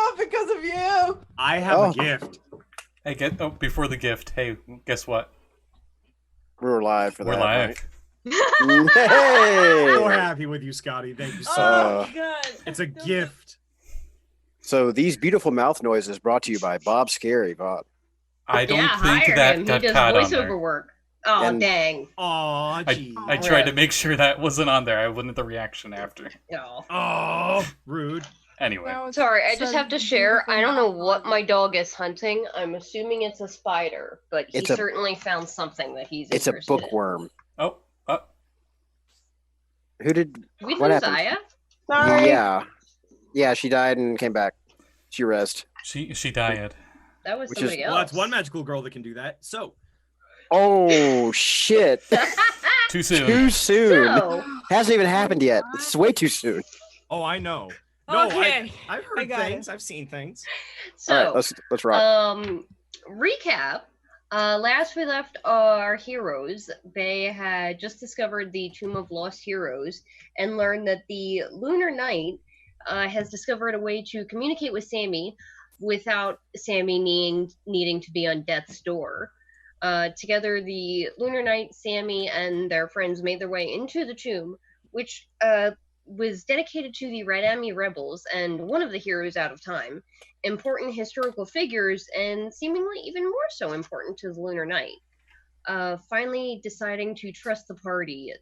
off because of you. I have a gift. Hey, before the gift, hey, guess what? We're live for that. We're live. Right? Hey! So happy with you, Scotty. Thank you so much. God. It's a gift. So these beautiful mouth noises brought to you by Bob Skerry. Bob. I don't think hire that him. got He does caught on voiceover there. work. Oh, And- dang. Aw, gee. I tried to make sure that wasn't on there. I wanted the reaction after. No. Oh, rude. Anyway. No, it's Sorry, I just have to share. beautiful I don't know what mouth my dog is hunting. I'm assuming it's a spider, but he It's a- certainly found something that he's It's a interested in. bookworm. Oh. Who did? Did we What lose happened? Aya? Sorry. Yeah, she died and came back. She rest. She died. That was Which is- somebody else. Well, that's one magical girl that can do that. So, Oh shit! Too soon. Too soon. No. Hasn't even happened yet. It's way too soon. oh, I know. No, Okay. I've I heard got things. I've seen things. So, All right, let's rock. recap. Last we left our heroes, they had just discovered the Tomb of Lost Heroes and learned that the Lunar Knight has discovered a way to communicate with Sammi without Sammi needing to be on death's door. Together, the Lunar Knight, Sammi, and their friends made their way into the tomb, which was dedicated to the Red Army rebels and one of the heroes out of time, important historical figures, and seemingly even more so important to the Lunar Knight. Finally deciding to trust the party,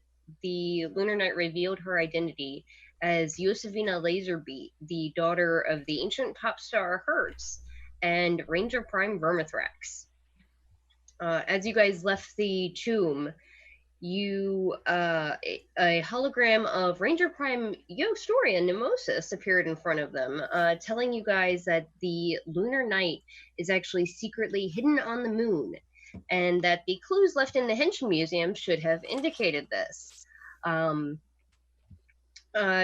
the Lunar Knight revealed her identity as Yosefina Laserbeat, the daughter of the ancient pop star Hertz and Ranger Prime Vermithrax. As you guys left the tomb, a hologram of Ranger Prime Yostoria Nemesis appeared in front of them, telling you guys that the Lunar Knight is actually secretly hidden on the moon, and that the clues left in the Henshin Museum should have indicated this.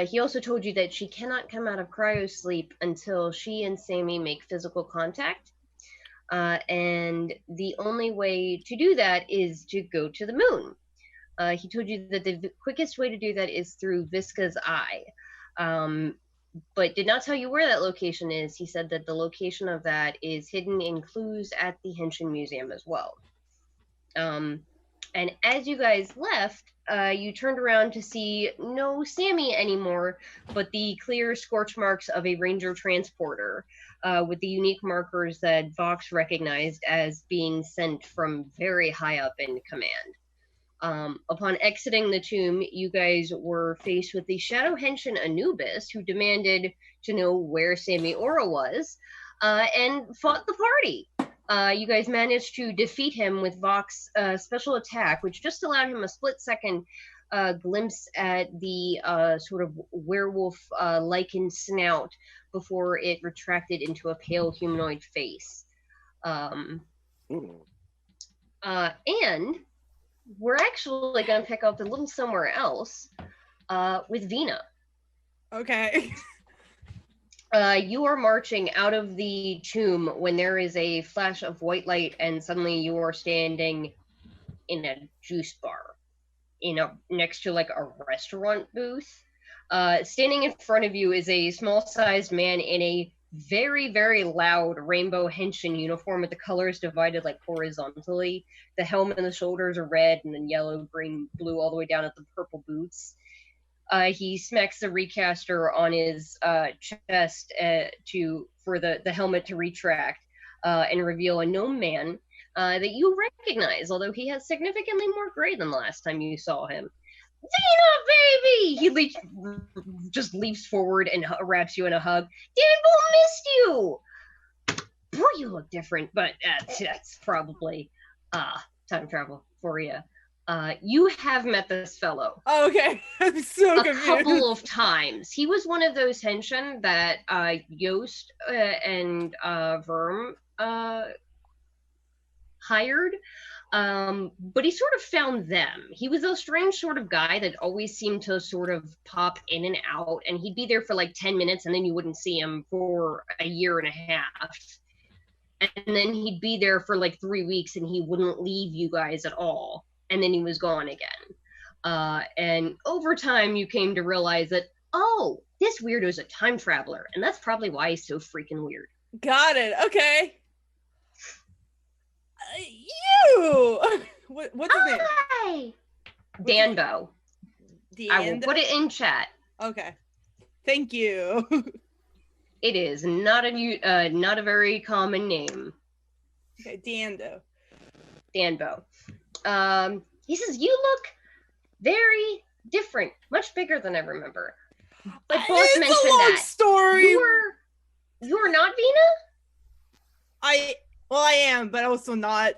He also told you that she cannot come out of cryosleep until she and Sammi make physical contact. And the only way to do that is to go to the moon. He told you that the quickest way to do that is through Visca's eye, but did not tell you where that location is. He said that the location of that is hidden in clues at the Henshin Museum as well. And as you guys left, you turned around to see no Sammi anymore, but the clear scorch marks of a Ranger transporter, with the unique markers that Vox recognized as being sent from very high up in command. Upon exiting the tomb, you guys were faced with the Shadow Henshin Anubis, who demanded to know where Sammi Ora was, and fought the party. You guys managed to defeat him with Vox special attack, which just allowed him a split-second glimpse at the sort of werewolf-lichen snout before it retracted into a pale humanoid face. And we're actually going to pick up a little somewhere else with Vina. Okay. You are marching out of the tomb when there is a flash of white light, and suddenly you are standing in a juice bar, next to like a restaurant booth. Standing in front of you is a small-sized man in a very, very loud rainbow Henshin uniform with the colors divided like horizontally. The helmet and the shoulders are red, and then yellow, green, blue, all the way down at the purple boots. He smacks the recaster on his chest for the helmet to retract and reveal a gnome man that you recognize, although he has significantly more gray than the last time you saw him. Vina, baby! He just leaps forward and wraps you in a hug. Danbo missed you! Boy, you look different, but that's probably time travel for you. You have met this fellow. Okay. I'm so a confused. couple of times. He was one of those Henshin that Yost and Rhymn hired. But he sort of found them. He was a strange sort of guy that always seemed to sort of pop in and out, and he'd be there for like 10 minutes and then you wouldn't see him for a year and a half. And then he'd be there for like 3 weeks and he wouldn't leave you guys at all. And then he was gone again. And over time you came to realize that, oh, this weirdo's a time traveler, and that's probably why he's so freaking weird. Got it. Okay. You. What's his name? Hi! Danbo. I will Dando? put it in chat. Okay. Thank you. It is not a very common name. Okay, Dando. Danbo. He says, you look very different, much bigger than I remember. But boss It's mentioned a long that. story. You're not Vina? I am, but also not.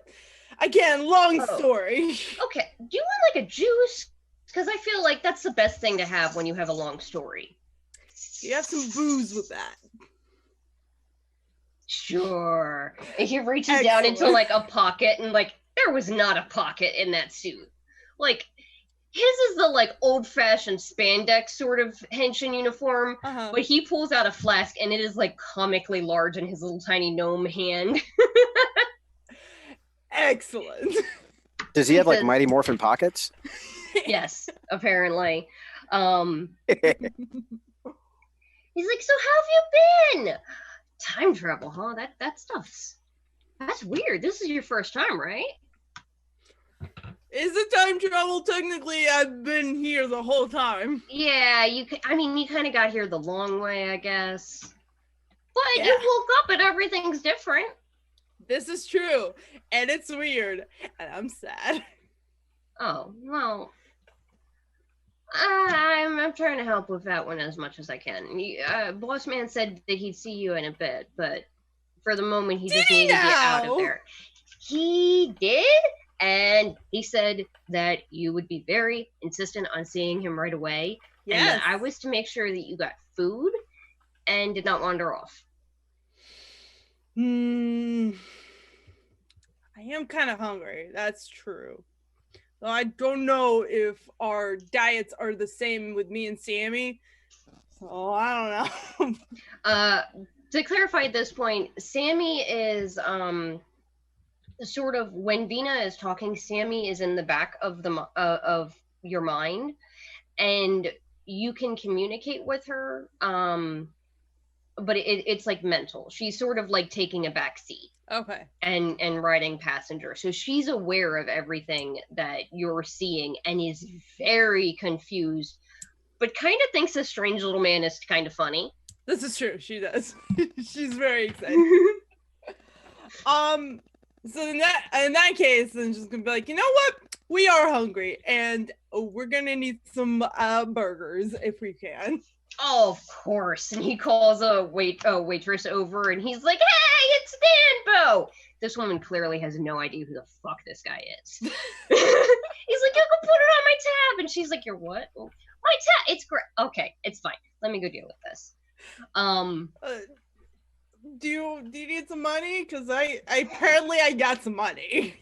Again, long Oh. story. Okay. Do you want like a juice? Because I feel like that's the best thing to have when you have a long story. You have some booze with that. Sure. And he reaches down into Excellent. like a pocket, and like there was not a pocket in that suit. Like his is the like old-fashioned spandex sort of Henshin uniform, Uh-huh. but he pulls out a flask and it is like comically large in his little tiny gnome hand. Excellent. Does he have like says- Mighty Morphin pockets? Yes, apparently. He's like, so how have you been? Time travel, huh? That's weird. This is your first time, right? Is it time travel? Technically, I've been here the whole time. Yeah, you kind of got here the long way, I guess. But Yeah. you woke up and everything's different. This is true, and it's weird, and I'm sad. Oh, well. I'm trying to help with that one as much as I can. Boss man said that he'd see you in a bit, but for the moment he just Did he needed to get out now? of there. He did, and he said that you would be very insistent on seeing him right away. And Yes. that I was to make sure that you got food and did not wander off. I am kind of hungry. That's true. Though I don't know if our diets are the same with me and Sammi. So I don't know. To clarify at this point, Sammi is sort of when Vina is talking, Sammi is in the back of of your mind, and you can communicate with her. But it's like mental. She's sort of like taking a back seat Okay. and riding passenger. So she's aware of everything that you're seeing and is very confused, but kind of thinks this strange little man is kind of funny. This is true. She does. She's very excited. So in that case, then just gonna be like, you know what? We are hungry, and we're gonna need some burgers if we can. Oh, of course. And he calls a waitress over, and he's like, "Hey, it's Danbo." This woman clearly has no idea who the fuck this guy is. He's like, "You can put it on my tab," and she's like, "Your what?" "Oh, my tab. It's great. Okay, it's fine. Let me go deal with this." Do you need some money? Cause I got some money.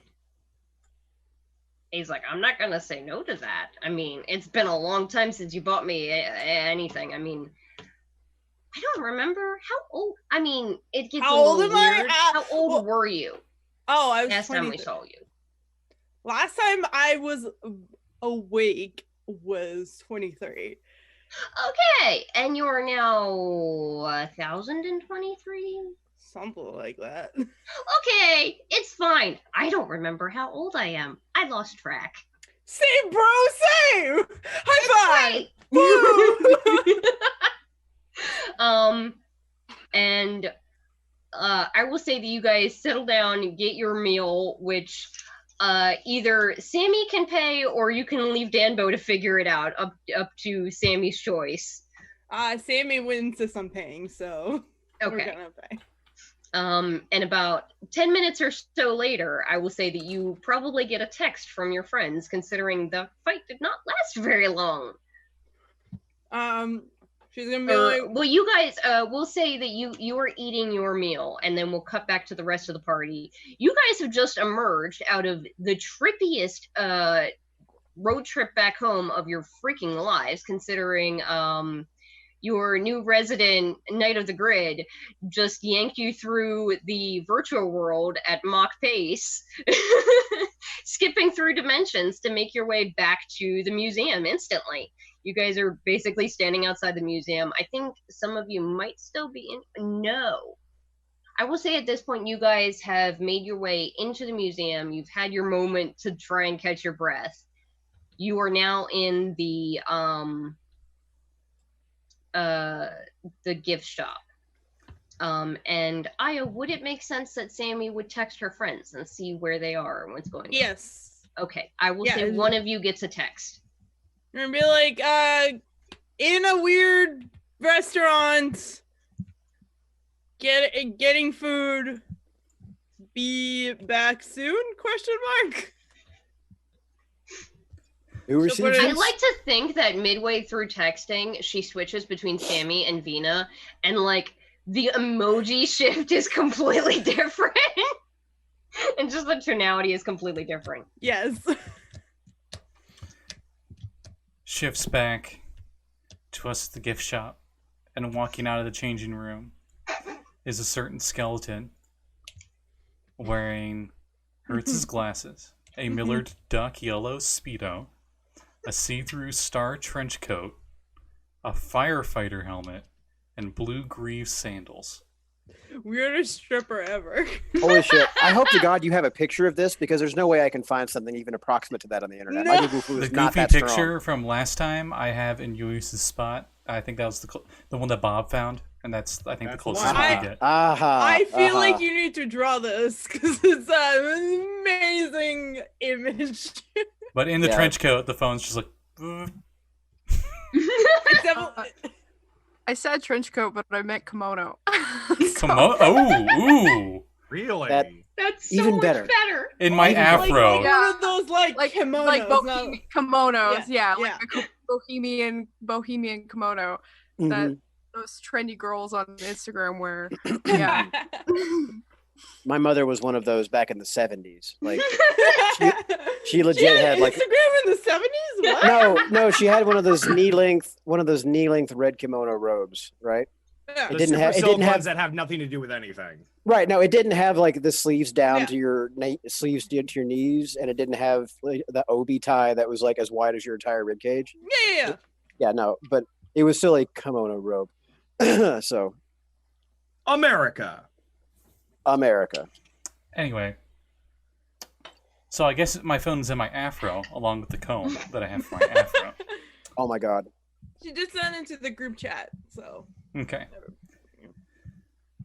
He's like, "I'm not gonna say no to that. I mean, it's been a long time since you bought me anything. I mean, I don't remember how old. I mean, it gets How a little old am I? weird. How old well, were you Oh, I was last time 23. we saw you? Last time I was awake was 23. Okay, and you are now 1,023. Something like that. Okay, it's fine. I don't remember how old I am. I lost track. Same, bro, same! High five! Right. And I will say that you guys settle down and get your meal, which either Sammi can pay or you can leave Danbo to figure it out, up to Sammy's choice. Sammi would insist on paying, so we're Okay. gonna pay. And about 10 minutes or so later, I will say that you probably get a text from your friends, considering the fight did not last very long. She's gonna be like, Well, you guys, we'll say that you are eating your meal, and then we'll cut back to the rest of the party. You guys have just emerged out of the trippiest road trip back home of your freaking lives, considering your new resident Knight of the Grid just yanked you through the virtual world at Mach pace, skipping through dimensions to make your way back to the museum instantly. You guys are basically standing outside the museum. I think some of you might still be in. No. I will say at this point, you guys have made your way into the museum. You've had your moment to try and catch your breath. You are now in the gift shop. And Aya, would it make sense that Sammi would text her friends and see where they are and what's going on? Yes. Okay, I will say one of you gets a text. And be like, in a weird restaurant, getting food. Be back soon? Question mark. Who received I this? like to think that midway through texting, she switches between Sammi and Vina, and like the emoji shift is completely different, and just the tonality is completely different. Yes. Shifts back to us at the gift shop, and walking out of the changing room is a certain skeleton wearing Hertz's glasses, a Millard Duck yellow Speedo, a see-through star trench coat, a firefighter helmet, and blue greave sandals. Weirdest stripper ever. Holy shit. I hope to God you have a picture of this because there's no way I can find something even approximate to that on the internet. No. My Google Foo The is not goofy that picture strong. from last time I have in Lluis's spot. I think that was the one that Bob found, and that's I think the That's closest one. we I- could get. I feel like you need to draw this because it's an amazing image. But in the Yeah. trench coat, the phone's just like. "Ugh." It's definitely- I said trench coat, but I meant kimono. Kimono. Oh, ooh! Really? That- That's so Even much better. better. In my like afro. one of those like kimonos. like not- kimonos, Yeah, like a bohemian kimono Mhm. that those trendy girls on Instagram wear. Yeah. My mother was one of those back in the 70s. Like she legit Yeah, had like Instagram in the 70s? What? no, she had one of those knee length red kimono robes, right? Yeah. The didn't have- super it didn't silk have- ones that have nothing to do with anything. Right. No, it didn't have like the sleeves down Yeah. to your sleeves to your knees, and it didn't have like, the obi tie that was like as wide as your entire rib cage. Yeah. Yeah, no, but it was still a kimono robe. So America. America. Anyway. So I guess my phone's in my afro, along with the comb that I have for my afro. Oh my God. She just sent into the group chat, so. Okay.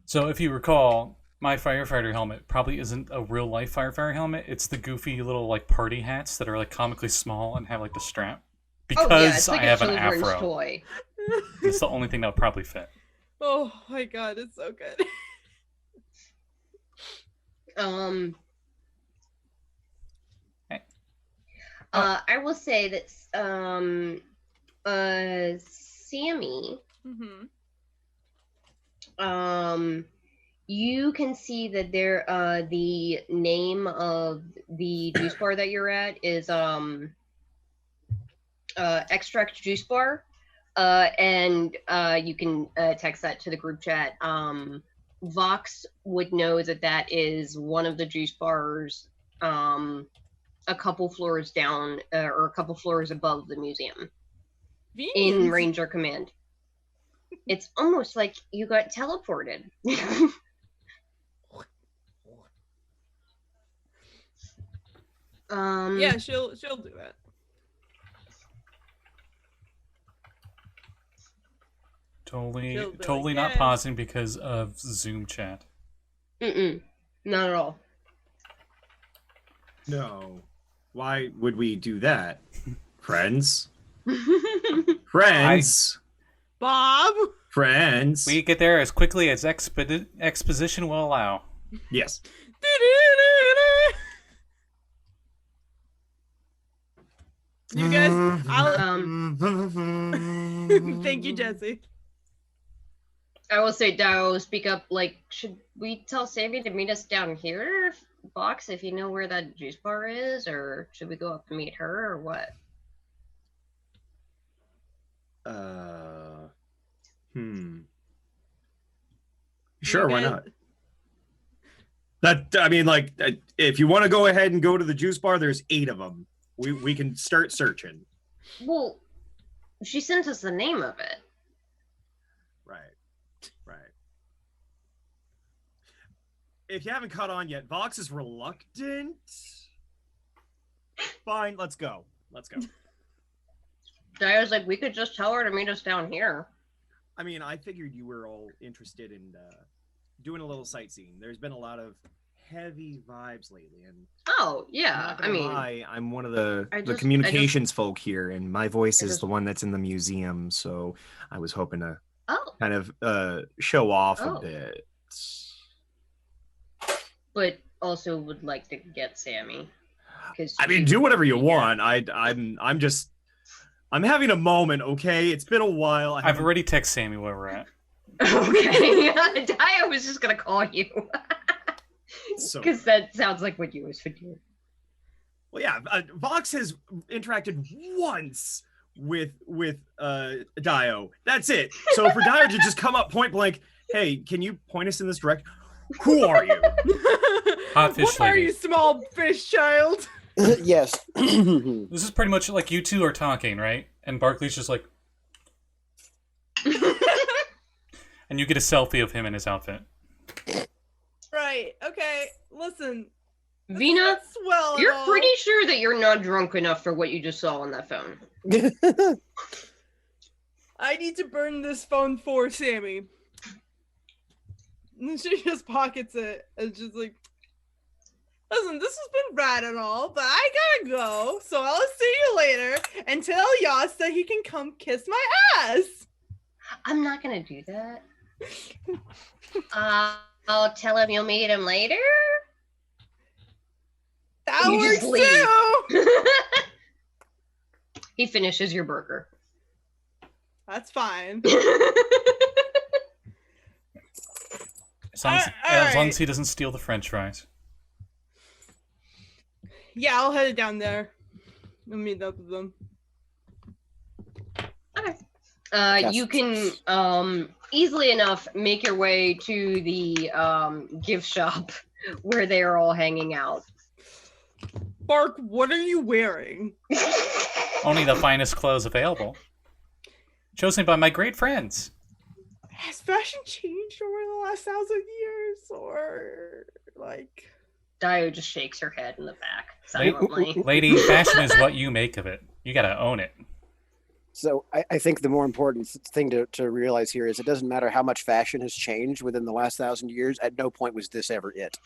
So if you recall, my firefighter helmet probably isn't a real life firefighter helmet. It's the goofy little like party hats that are like comically small and have like the strap. Because Oh yeah, it's like I a have an children's afro. toy. It's the only thing that would probably fit. Oh my god, it's so good. Hey. I will say that Sammi, you can see that there the name of the juice bar that you're at is Extract Juice Bar. And you can text that to the group chat. Vox would know that that is one of the juice bars a couple floors down or a couple floors above the museum in Convenient. Ranger Command. It's almost like you got teleported. Yeah, she'll do that. Totally She'll be totally like, not "Yeah." pausing because of Zoom chat. Not at all. No. Why would we do that? Friends? Friends? Bob? Friends? We get there as quickly as exposition will allow. Yes. You guys, I'll Mm-hmm. thank you, Jesse. I will say, Daiyo, speak up. Like, should we tell Sammi to meet us down here, Box, if you know where that juice bar is, or should we go up and meet her, or what? Sure, why guys- not? That I mean, like, if you want to go ahead and go to the juice bar, there's 8 of them. We can start searching. Well, She sent us the name of it. Right. If you haven't caught on yet, Vox is reluctant. Fine, let's go. Daiyo's like, we could just tell her to meet us down here. I mean, I figured you were all interested in doing a little sightseeing. There's been a lot of heavy vibes lately, and Oh, yeah. I'm not gonna lie, I'm one of the just- communications folk here, and my voice I is just- the one that's in the museum, so I was hoping to Oh, kind of show off Oh. a bit. but also would like to get Sammi. I mean, do whatever you want. I'm having a moment, okay? It's been a while. I've already texted Sammi where we're at. Okay. Daiyo was just gonna call you. So, Because that sounds like what Lluis would do. well, yeah, Vox has interacted once with Daiyo. That's it. So for Daiyo to just come up point blank, hey, can you point us in this direction? Who are you? Hot fish What are lady. you, small fish child? Yes. This is pretty much like you two are talking, right? And Barkley's just like, and you get a selfie of him in his outfit. Right. Okay. Listen. Vina, That's well. and you're all. pretty sure that you're not drunk enough for what you just saw on that phone. I need to burn this phone for Sammi. And she just pockets it and just like, listen, this has been rad and all, but I gotta go. So I'll see you later and tell Yas that he can come kiss my ass. I'm not gonna do that. I'll tell him you'll meet him later. That You works just leave. too. He finishes your burger. That's fine. As long as, Alright. as long as he doesn't steal the French fries. Yeah, I'll head down there. I'll meet up with them. You can easily enough make your way to the gift shop where they are all hanging out. Bark, what are you wearing? Only the finest clothes available. Chosen by my great friends. Has fashion changed over the last 1,000 years? Or, like... Daiyo just shakes her head in the back Lady, silently. lady, fashion is what you make of it. You gotta own it. So I think the more important thing to realize here is it doesn't matter how much fashion has changed within the last 1,000 years. At no point was this ever it.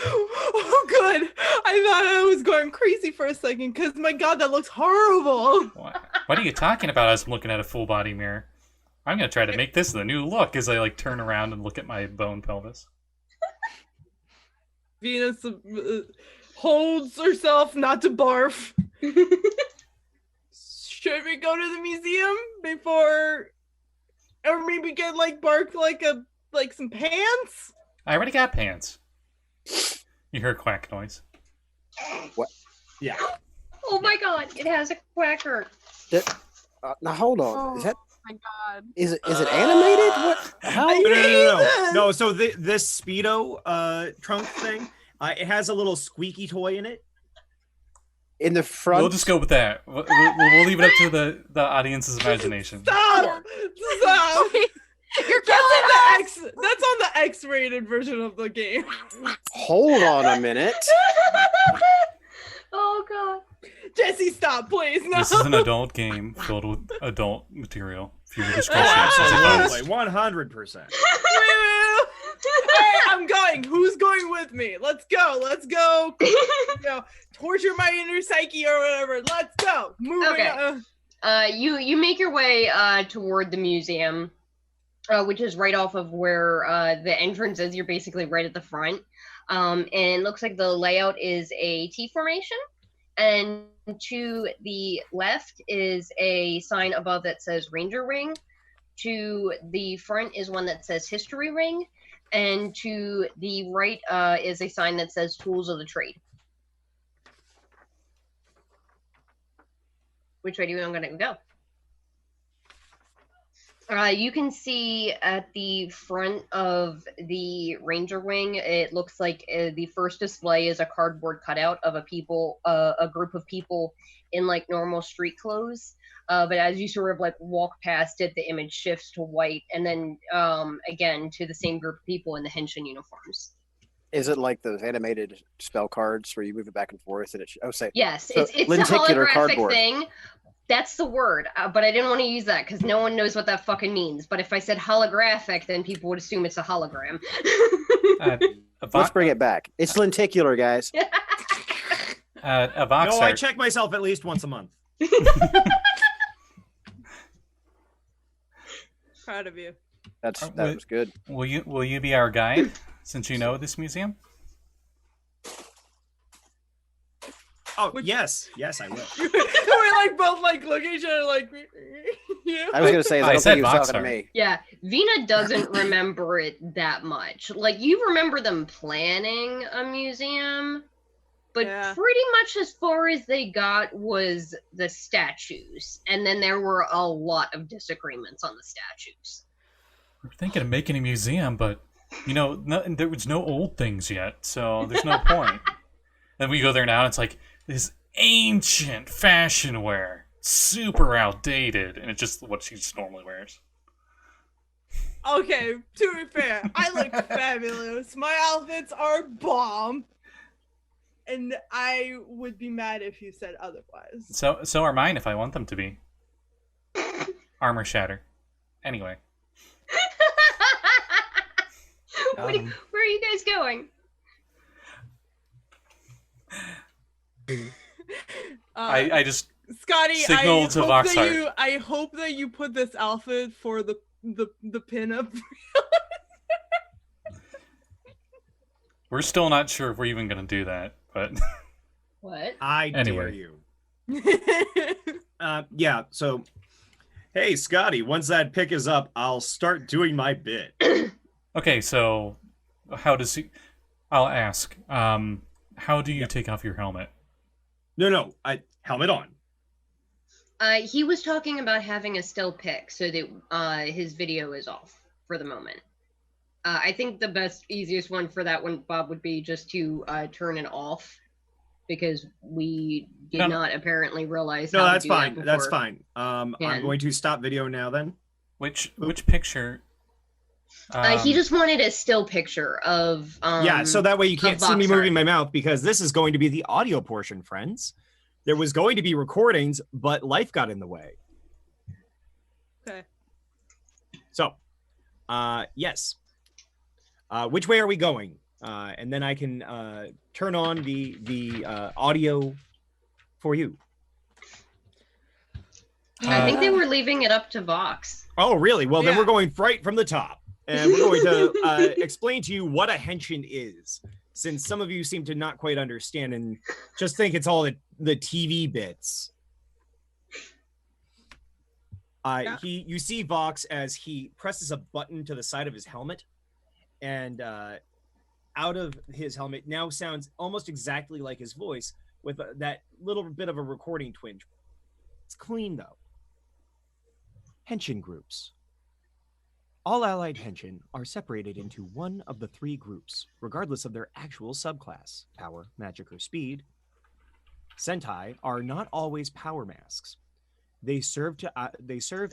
Oh, good. I thought I was going crazy for a second, because my god, that looks horrible. What are you talking about as I'm looking at a full body mirror? I'm gonna try to make this the new look as I like turn around and look at my bone pelvis. Venus holds herself not to barf. Should we go to the museum before, or maybe get like Bark like some pants? I already got pants. You hear a quack noise. Yeah. Oh my god, it has a quacker. Now hold on. Is that my god. is it animated? What? How? No. So this Speedo trunk thing, it has a little squeaky toy in it. In the front? We'll just go with that. We'll leave it up to the audience's imagination. Stop! Stop! You're That's killing on us! the that's on the X-rated version of the game. Hold on a minute. Oh god. Jesse, stop, please. No. This is an adult game filled with adult material. Viewer discretion is Absolutely, advised. 100%. Hey, I'm going. Who's going with me? Let's go. Let's go. Torture my inner psyche or whatever. Let's go. Moving Okay. on. You make your way toward the museum, which is right off of where the entrance is. You're basically right at the front. And it looks like the layout is a T formation. And to the left is a sign above that says Ranger Ring. To the front is one that says History Ring. And to the right is a sign that says Tools of the Trade. Which way do you want to go? You can see at the front of the Ranger Wing, it looks like the first display is a cardboard cutout of a group of people in like normal street clothes. But as you sort of like walk past it, the image shifts to white, and then again to the same group of people in the Henshin uniforms. Is it like those animated spell cards where you move it back and forth and say Yes, so it's a lenticular holographic cardboard thing. That's the word, but I didn't want to use that because no one knows what that fucking means. But if I said holographic, then people would assume it's a hologram. Let's bring it back. It's lenticular, guys. A Voxhart. No, I check myself at least once a month. Proud of you. That was good. Will you be our guide since you know this museum? Oh, yes, I will. We're like both like looking at each other like. Yeah. I was gonna say, I said he was talking to Voxhart. me. Yeah, Vina doesn't remember it that much. Like, you remember them planning a museum, but Yeah. pretty much as far as they got was the statues. And then there were a lot of disagreements on the statues. We're thinking of making a museum, but there was no old things yet, so there's no point. And we go there now, and it's like this ancient fashion wear, super outdated, and it's just what she just normally wears. Okay, to be fair, I look fabulous. My outfits are bomb. And I would be mad if you said otherwise. So are mine if I want them to be. Armor shatter. Anyway. Where are you guys going? I just Scotty, signal to Voxhart. I hope that you put this outfit for the pinup. We're still not sure if we're even gonna do that, but What? I dare Anyway. you. Yeah, so hey Scotty, once that pick is up, I'll start doing my bit. okay. So, I'll ask. How do you take off your helmet? No, helmet on. He was talking about having a still pick so that his video is off for the moment. I think the easiest one for that one, Bob, would be just to turn it off, because we did not apparently realize. No, how that's to do fine. that That's before. fine. I'm going to stop video now then. Which picture? He just wanted a still picture of. Yeah, so that way you can't see me Voxhart. moving my mouth, because this is going to be the audio portion, friends. There was going to be recordings, but life got in the way. Okay. So, yes. Which way are we going? And then I can turn on the audio for you. I think they were leaving it up to Vox. Oh, really? Well, then Yeah. we're going right from the top. And we're going to explain to you what a henshin is, since some of you seem to not quite understand and just think it's all the TV bits. Yeah. You see Vox as he presses a button to the side of his helmet, and out of his helmet now sounds almost exactly like his voice, with that little bit of a recording twinge. It's clean, though. Henshin groups. All allied henshin are separated into one of the three groups, regardless of their actual subclass, power, magic, or speed. Sentai are not always power masks. They serve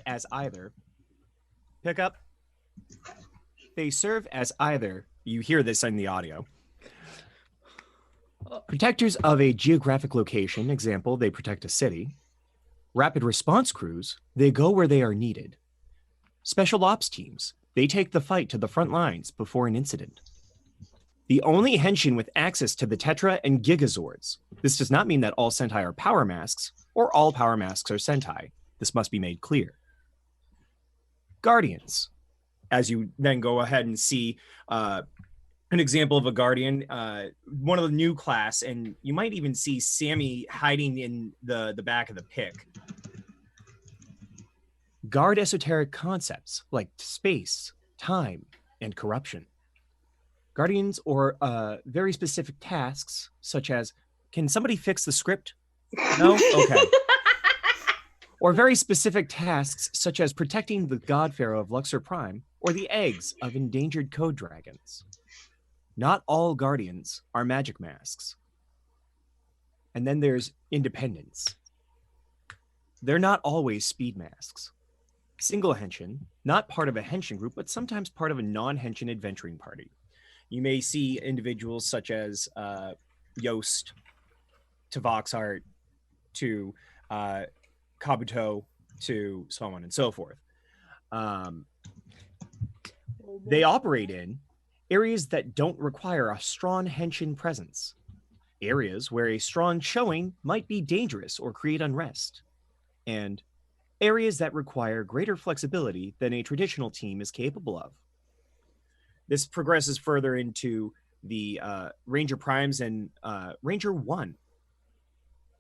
as either. Pick up. They serve as either. You hear this in the audio. Protectors of a geographic location. Example, they protect a city. Rapid response crews. They go where they are needed. Special ops teams. They take the fight to the front lines before an incident. The only henshin with access to the Tetra and Gigazords. This does not mean that all Sentai are power masks, or all power masks are Sentai. This must be made clear. Guardians. As you then go ahead and see an example of a Guardian, one of the new class, and you might even see Sammi hiding in the back of the pick. Guard esoteric concepts like space, time, and corruption. Guardians or very specific tasks, such as, can somebody fix the script? No? Okay. or very specific tasks such as protecting the God Pharaoh of Luxor Prime or the eggs of endangered code dragons. Not all guardians are magic masks. And then there's independence. They're not always speed masks. Single Henshin, not part of a Henshin group, but sometimes part of a non-Henshin adventuring party. You may see individuals such as Yost, to Voxhart, to Kabuto, to so on and so forth. They operate in areas that don't require a strong Henshin presence. Areas where a strong showing might be dangerous or create unrest. And areas that require greater flexibility than a traditional team is capable of. This progresses further into the Ranger Primes and Ranger 1.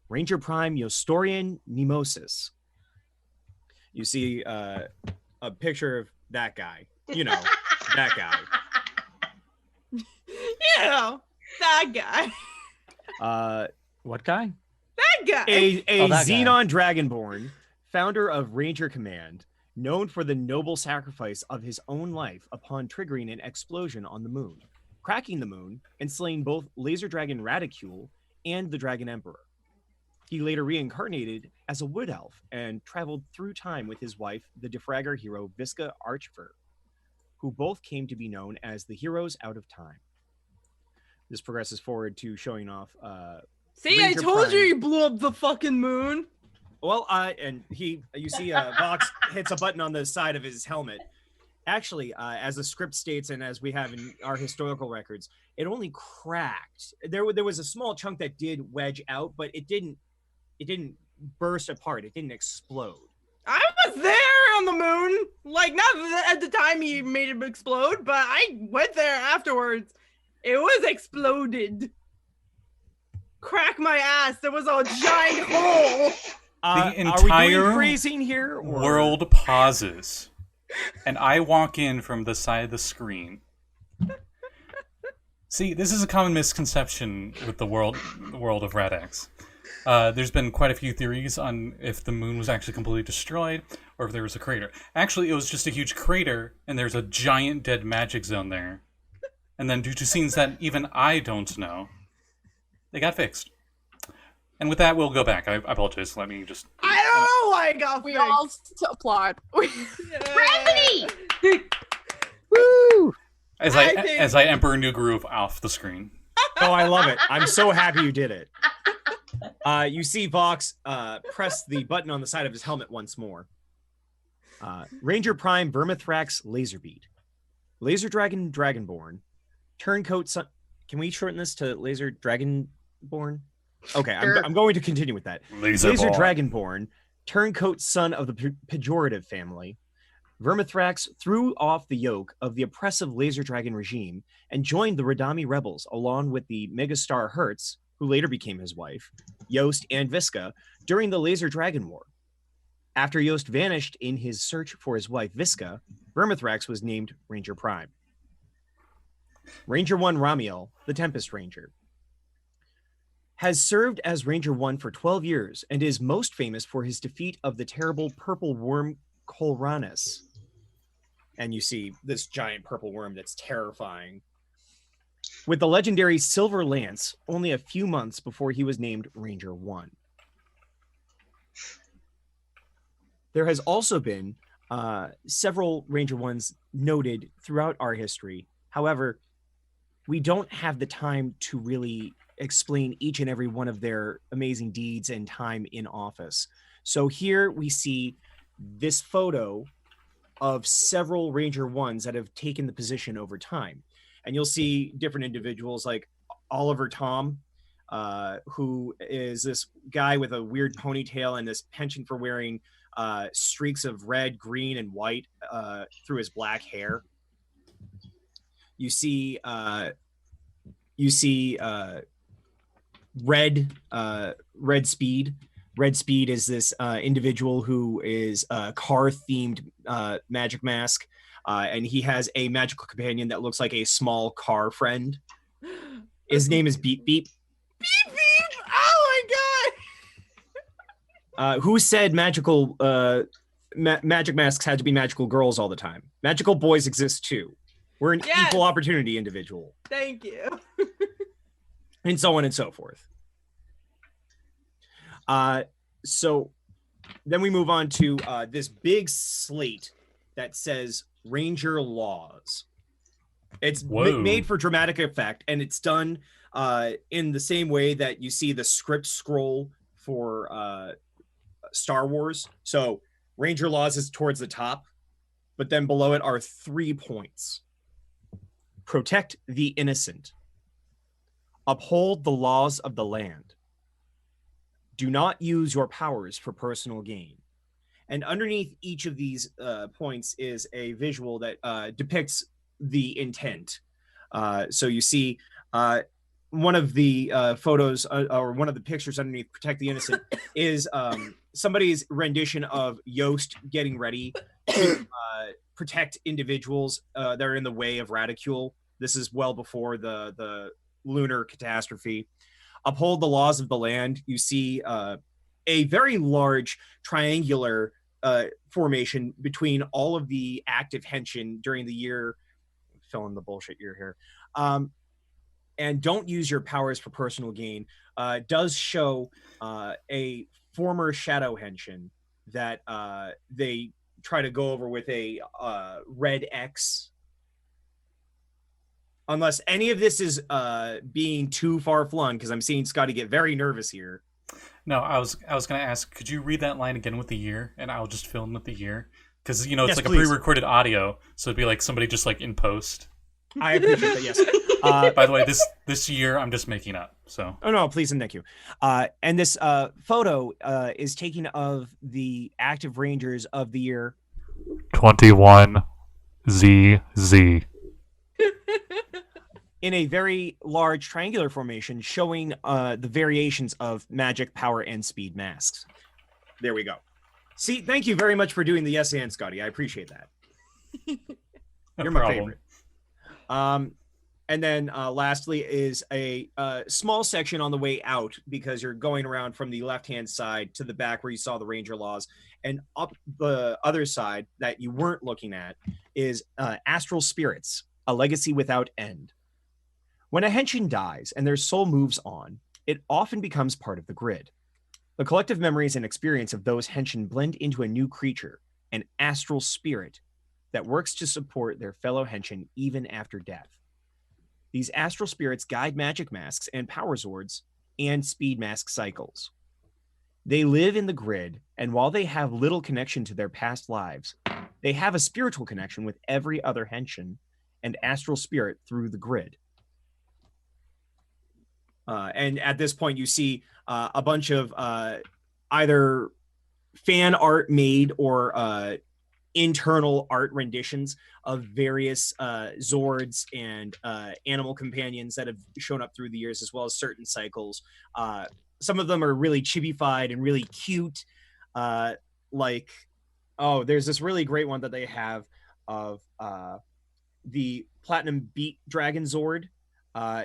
Ranger Prime Yostorian Nemosis. You see a picture of that guy. You know, that guy. You know, that guy. What guy? That guy. A that guy. Xenon Dragonborn, founder of Ranger Command, known for the noble sacrifice of his own life upon triggering an explosion on the moon, cracking the moon, and slaying both Laser Dragon Radicule and the Dragon Emperor. He later reincarnated as a wood elf and traveled through time with his wife, the De-Fragger hero Visca Archfer, who both came to be known as the Heroes Out of Time. This progresses forward to showing off. See, Ranger I told Prime. you he blew up the fucking moon. Well, and you see Vox hits a button on the side of his helmet. Actually, as the script states and as we have in our historical records, it only cracked. There was a small chunk that did wedge out, but it didn't burst apart. It didn't explode. I was there on the moon. Like, not at the time he made it explode, but I went there afterwards. It was exploded. Crack my ass. There was a giant hole. The Are we entire doing phrasing here? Or? world pauses, and I walk in from the side of the screen. See, this is a common misconception with the world of Rad-X. There's been quite a few theories on if the moon was actually completely destroyed or if there was a crater. Actually, it was just a huge crater, and there's a giant dead magic zone there. And then due to scenes that even I don't know, they got fixed. And with that, we'll go back. I apologize. Let me just... I don't know why I got We fixed. all applaud. Gravity! Woo! As I Emperor New Groove off the screen. Oh, I love it. I'm so happy you did it. You see Vox press the button on the side of his helmet once more. Ranger Prime Vermithrax Laserbeat. Laser Dragon Dragonborn. Turncoat Son... Can we shorten this to Laser Dragonborn? Okay, Sure. I'm going to continue with that. Laser Dragonborn. Turncoat son of the pejorative family. Vermithrax threw off the yoke of the oppressive Laser Dragon regime and joined the Radami rebels along with the megastar Hertz, who later became his wife, Yost and Visca, during the Laser Dragon War. After Yost vanished in his search for his wife Visca, Vermithrax was named Ranger Prime. Ranger 1 Ramiel, the Tempest Ranger, has served as Ranger 1 for 12 years and is most famous for his defeat of the terrible purple worm Colranus. And you see this giant purple worm that's terrifying. With the legendary Silver Lance only a few months before he was named Ranger 1. There has also been several Ranger 1s noted throughout our history. However, we don't have the time to really explain each and every one of their amazing deeds and time in office. So here we see this photo of several Ranger 1s that have taken the position over time. And you'll see different individuals like Oliver Tom, who is this guy with a weird ponytail and this penchant for wearing streaks of red, green, and white through his black hair. You see Red Speed. Red Speed is this individual who is a car-themed magic mask, and he has a magical companion that looks like a small car friend. His name is Beep Beep. Beep beep! Oh my Who said magical magic masks had to be magical girls all the time? Magical boys exist too. We're an Yes. equal opportunity individual, Thank you. and so on and so forth. So then we move on to this big slate that says Ranger Laws. It's made for dramatic effect, and it's done in the same way that you see the script scroll for Star Wars. So Ranger Laws is towards the top, but then below it are 3 points. Protect the innocent. Uphold the laws of the land. Do not use your powers for personal gain. And underneath each of these points is a visual that depicts the intent. So you see one of the photos or one of the pictures underneath Protect the Innocent is somebody's rendition of Yost getting ready to protect individuals that are in the way of Radicule. This is well before the lunar catastrophe. Uphold the laws of the land. You see a very large triangular formation between all of the active Henshin during the year, fill in the bullshit year here, and don't use your powers for personal gain. Does show a former Shadow Henshin that they try to go over with a red X. Unless any of this is being too far flung, because I'm seeing Scotty get very nervous here. No, I was going to ask, could you read that line again with the year, and I'll just fill in with the year? Because, you know, it's Yes, like please. a pre-recorded audio, so it'd be like somebody just like in post. I appreciate that, yes. By the way, this year I'm just making up, so. Oh, no, please and thank you. And this photo is taken of the active Rangers of the year 21 ZZ. in a very large triangular formation showing the variations of magic, power, and speed masks. There we go. See, thank you very much for doing the yes and, Scotty. I appreciate that. You're my favorite. And then lastly is a small section on the way out, because you're going around from the left-hand side to the back where you saw the Ranger Laws, and up the other side that you weren't looking at is Astral Spirits, a legacy without end. When a Henshin dies and their soul moves on, it often becomes part of the grid. The collective memories and experience of those Henshin blend into a new creature, an astral spirit, that works to support their fellow Henshin even after death. These astral spirits guide magic masks and power zords and speed mask cycles. They live in the grid, and while they have little connection to their past lives, they have a spiritual connection with every other Henshin and astral spirit through the grid. And at this point, you see a bunch of either fan art made or internal art renditions of various Zords and animal companions that have shown up through the years, as well as certain cycles. Some of them are really chibi-fied and really cute. Like, oh, there's this really great one that they have of the Platinum Beat Dragon Zord.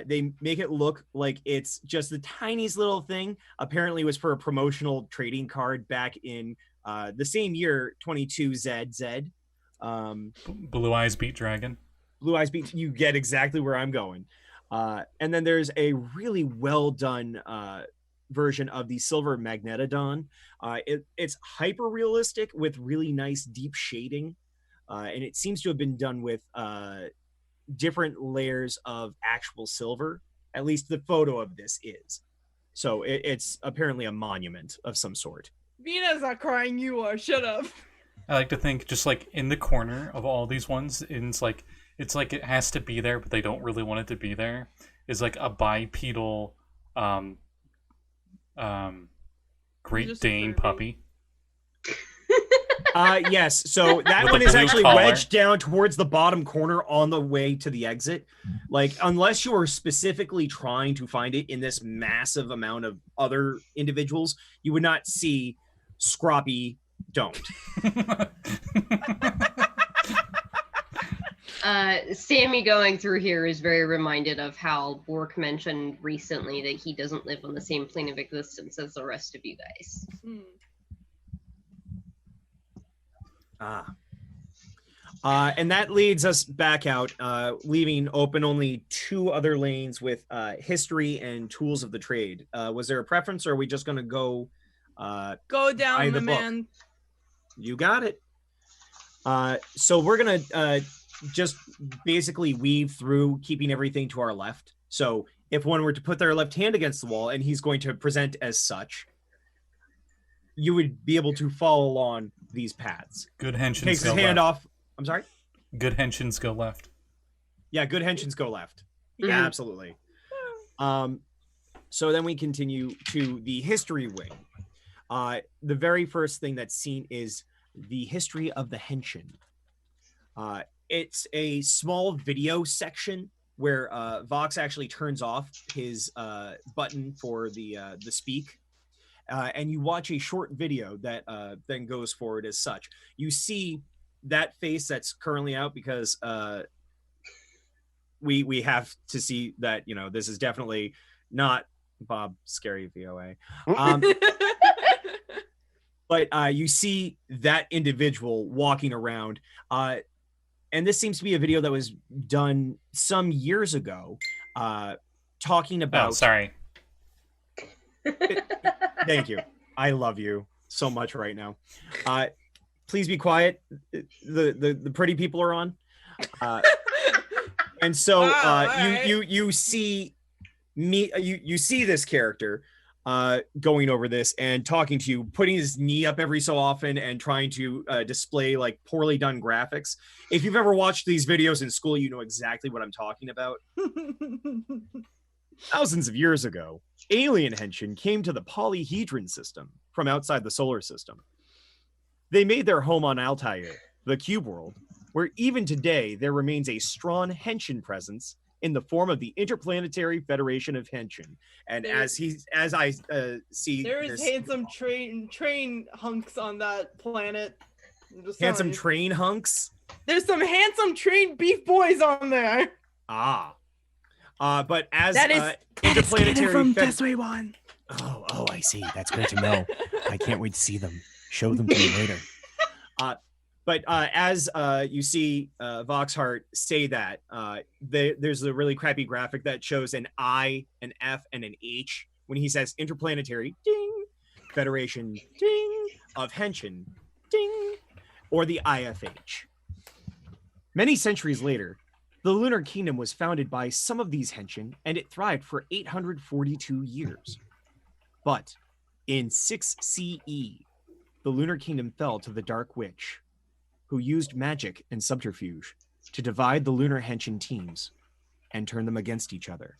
They make it look like it's just the tiniest little thing. Apparently it was for a promotional trading card back in the same year, 22ZZ. Blue Eyes Beat Dragon. Blue Eyes Beat, you get exactly where I'm going. And then there's a really well done version of the Silver Magnetodon. It's hyper realistic with really nice deep shading. And it seems to have been done with different layers of actual silver. At least the photo of this is. So it's apparently a monument of some sort. Vina's not crying, you are. Shut up. I like to think just like in the corner of all these ones, it's like it has to be there, but they don't really want it to be there. Is like a bipedal Great Dane puppy. Yes, so that With one a is blue actually collar. wedged down towards the bottom corner on the way to the exit. Like, unless you are specifically trying to find it in this massive amount of other individuals, you would not see Scroppy don't. Sammy going through here is very reminded of how Bork mentioned recently that he doesn't live on the same plane of existence as the rest of you guys. And that leads us back out, leaving open only 2 other lanes with history and tools of the trade. Was there a preference, or are we just going to go Go by down, the the book? man. You got it. So we're going to just basically weave through, keeping everything to our left. So if one were to put their left hand against the wall and he's going to present as such, you would be able to follow along these paths. Good henshins Takes go his hand left. off. I'm sorry? Good henshins go left. Yeah, good henshins go left. Mhm. Absolutely. So then we continue to the history wing. The very first thing that's seen is the history of the Henshin. It's a small video section where Vox actually turns off his button for the speak. And you watch a short video that then goes forward as such. You see that face that's currently out because we have to see that, you know, this is definitely not Bob Skerry VOA. But you see that individual walking around. And this seems to be a video that was done some years ago, talking about... Oh, sorry. Thank you. I love you so much right now. Please be quiet. The pretty people are on. And so right. you see me, you see this character going over this and talking to you, putting his knee up every so often and trying to display like poorly done graphics. If you've ever watched these videos in school, you know exactly what I'm talking about. Thousands of years ago, alien Henshin came to the polyhedron system from outside the solar system. They made their home on Altair, the cube world, where even today there remains a strong Henshin presence in the form of the Interplanetary Federation of Henshin. And There- as I see, There is this handsome train hunks on that planet. I'm just handsome telling you. train hunks. There's some handsome train beef boys on there. But as That is Interplanetary from Fed- Just Way One. Oh, I see. That's great to know. I can't wait to see them. Show them to me later. But as you see Voxhart say that, there's a really crappy graphic that shows an I, an F, and an H when he says Interplanetary, ding, Federation, ding, of Henshin, ding, or the IFH. Many centuries later, the Lunar Kingdom was founded by some of these Henshin, and it thrived for 842 years. But in 6 CE, the Lunar Kingdom fell to the Dark Witch, who used magic and subterfuge to divide the lunar Henshin teams and turn them against each other.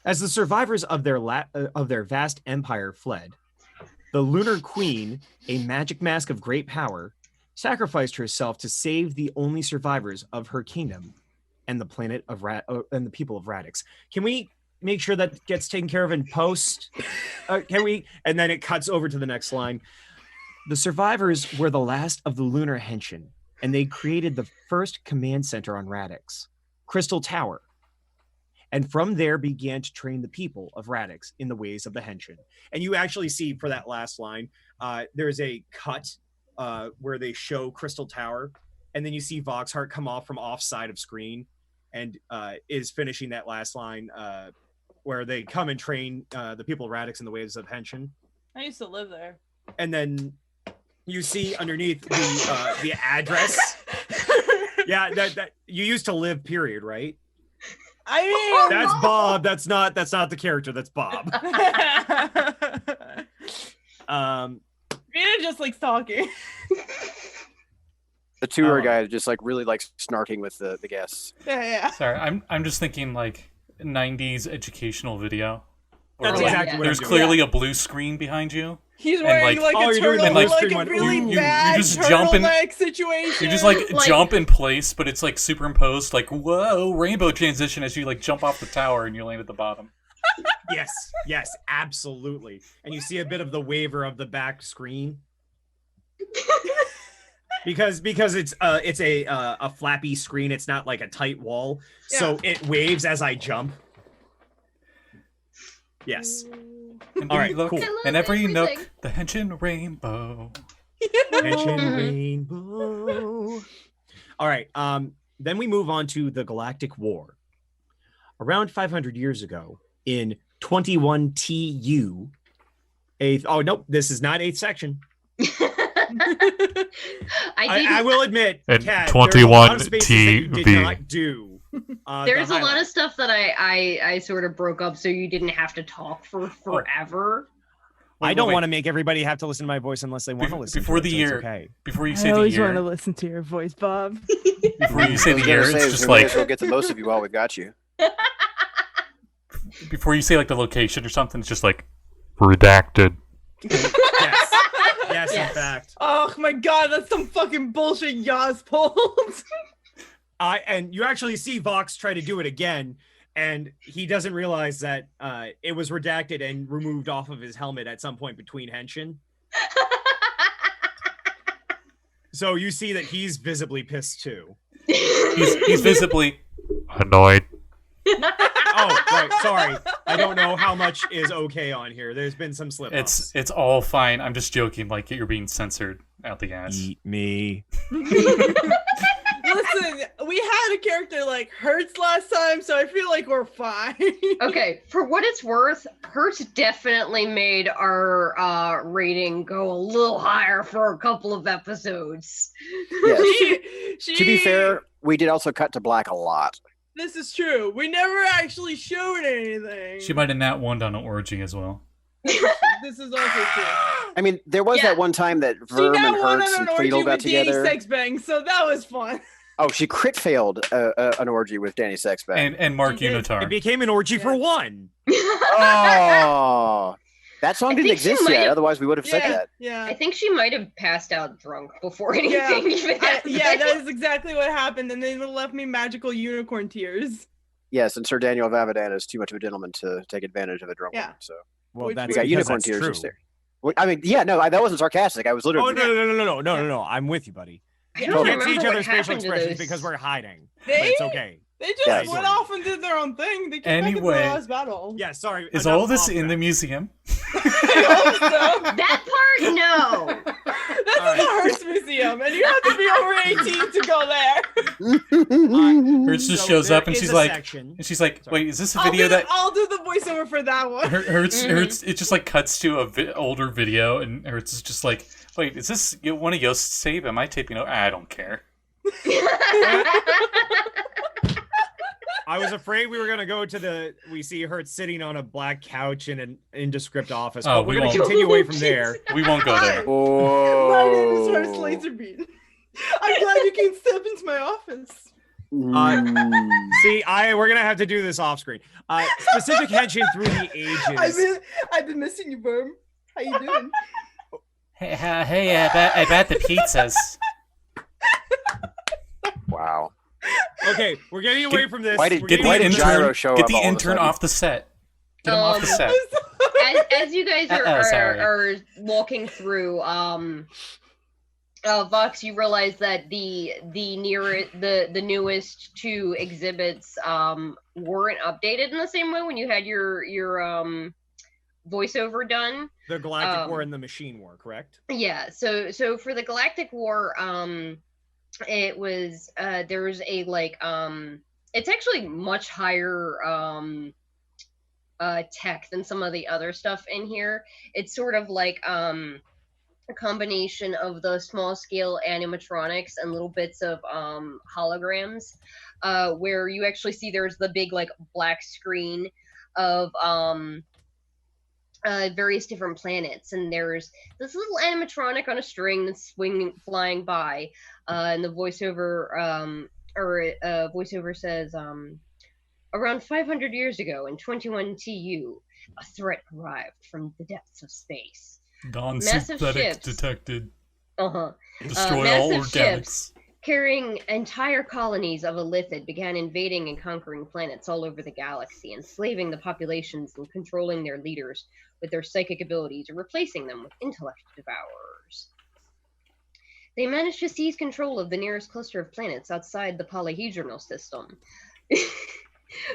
As the survivors of their vast empire fled, the Lunar Queen, a magic mask of great power, sacrificed herself to save the only survivors of her kingdom and the planet of and the people of Radix. Can we make sure that gets taken care of in post? Can we? And then it cuts over to the next line. The survivors were the last of the lunar Henshin, and they created the first command center on Radix, Crystal Tower. And from there began to train the people of Radix in the ways of the Henshin. And you actually see for that last line, there's a cut where they show Crystal Tower, and then you see Voxhart come off from offside of screen and is finishing that last line where they come and train the people of Radix in the ways of Henshin. I used to live there. And then you see underneath the address. Yeah, that you used to live, period, right? I mean, That's Bob. That's not the character. That's Bob. Rita just likes talking. The tour guide just like really likes snarking with the guests. Yeah. Sorry, I'm just thinking like 90s educational video. where, That's like, exactly what there's I'm doing. clearly a blue screen behind you. He's And, wearing like, like oh, a you're doing turtle, the blue like screen a one. really You bad just jump in- turtleneck situation. You just like Like- jump in place, but it's like superimposed, like whoa, rainbow transition as you like jump off the tower and you land at the bottom. Yes, absolutely. And you see a bit of the waver of the back screen. because it's a flappy screen. It's not like a tight wall, so it waves as I jump. Yes. And All right, look, cool. I love and every everything. nook, the Henshin rainbow. Henshin Rainbow. All right. Then we move on to the Galactic War. Around 500 years ago, in 21 TU, oh nope, this is not 8th section. I will admit, And Kat, 21 did TV. not do. There's the a lot of highlight. stuff that I sort of broke up so you didn't have to talk for forever. I don't wait. want to make everybody have to listen to my voice unless they want to listen. Before to the it, so it's year, okay. before you I say the always want to year, listen to your voice, Bob. before you say I was the gonna year, say, it's we just may like as well get the most of you while we've got you. before you say like the location or something, it's just like redacted. Yes. Yes, in Yes. fact. Oh my god, that's some fucking bullshit Yas pulled. And you actually see Vox try to do it again, and he doesn't realize that it was redacted and removed off of his helmet at some point between Henshin. So you see that he's visibly pissed too. He's visibly annoyed. Oh, right. Sorry. I don't know how much is okay on here. There's been some slip-ups. It's all fine. I'm just joking. Like you're being censored out the ass. Eat me. Listen, we had a character like Hurts last time, so I feel like we're fine. Okay, for what it's worth, Hertz definitely made our rating go a little higher for a couple of episodes. Yes. She, To be fair, we did also cut to black a lot. this is true. We never actually showed anything. She might have nat one on an orgy as well. This is also true. I mean, there was Yeah. that one time that She Rhymm now and won Hertz on and an orgy Friedel got with Danny together. Sexbang, so that was fun. Oh, she crit failed an orgy with Danny Sexbang. And Mark She did. It Unitar. became an orgy for one. Oh, that song I didn't think she exist might yet. have- Otherwise, we would have said Yeah, that. yeah. I think she might have passed out drunk before Yeah. anything even happened. Yeah, that is exactly what happened, and they left me magical unicorn tears. Yes, and Sir Daniel of Avidan is too much of a gentleman to take advantage of a drunk Yeah. woman. So Well, Which that's we we got because unicorn that's tears true. instead. Well, I mean, yeah, no, that wasn't sarcastic. I was literally. Oh, no. I'm with you, buddy. I We don't can't see remember each what other's facial happened to expressions those. because we're hiding. But They it's okay. they just Yeah, went sorry. off and did their own thing. They came Anyway. back in the last battle. Yeah, sorry. Is enough all this off in the that. museum? I hope so. That part, no. That's All in the Hearst Museum, and you have to be over 18 to go there. Hertz just So shows there up and is she's a like, section. wait, is this a I'll video do, that I'll do the voiceover for that one. Hertz, Mhm. Hertz, it just like cuts to a older video, and Hertz is just like, wait, is this one of Yost's save? Am I taping? I don't care. I was afraid we were gonna go to we see her sitting on a black couch in an indescript office. Oh, But we're we gonna won't. continue away from there. We won't go there. My name is Hearst Oh. Laserbeat. I'm glad you can step into my office. See, we're gonna have to do this off screen. Specific Henshin through the ages. I've been missing you, Verm. How you doing? Hey, I bet the pizzas. Wow. Okay, we're getting away from this. Why did- We're Get getting the Why did away- Gyro intern. show Get up the all of a intern sudden? off the set. Get him off the set. as you guys Sorry. are walking through, Vox, you realize that the newest two exhibits weren't updated in the same way when you had your voiceover done. The Galactic War and the Machine War, correct? Yeah, so for the Galactic War, it was there was a it's actually much higher tech than some of the other stuff in here. It's sort of like a combination of the small scale animatronics and little bits of holograms, where you actually see there's the big like black screen of various different planets, and there's this little animatronic on a string that's flying by, and the voiceover voiceover says, around 500 years ago in 21 TU, a threat arrived from the depths of space. Massive Non-synthetic ships. detected. Destroy all massive organics. ships carrying entire colonies of Elithid began invading and conquering planets all over the galaxy, enslaving the populations and controlling their leaders with their psychic abilities or replacing them with intellect devourers. They managed to seize control of the nearest cluster of planets outside the polyhedral system.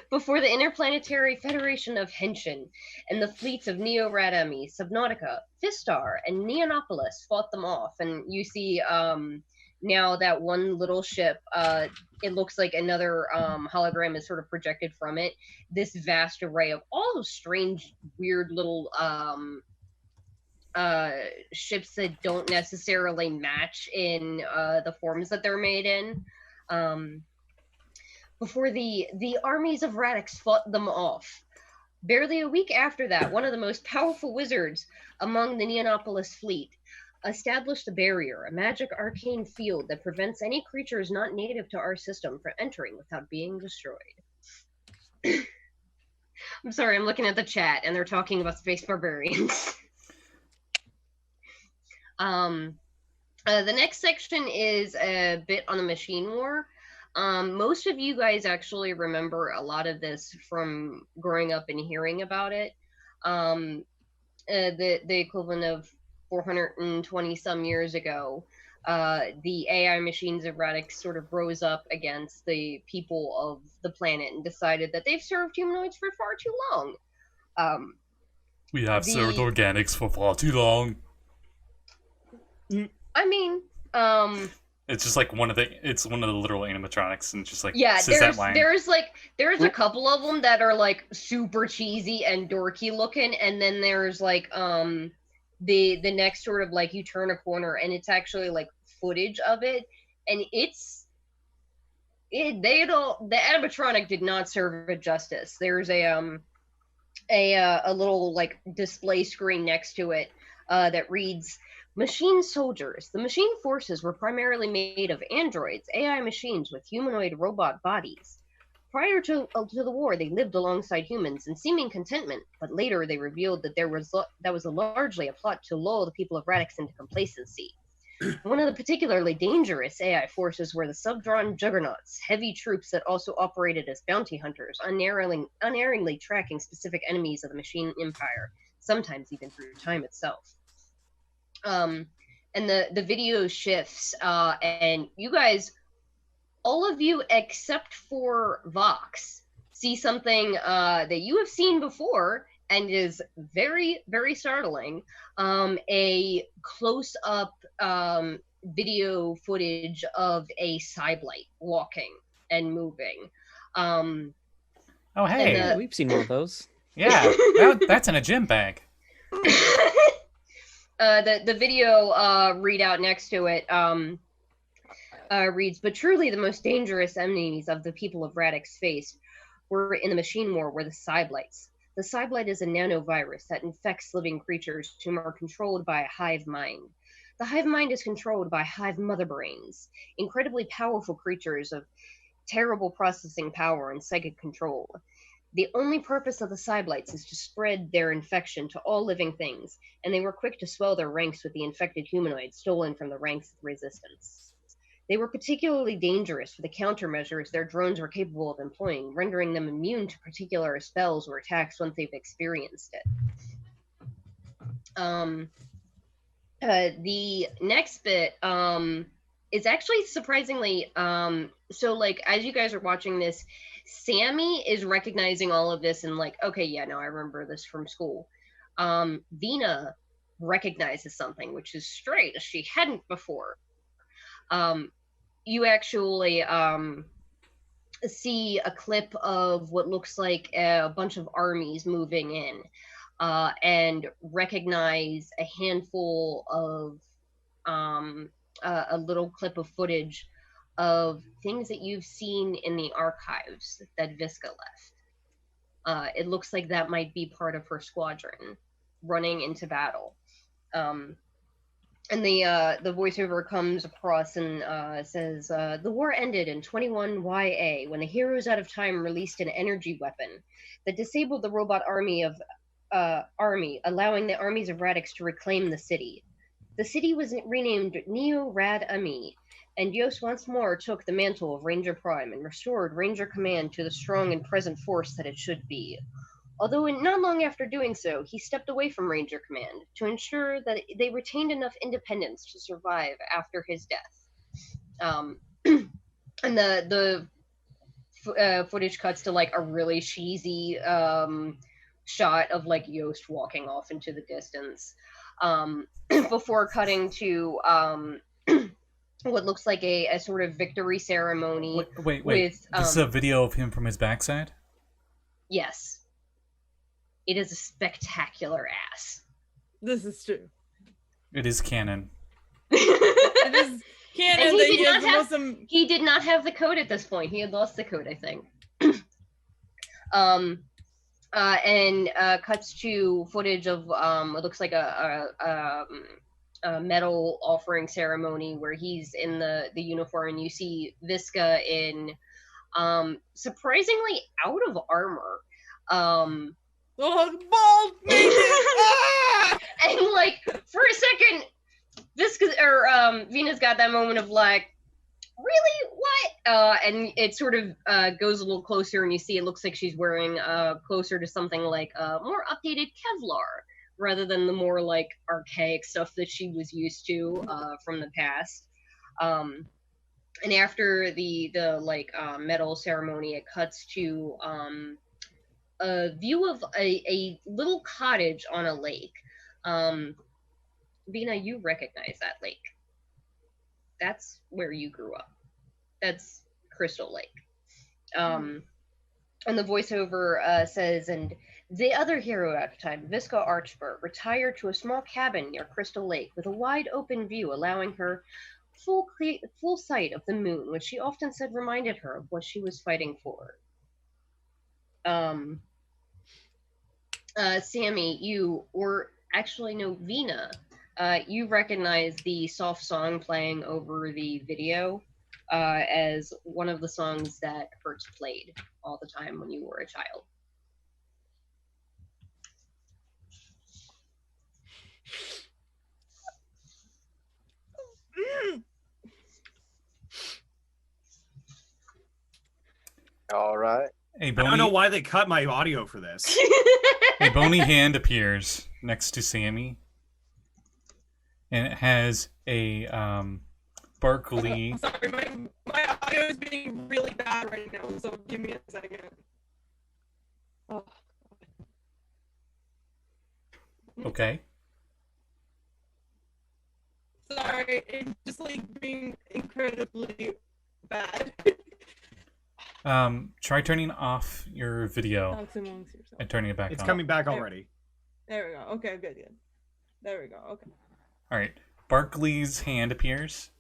Before the Interplanetary Federation of Henshin and the fleets of Neo-Rad-Emi, Subnautica, Fistar, and Neonopolis fought them off. And you see now that one little ship, it looks like another hologram is sort of projected from it. This vast array of all those strange, weird little ships that don't necessarily match in the forms that they're made in. Before the armies of Radix fought them off. Barely a week after that, one of the most powerful wizards among the Neonopolis fleet established a barrier, a magic arcane field that prevents any creatures not native to our system from entering without being destroyed. I'm sorry, I'm looking at the chat and they're talking about space barbarians. The next section is a bit on the machine war. Most of you guys actually remember a lot of this from growing up and hearing about it. The equivalent of 420 some years ago, the AI machines of Radix sort of rose up against the people of the planet and decided that they've served humanoids for far too long. We have served organics for far too long. I mean, it's just like one of the literal animatronics, and just like yeah, there's a couple of them that are like super cheesy and dorky looking, and then there's like the next sort of like you turn a corner and it's actually like footage of it, and the animatronic did not serve it justice. There's a little like display screen next to it that reads, "Machine soldiers. The machine forces were primarily made of androids, AI machines with humanoid robot bodies. Prior to the war, they lived alongside humans in seeming contentment, but later they revealed that that was largely a plot to lull the people of Radix into complacency. One of the particularly dangerous AI forces were the Subdrawn Juggernauts, heavy troops that also operated as bounty hunters, unerringly tracking specific enemies of the machine empire, sometimes even through time itself." And the video shifts, and you guys, all of you except for Vox, see something that you have seen before and is very, very startling. A close-up video footage of a Cyblight walking and moving. Oh, hey, We've seen one of those. yeah, that's in a gym bag. The video readout next to it reads, "But truly the most dangerous enemies of the people of Radix faced were in the machine war were the Cyblights. The Cyblight is a nanovirus that infects living creatures whom are controlled by a hive mind. The hive mind is controlled by hive mother brains, incredibly powerful creatures of terrible processing power and psychic control. The only purpose of the Cyblights is to spread their infection to all living things, and they were quick to swell their ranks with the infected humanoids stolen from the ranks of the resistance. They were particularly dangerous for the countermeasures their drones were capable of employing, rendering them immune to particular spells or attacks once they've experienced it." The next bit is actually surprisingly, so like as you guys are watching this, Sammi is recognizing all of this and like, okay, yeah, no, I remember this from school. Vina recognizes something, which is strange. She hadn't before. You actually see a clip of what looks like a bunch of armies moving in, and recognize a handful of a little clip of footage of things that you've seen in the archives that Visca left. It looks like that might be part of her squadron running into battle. And the voiceover comes across and says, "The war ended in 21 YA when the Heroes Out of Time released an energy weapon that disabled the robot army, allowing the armies of Radix to reclaim the city. The city was renamed Neo-Rad-Emi, and Yos once more took the mantle of Ranger Prime and restored Ranger Command to the strong and present force that it should be. Although not long after doing so, he stepped away from Ranger Command to ensure that they retained enough independence to survive after his death." And the footage cuts to like a really cheesy shot of like Yost walking off into the distance, before cutting to what looks like a sort of victory ceremony. Wait. With, This is a video of him from his backside? Yes. It is a spectacular ass. This is true. It is canon. It is canon And that he has the most. He did not have the code at this point. He had lost the code, I think. And cuts to footage of what looks like a medal offering ceremony where he's in the uniform, and you see Visca in surprisingly out of armor. Bald naked. And like for a second, Vina's got that moment of like, really, what? And it sort of goes a little closer, and you see it looks like she's wearing closer to something like more updated Kevlar rather than the more like archaic stuff that she was used to from the past. And after the medal ceremony, it cuts to a view of a little cottage on a lake. Vina, you recognize that lake. That's where you grew up. That's Crystal Lake. And the voiceover says, and the other hero at the time, Visca Archburg, retired to a small cabin near Crystal Lake with a wide open view, allowing her full sight of the moon, which she often said reminded her of what she was fighting for. Sammi, Vina, you recognize the soft song playing over the video as one of the songs that Hertz played all the time when you were a child. All right. A I don't know why they cut my audio for this. A bony hand appears next to Sammi, and it has a sparkly. Sorry, my audio is being really bad right now, so give me a second. Oh. Okay. Sorry, it's just like being incredibly bad. Try turning off your video and turning it back on. It's coming back already. There we go. Okay, good. There we go. Okay. All right. Barkley's hand appears,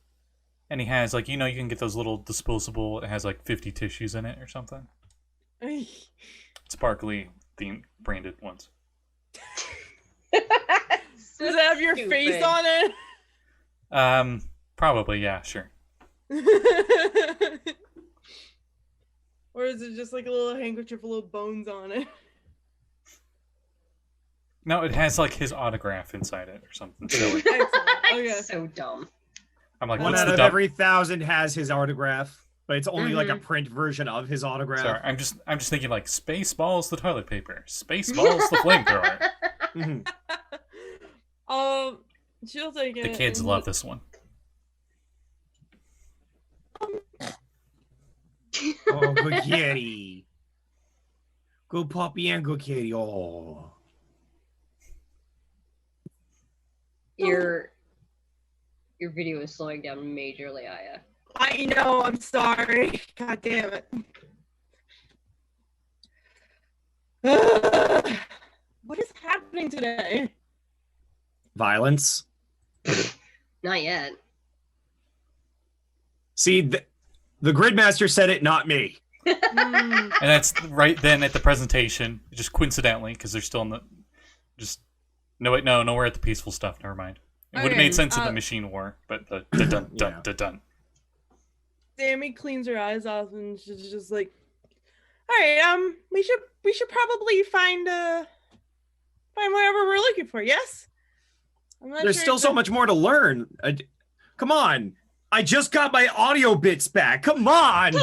and he has you can get those little disposable. It has 50 tissues in it or something. It's Barkley themed branded ones. Does it have your face on it? Probably, yeah, sure. Or is it just like a little handkerchief with little bones on it? No, it has his autograph inside it or something silly. Okay. So dumb. I'm like, One what's out the of dumb? every 1,000 has his autograph, but it's only a print version of his autograph. Sorry, I'm just thinking Spaceballs the toilet paper, Spaceballs the flamethrower. She'll take it. The kids love this one. Oh, good kitty. Good puppy and good kitty. Oh. Your video is slowing down majorly, Aya. I know, I'm sorry. God damn it. What is happening today? Violence. Not yet. See, the Gridmaster said it, not me. And that's right then at the presentation, just coincidentally, because they're still in the... No, we're at the peaceful stuff, never mind. It would have made sense in the machine war, but dun. Sammi cleans her eyes off and she's just like, all right, we should probably find whatever we're looking for, yes? There's still so much more to learn. Come on. I just got my audio bits back. Come on.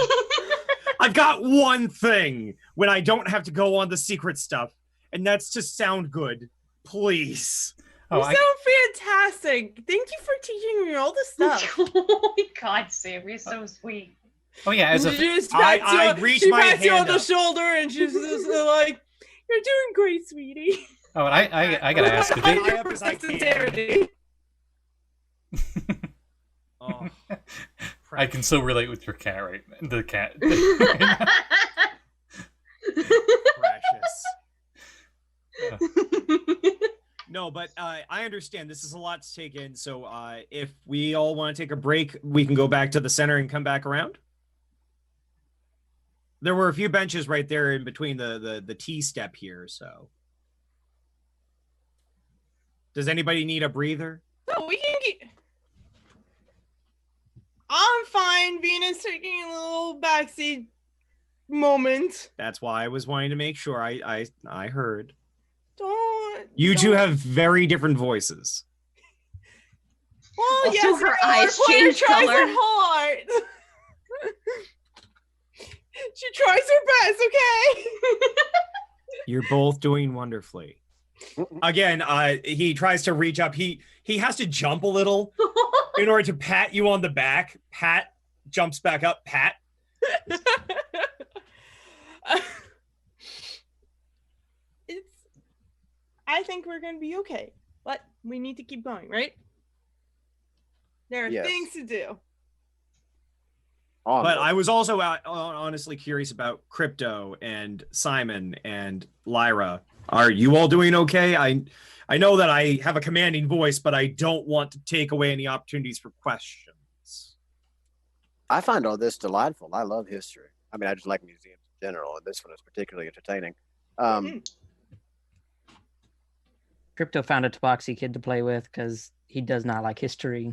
I've got one thing when I don't have to go on the secret stuff, and that's to sound good. Please. You sound fantastic. Thank you for teaching me all this stuff. Oh my god, Sam, you're so sweet. Oh yeah, as And a she just I pats you, reach she my pats you on hand the up. shoulder, and she's just like, "You're doing great, sweetie." oh, and I gotta ask, did I they? up as I can. Sincerity. Oh, I can so relate with your cat, right? The cat. precious. No, but I understand this is a lot to take in. So if we all want to take a break, we can go back to the center and come back around. There were a few benches right there in between the T step here. So does anybody need a breather? So we can get. I'm fine. Venus taking a little backseat moment. That's why I was wanting to make sure I heard. You Don't. two have very different voices. Well, Also, yes, her our eyes player change tries color. her hard. She tries her best, okay? You're both doing wonderfully. Again, he tries to reach up. He has to jump a little in order to pat you on the back. Pat jumps back up. Pat. I think we're gonna be okay, but we need to keep going, right? There are Yes. things to do. But I was also honestly curious about Crypto and Simon and Lyra. Are you all doing okay? I know that I have a commanding voice, but I don't want to take away any opportunities for questions. I find all this delightful. I love history. I mean, I just like museums in general, and this one is particularly entertaining. Crypto found a Tabaxi kid to play with because he does not like history.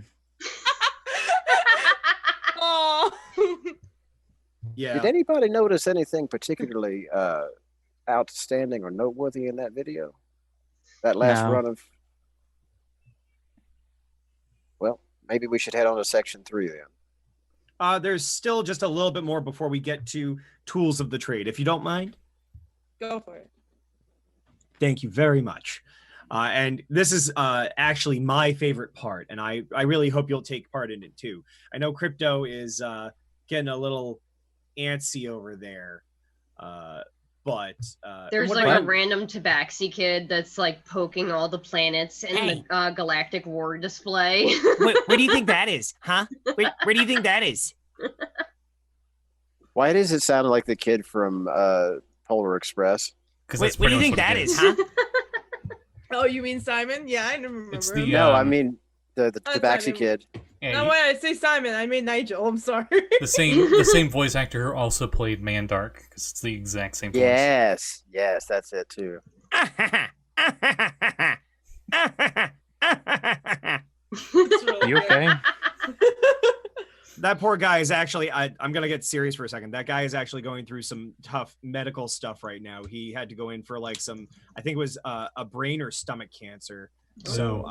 Oh. Yeah. Did anybody notice anything particularly outstanding or noteworthy in that video? That last No. run of. Well, maybe we should head on to section 3 then. There's still just a little bit more before we get to tools of the trade, if you don't mind. Go for it. Thank you very much. And this is actually my favorite part, and I really hope you'll take part in it too. I know Crypto is getting a little antsy over there, but There's what like about- a random Tabaxi kid that's like poking all the planets in Hey. the Galactic War display. Where do you think that is, huh? Where do you think that is? Why does it sound like the kid from Polar Express? Because Where do you think that is, huh? Oh, you mean Simon? Yeah, I remember. It's the No, I um, mean the That's Tabaxi not kid. yeah, No, when I say Simon, I mean Nigel. I'm sorry. the same voice actor who also played Mandark, because it's the exact same voice. Yes, that's it too. It's really You good. okay? That poor guy is actually, I'm going to get serious for a second. That guy is actually going through some tough medical stuff right now. He had to go in for like some, I think it was a brain or stomach cancer. So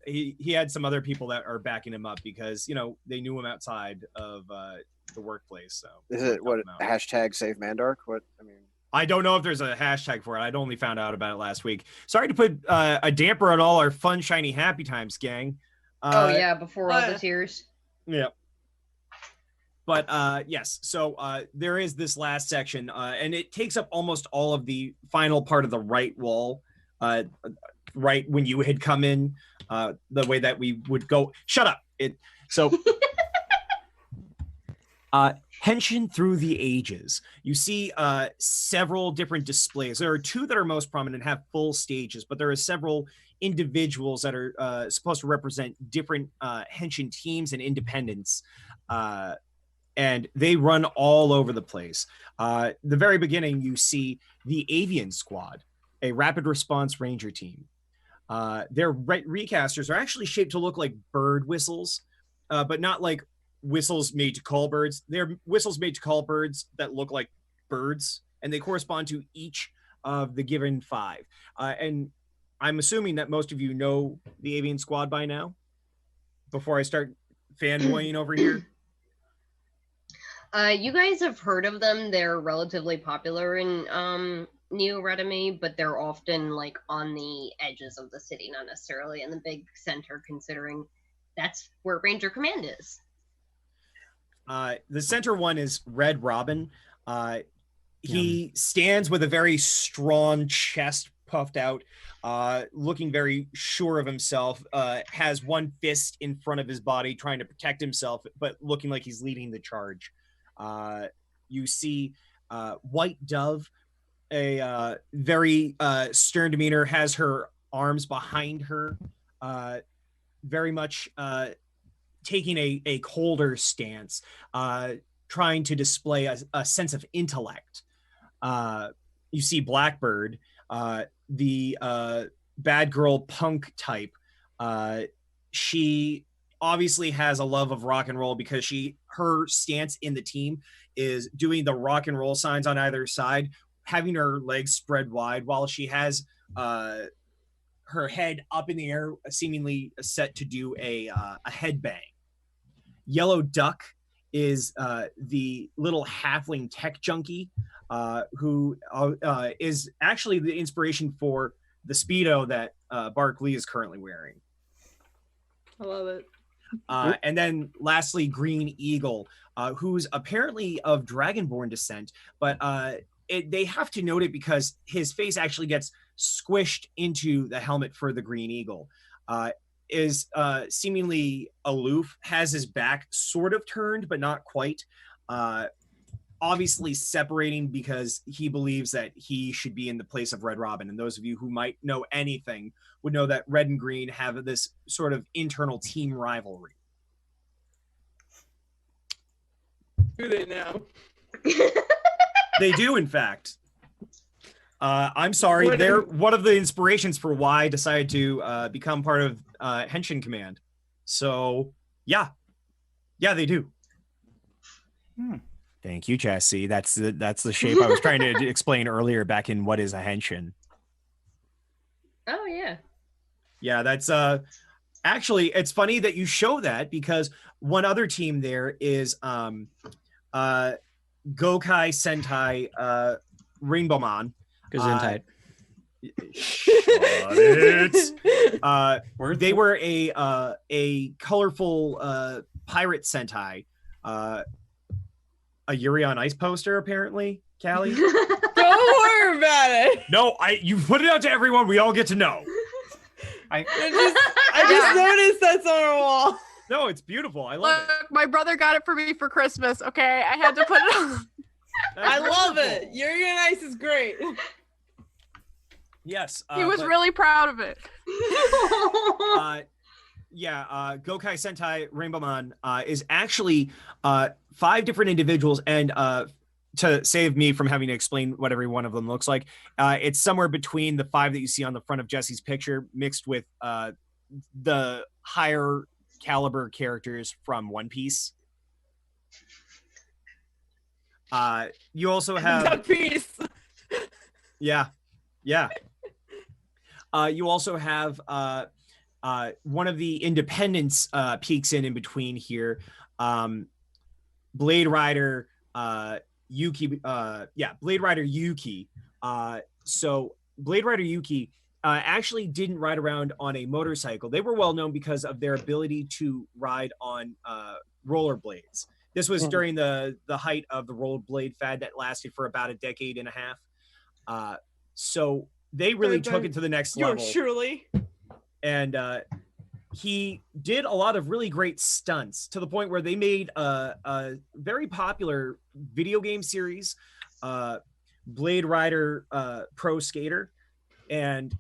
he had some other people that are backing him up because, you know, they knew him outside of the workplace. So Is it what help him out. hashtag Save Mandark? What I mean, I don't know if there's a hashtag for it. I'd only found out about it last week. Sorry to put a damper on all our fun, shiny, happy times, gang. Oh yeah, before all the but- tears. Yeah. But yes, so there is this last section, and it takes up almost all of the final part of the right wall, right when you had come in, the way that we would go. Shut up! Henshin through the ages. You see several different displays. There are two that are most prominent, have full stages, but there are several individuals that are supposed to represent different Henshin teams and independents. And they run all over the place. The very beginning, you see the Avian Squad, a rapid response ranger team. Their recasters are actually shaped to look like bird whistles, but not like whistles made to call birds. They're whistles made to call birds that look like birds, and they correspond to each of the given 5. And I'm assuming that most of you know the Avian Squad by now, before I start fanboying over here. You guys have heard of them. They're relatively popular in Neo Retame, but they're often like on the edges of the city, not necessarily in the big center, considering that's where Ranger Command is. The center one is Red Robin. He stands with a very strong chest puffed out, looking very sure of himself, has one fist in front of his body trying to protect himself, but looking like he's leading the charge. You see White Dove, a very stern demeanor, has her arms behind her, very much taking a colder stance, trying to display a sense of intellect. You see Blackbird, the bad girl punk type. She obviously has a love of rock and roll because her stance in the team is doing the rock and roll signs on either side, having her legs spread wide while she has her head up in the air, seemingly set to do a headbang. Yellow Duck is the little halfling tech junkie who is actually the inspiration for the Speedo that Barkley is currently wearing. I love it. And then lastly, Green Eagle, who's apparently of Dragonborn descent, but they have to note it because his face actually gets squished into the helmet for the Green Eagle. Is seemingly aloof, has his back sort of turned, but not quite. Obviously separating because he believes that he should be in the place of Red Robin. And those of you who might know anything would know that Red and Green have this sort of internal team rivalry. Do they now? They do, in fact. I'm sorry. They're one of the inspirations for why I decided to become part of Henshin Command. So, yeah, they do. Thank you, Jesse. That's the shape I was trying to explain earlier back in What is a Henshin. Oh, yeah. Yeah, that's actually, it's funny that you show that because one other team there is Gokai Sentai Rainbowman. Gesundheit. Shut it. They were a colorful pirate Sentai. A Yuri on Ice poster, apparently, Callie. Don't worry about it. No, you put it out to everyone. We all get to know. I just noticed that's on our wall. No, it's beautiful. I love it. My brother got it for me for Christmas. Okay, I had to put it on. I love it. Yuri on Ice is great. Yes. He was really proud of it. Gokai Sentai Rainbowman is actually 5 different individuals, and to save me from having to explain what every one of them looks like, it's somewhere between the 5 that you see on the front of Jesse's picture mixed with the higher caliber characters from One Piece. You also have One Piece. Yeah. You also have one of the independents peeks in between here. Blade Rider Yuki. Blade Rider Yuki. So Blade Rider Yuki actually didn't ride around on a motorcycle. They were well known because of their ability to ride on rollerblades. This was during the height of the rollerblade fad that lasted for about a decade and a half. So they really took it to the next level. Surely. And he did a lot of really great stunts to the point where they made a very popular video game series, Blade Rider Pro Skater. And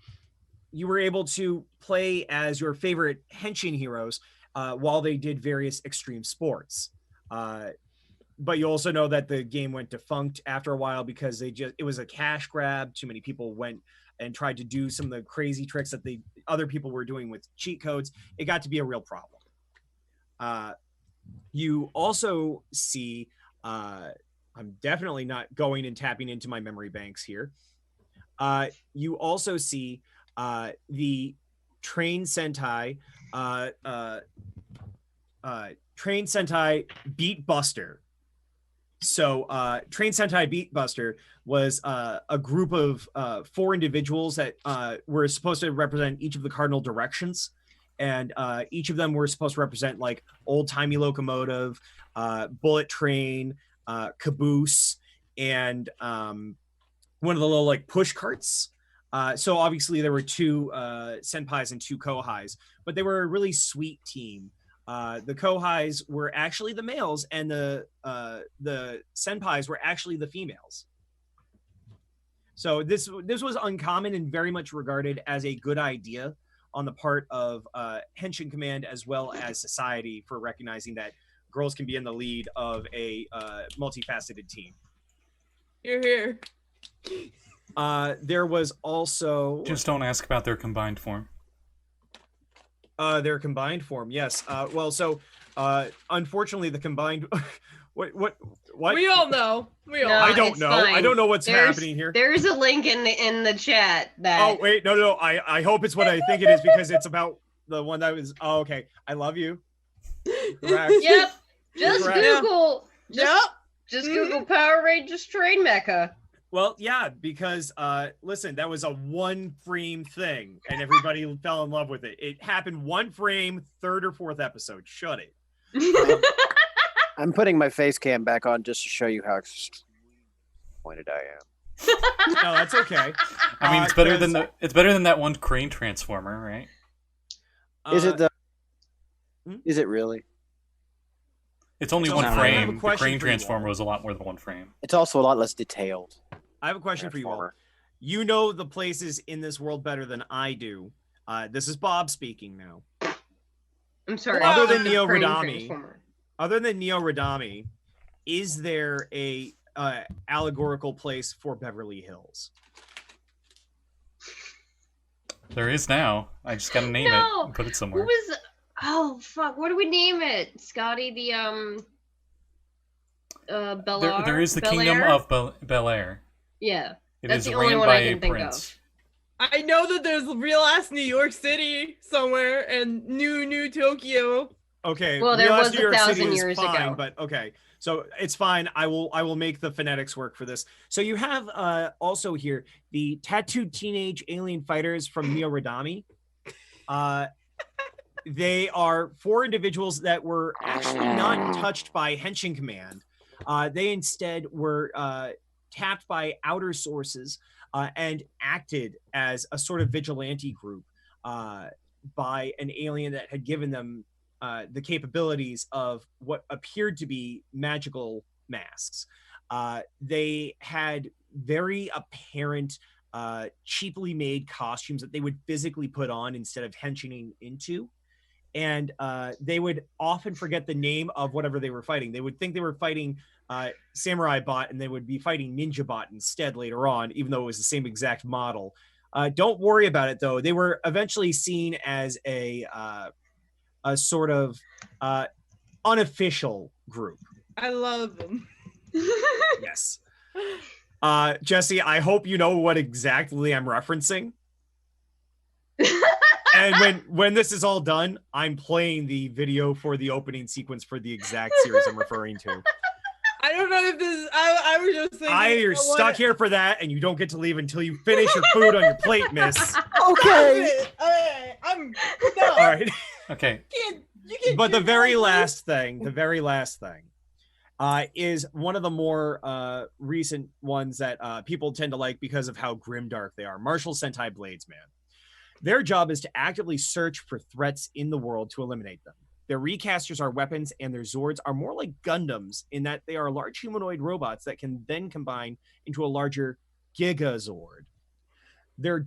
you were able to play as your favorite Henshin heroes while they did various extreme sports. But you also know that the game went defunct after a while because it was a cash grab. Too many people went and tried to do some of the crazy tricks that other people were doing with cheat codes. It got to be a real problem. You also see, I'm definitely not going and tapping into my memory banks here. You also see the Train Sentai, Train Sentai Beat Buster. So Train Sentai Beat Buster was a group of 4 individuals that were supposed to represent each of the cardinal directions. and each of them were supposed to represent like old-timey locomotive, bullet train, caboose, and one of the little like push carts. So obviously there were 2 senpais and 2 kohais, but they were a really sweet team. The kohais were actually the males, and the senpais were actually the females. So this was uncommon and very much regarded as a good idea on the part of Henshin Command as well as society for recognizing that girls can be in the lead of a multifaceted team. You're here. There was also Just don't ask about their combined form. Their combined form, yes. Well, so unfortunately, the combined. What? We all know. We all. No, I don't it's know. fine. I don't know what's There's- happening here. There's a link in the chat that. Oh wait, no. I hope it's what I think it is because it's about the one that was. Oh, okay. I love you. Correct. Yep. Just Correct. Google. Yep. Just Google Power Rangers Train Mecha. Well, yeah, because listen, that was a 1 frame thing, and everybody fell in love with it. It happened 1 frame, 3rd or 4th episode. Shut it. I'm putting my face cam back on just to show you how disappointed I am. No, that's okay. I mean, it's better than that one crane transformer, right? Is it the? hmm? Is it really? It's only So one I have a frame. The question crane for you all. transformer was a lot more than 1 frame. It's also a lot less detailed. I have a question for you all. Transformer. You know the places in this world better than I do. This is Bob speaking now. I'm sorry. Other what's than the Neo crane Radami. transformer? Other than Neo Radami, is there a allegorical place for Beverly Hills? There is now. I just gotta name it No! and put it somewhere. What was? Oh fuck! What do we name it? Scotty, the Bel There is the Bel Kingdom Air? of Bel Air. Yeah. It That's is the only ran one by I a can think of. prince. I know that there's real ass New York City somewhere and new Tokyo. Okay. Well, there realize was New York 1,000 City is years fine, ago. but okay. So it's fine. I will make the phonetics work for this. So you have also here the tattooed teenage alien fighters from Neo Radami. They are 4 individuals that were actually not touched by Henshin Command. They instead were tapped by outer sources and acted as a sort of vigilante group by an alien that had given them the capabilities of what appeared to be magical masks. They had very apparent, cheaply made costumes that they would physically put on instead of henching into. And they would often forget the name of whatever they were fighting. They would think they were fighting Samurai Bot, and they would be fighting Ninja Bot instead later on, even though it was the same exact model. Don't worry about it, though. They were eventually seen as a sort of unofficial group. I love them. Yes. Jesse, I hope you know what exactly I'm referencing. And when this is all done, I'm playing the video for the opening sequence for the exact series I'm referring to. I don't know if this. I was just thinking. You're stuck here for that, and you don't get to leave until you finish your food on your plate, miss. Okay. Okay, I'm no. All right. Okay. You can't But do the very that. last thing, is one of the more recent ones that people tend to like because of how grimdark they are. Martial Sentai Blades, man. Their job is to actively search for threats in the world to eliminate them. Their recasters are weapons, and their Zords are more like Gundams in that they are large humanoid robots that can then combine into a larger Gigazord. Their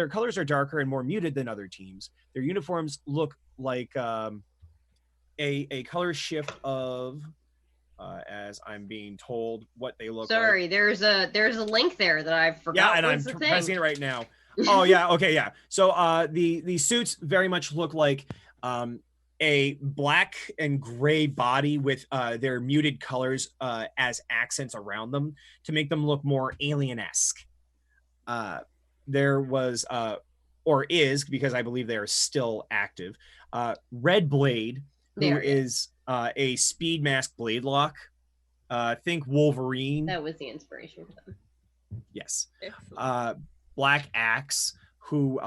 colors are darker and more muted than other teams. Their uniforms look like a color shift of, as I'm being told what they look like. Sorry, there's a link there that I forgot. Yeah, and I'm was the pressing thing. it right now. Oh yeah, okay, yeah. So the suits very much look like a black and gray body with their muted colors as accents around them to make them look more alien-esque. There was or is, because I believe they are still active, Red Blade, who There, yeah. is a speed mask blade lock. Think Wolverine. That was the inspiration for them. Yes. Excellent. Black Axe, who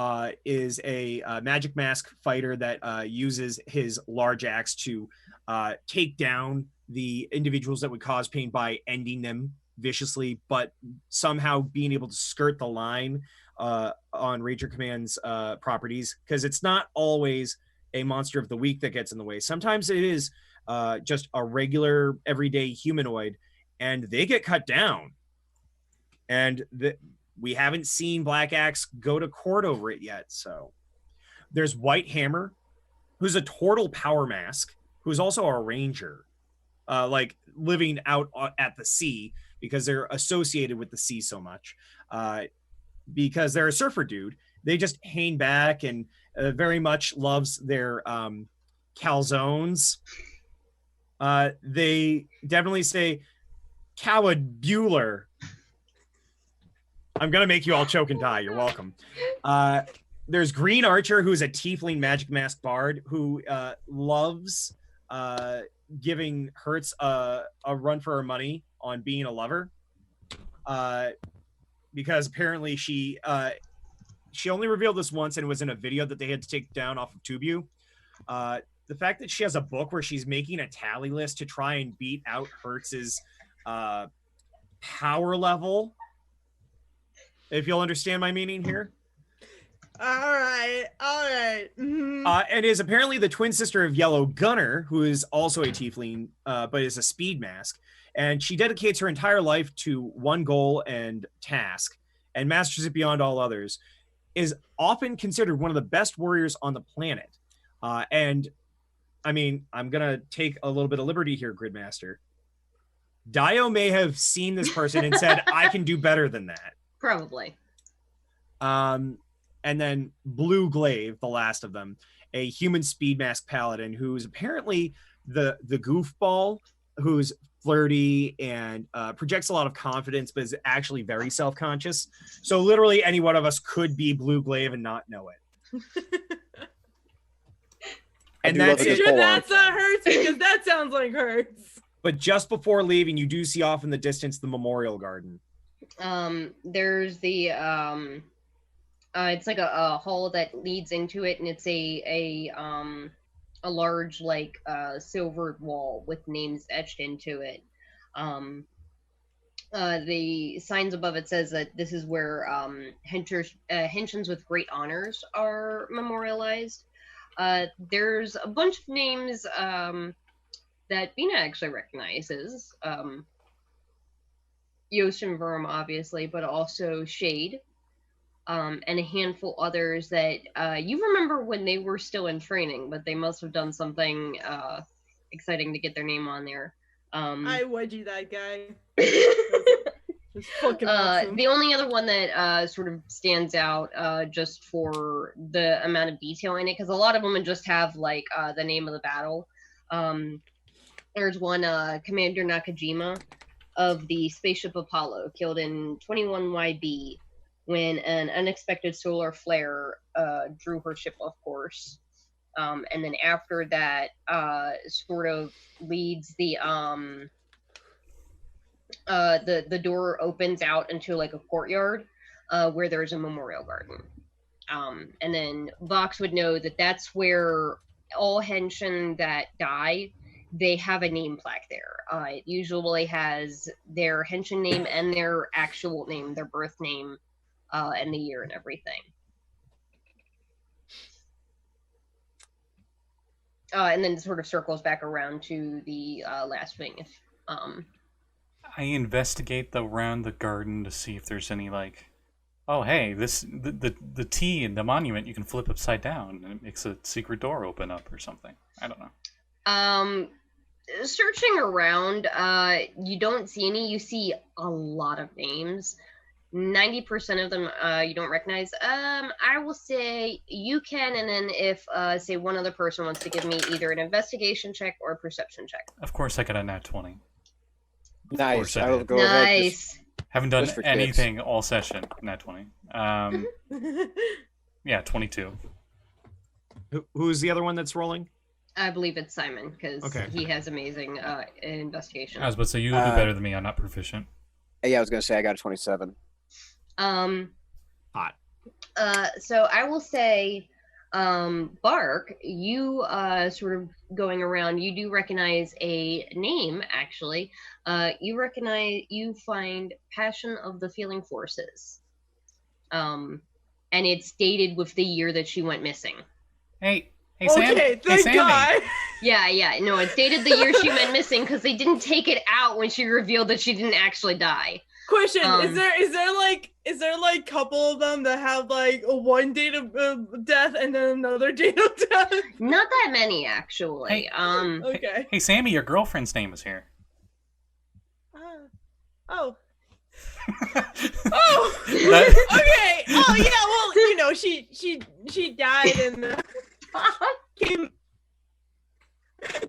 is a magic mask fighter that uses his large axe to take down the individuals that would cause pain by ending them viciously, but somehow being able to skirt the line on Ranger Command's properties, because it's not always a monster of the week that gets in the way. Sometimes it is just a regular everyday humanoid, and they get cut down. And we haven't seen Black Axe go to court over it yet. So there's White Hammer, who's a total power mask, who's also a ranger, like living out at the sea, because they're associated with the sea so much. Because they're a surfer dude, they just hang back and very much loves their calzones. They definitely say Coward Bueller. I'm gonna make you all choke and die. You're welcome. There's Green Archer, who's a tiefling magic mask bard who loves giving Hertz a run for her money on being a lover. Because apparently she only revealed this once, and it was in a video that they had to take down off of TubeU. The fact that she has a book where she's making a tally list to try and beat out Hertz's power level, if you'll understand my meaning here. All right. Mm-hmm. And is apparently the twin sister of Yellow Gunner, who is also a tiefling, but is a speed mask. And she dedicates her entire life to one goal and task, and masters it beyond all others. Is often considered one of the best warriors on the planet. And I mean, I'm gonna take a little bit of liberty here, Gridmaster. Daiyo may have seen this person and said, "I can do better than that." Probably. And then Blue Glaive, the last of them, a human speed mask paladin who's apparently the goofball, who's flirty and projects a lot of confidence, but is actually very self-conscious. So literally any one of us could be Blue Glaive and not know it. And that's it. Sure, that's not Hertz, because that sounds like Hertz. But just before leaving, you do see off in the distance the Memorial Garden. There's the it's like a hall that leads into it, and it's a large like silvered wall with names etched into it. The signs above it says that this is where henchins with great honors are memorialized. There's a bunch of names that Bina actually recognizes. Yost Verm, obviously, but also Shade, and a handful others that you remember when they were still in training, but they must have done something exciting to get their name on there. I wedgie that guy. It's fucking awesome. The only other one that sort of stands out just for the amount of detail in it, because a lot of them just have like the name of the battle. There's one, Commander Nakajima of the spaceship Apollo, killed in 21YB when an unexpected solar flare drew her ship off course. And then after that, sort of leads the door opens out into like a courtyard where there's a memorial garden. And then Vox would know that that's where all Henshin that die, they have a name plaque there. It usually has their Henshin name and their actual name, their birth name, and the year and everything. And then sort of circles back around to the last thing. I investigate around the garden to see if there's any like, oh hey, the T in the monument you can flip upside down and it makes a secret door open up or something. I don't know. Searching around, you don't see any. You see a lot of names. 90% of them you don't recognize. I will say you can, and then if say one other person wants to give me either an investigation check or a perception check. Of course, I got a nat 20. Nice. I will go nice. ahead. Haven't done anything all session. Nat 20. Yeah, 22. Who's the other one that's rolling? I believe it's Simon, because he has amazing investigation. I was about to say, you would do better than me. I'm not proficient. Yeah, I was going to say I got a 27. Hot. So I will say, Bark, you sort of going around, you do recognize a name, actually. You find Passion of the Feeling Forces. And it's dated with the year that she went missing. Hey, Sam. Okay, thank Sammy. God. Yeah. No, it's dated the year she went missing because they didn't take it out when she revealed that she didn't actually die. Question: Is there like couple of them that have like a one date of death and then another date of death? Not that many, actually. Hey, Okay. Hey, Sammy, your girlfriend's name is here. Oh. That- Okay. Oh yeah. Well, you know, she died and came.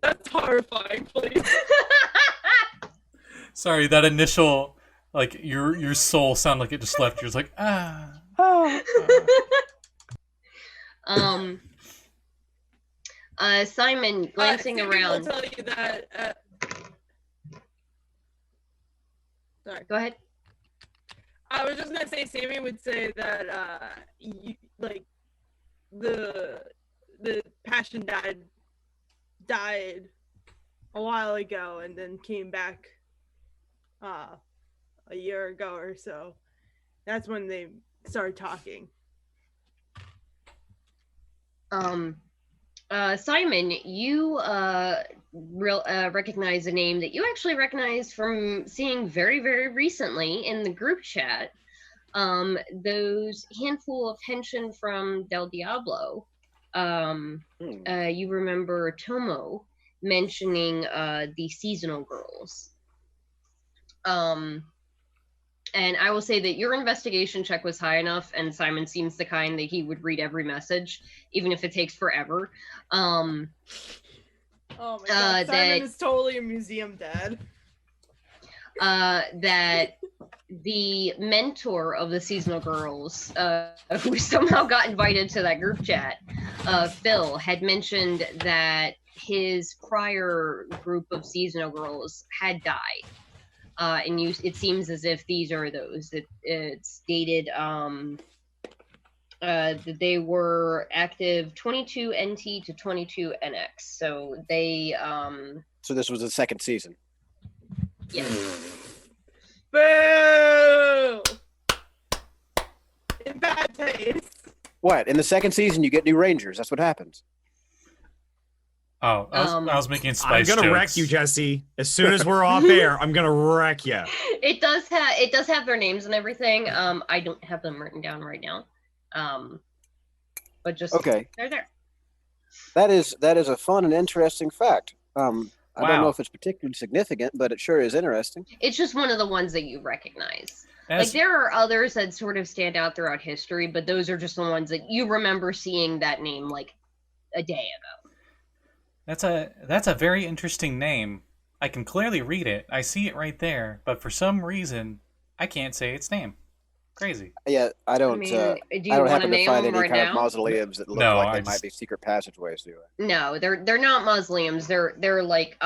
That's horrifying. Please. Sorry, that initial, like, your soul sounded like it just left. You're just like, ah. Simon, glancing Sammy around. will tell you that. Sorry. Go ahead. I was just gonna say, Sammy would say that like the passion died a while ago and then came back a year ago or so. That's when they started talking. Simon, you recognize a name that you actually recognize from seeing very, very recently in the group chat. Those handful of Henshin from Del Diablo. You remember Tomo mentioning the seasonal girls. And I will say that your investigation check was high enough, and Simon seems the kind that he would read every message, even if it takes forever. Oh my God, Simon is totally a museum dad. That the mentor of the seasonal girls, who somehow got invited to that group chat, Phil, had mentioned that his prior group of seasonal girls had died. And it seems as if these are those. It's dated that they were active 22 NT to 22 NX. So they So this was the second season. Yes. Boo! In bad taste. What? In the second season, you get new Rangers. That's what happens. Oh, I was making spice I'm gonna jokes. wreck you, Jesse. As soon as we're off air, I'm gonna wreck you. It does have their names and everything. I don't have them written down right now. But just Okay. they're there. That is a fun and interesting fact. I don't Wow. know if it's particularly significant, but it sure is interesting. It's just one of the ones that you recognize. As- Like there are others that sort of stand out throughout history, but those are just the ones that you remember seeing that name like a day ago. That's a very interesting name. I can clearly read it. I see it right there, but for some reason, I can't say its name. Crazy. Yeah, I don't. Do you I don't want to happen to name find them any right kind of now? mausoleums that look No, like I they might just- be secret passageways, do I? No, they're not mausoleums. They're like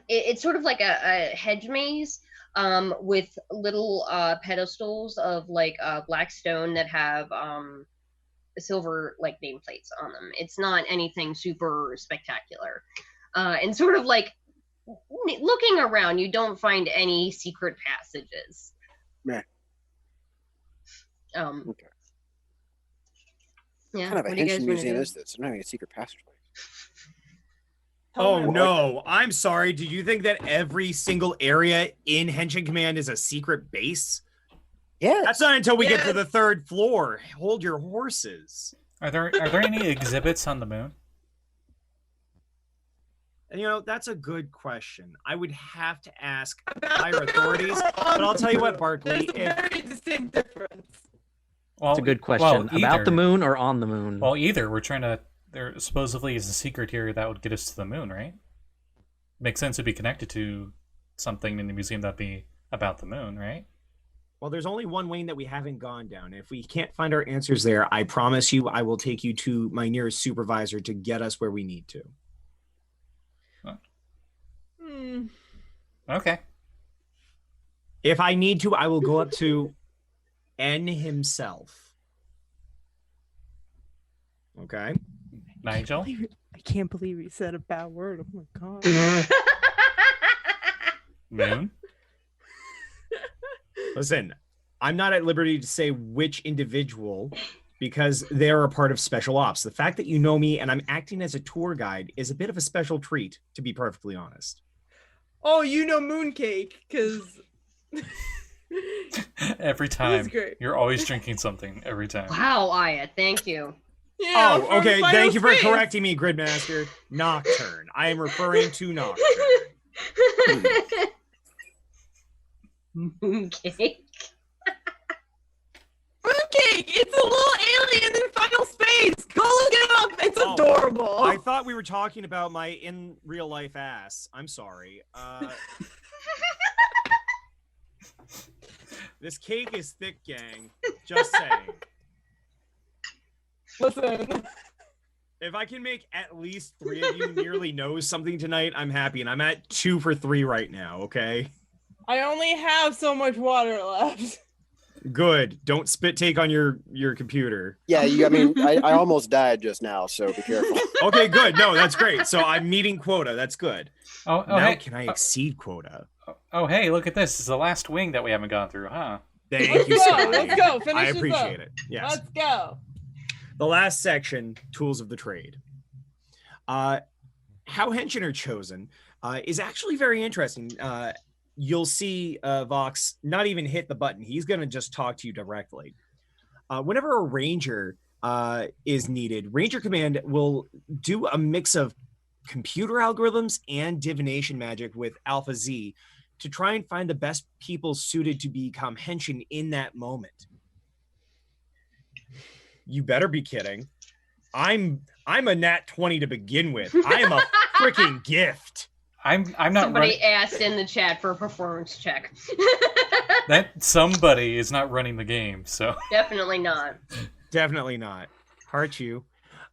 it's sort of like a hedge maze with little pedestals of like black stone that have silver like nameplates on them. It's not anything super spectacular. And sort of like looking around, you don't find any secret passages. Meh. Yeah. Okay. What kind of a what do you guys Henshin wanna museum do? is this? I don't have any secret passageways. Oh no, I'm sorry. Do you think that every single area in Henshin Command is a secret base? Yeah. That's not until we get to Yes. the third floor. Hold your horses. Are there any exhibits on the moon? And you know, that's a good question. I would have to ask About higher authorities, but I'll tell you what, Barkley, There's a very distinct difference. Well, It's a good well, question. About either- the moon or on the moon? Well, either. We're trying to. There supposedly is a secret here that would get us to the moon, right? Makes sense to be connected to something in the museum that'd be about the moon, right? well, there's only one lane that we haven't gone down. If we can't find our answers there, I promise you I will take you to my nearest supervisor to get us where we need to. Okay. If I need to, I will go up to N himself. Okay. Nigel? I can't believe he said a bad word. Oh my god. Moon? Listen, I'm not at liberty to say which individual because they're a part of special ops. The fact that you know me and I'm acting as a tour guide is a bit of a special treat, to be perfectly honest. Oh, you know Mooncake, because Every time. great. You're always drinking something every time. Wow, Aya, thank you. yeah. Oh, okay. from Thank you for Final Space. correcting me, Gridmaster. Nocturne. I am referring to Nocturne. Mooncake. Mooncake! It's a little alien in Final Space! Go look it up! It's Oh, adorable! I thought we were talking about my in real life ass. I'm sorry. This cake is thick, gang. Just saying. Listen. If I can make at least 3 of you nearly know something tonight, I'm happy. And I'm at 2 for 3 right now, okay? I only have so much water left. Good. Don't spit take on your computer. Yeah, I mean, I almost died just now, so be careful. Okay, good. No, that's great. So I'm meeting quota. That's good. Oh, Now hey. can I exceed quota? Oh, hey, look at this. It's the last wing that we haven't gone through, huh? Thank you, Let's go. Scotty. Let's go. Finish I this appreciate up. it. Yes. Let's go. The last section, tools of the trade. How Henshin are chosen is actually very interesting. You'll see Vox not even hit the button. He's going to just talk to you directly. Whenever a ranger is needed, Ranger Command will do a mix of computer algorithms and divination magic with Alpha Z to try and find the best people suited to become Henshin in that moment. You better be kidding. I'm a nat 20 to begin with. I am a freaking gift. I'm not Somebody asked in the chat for a performance check. that somebody is not running the game, so Definitely not. Definitely not. Heart you.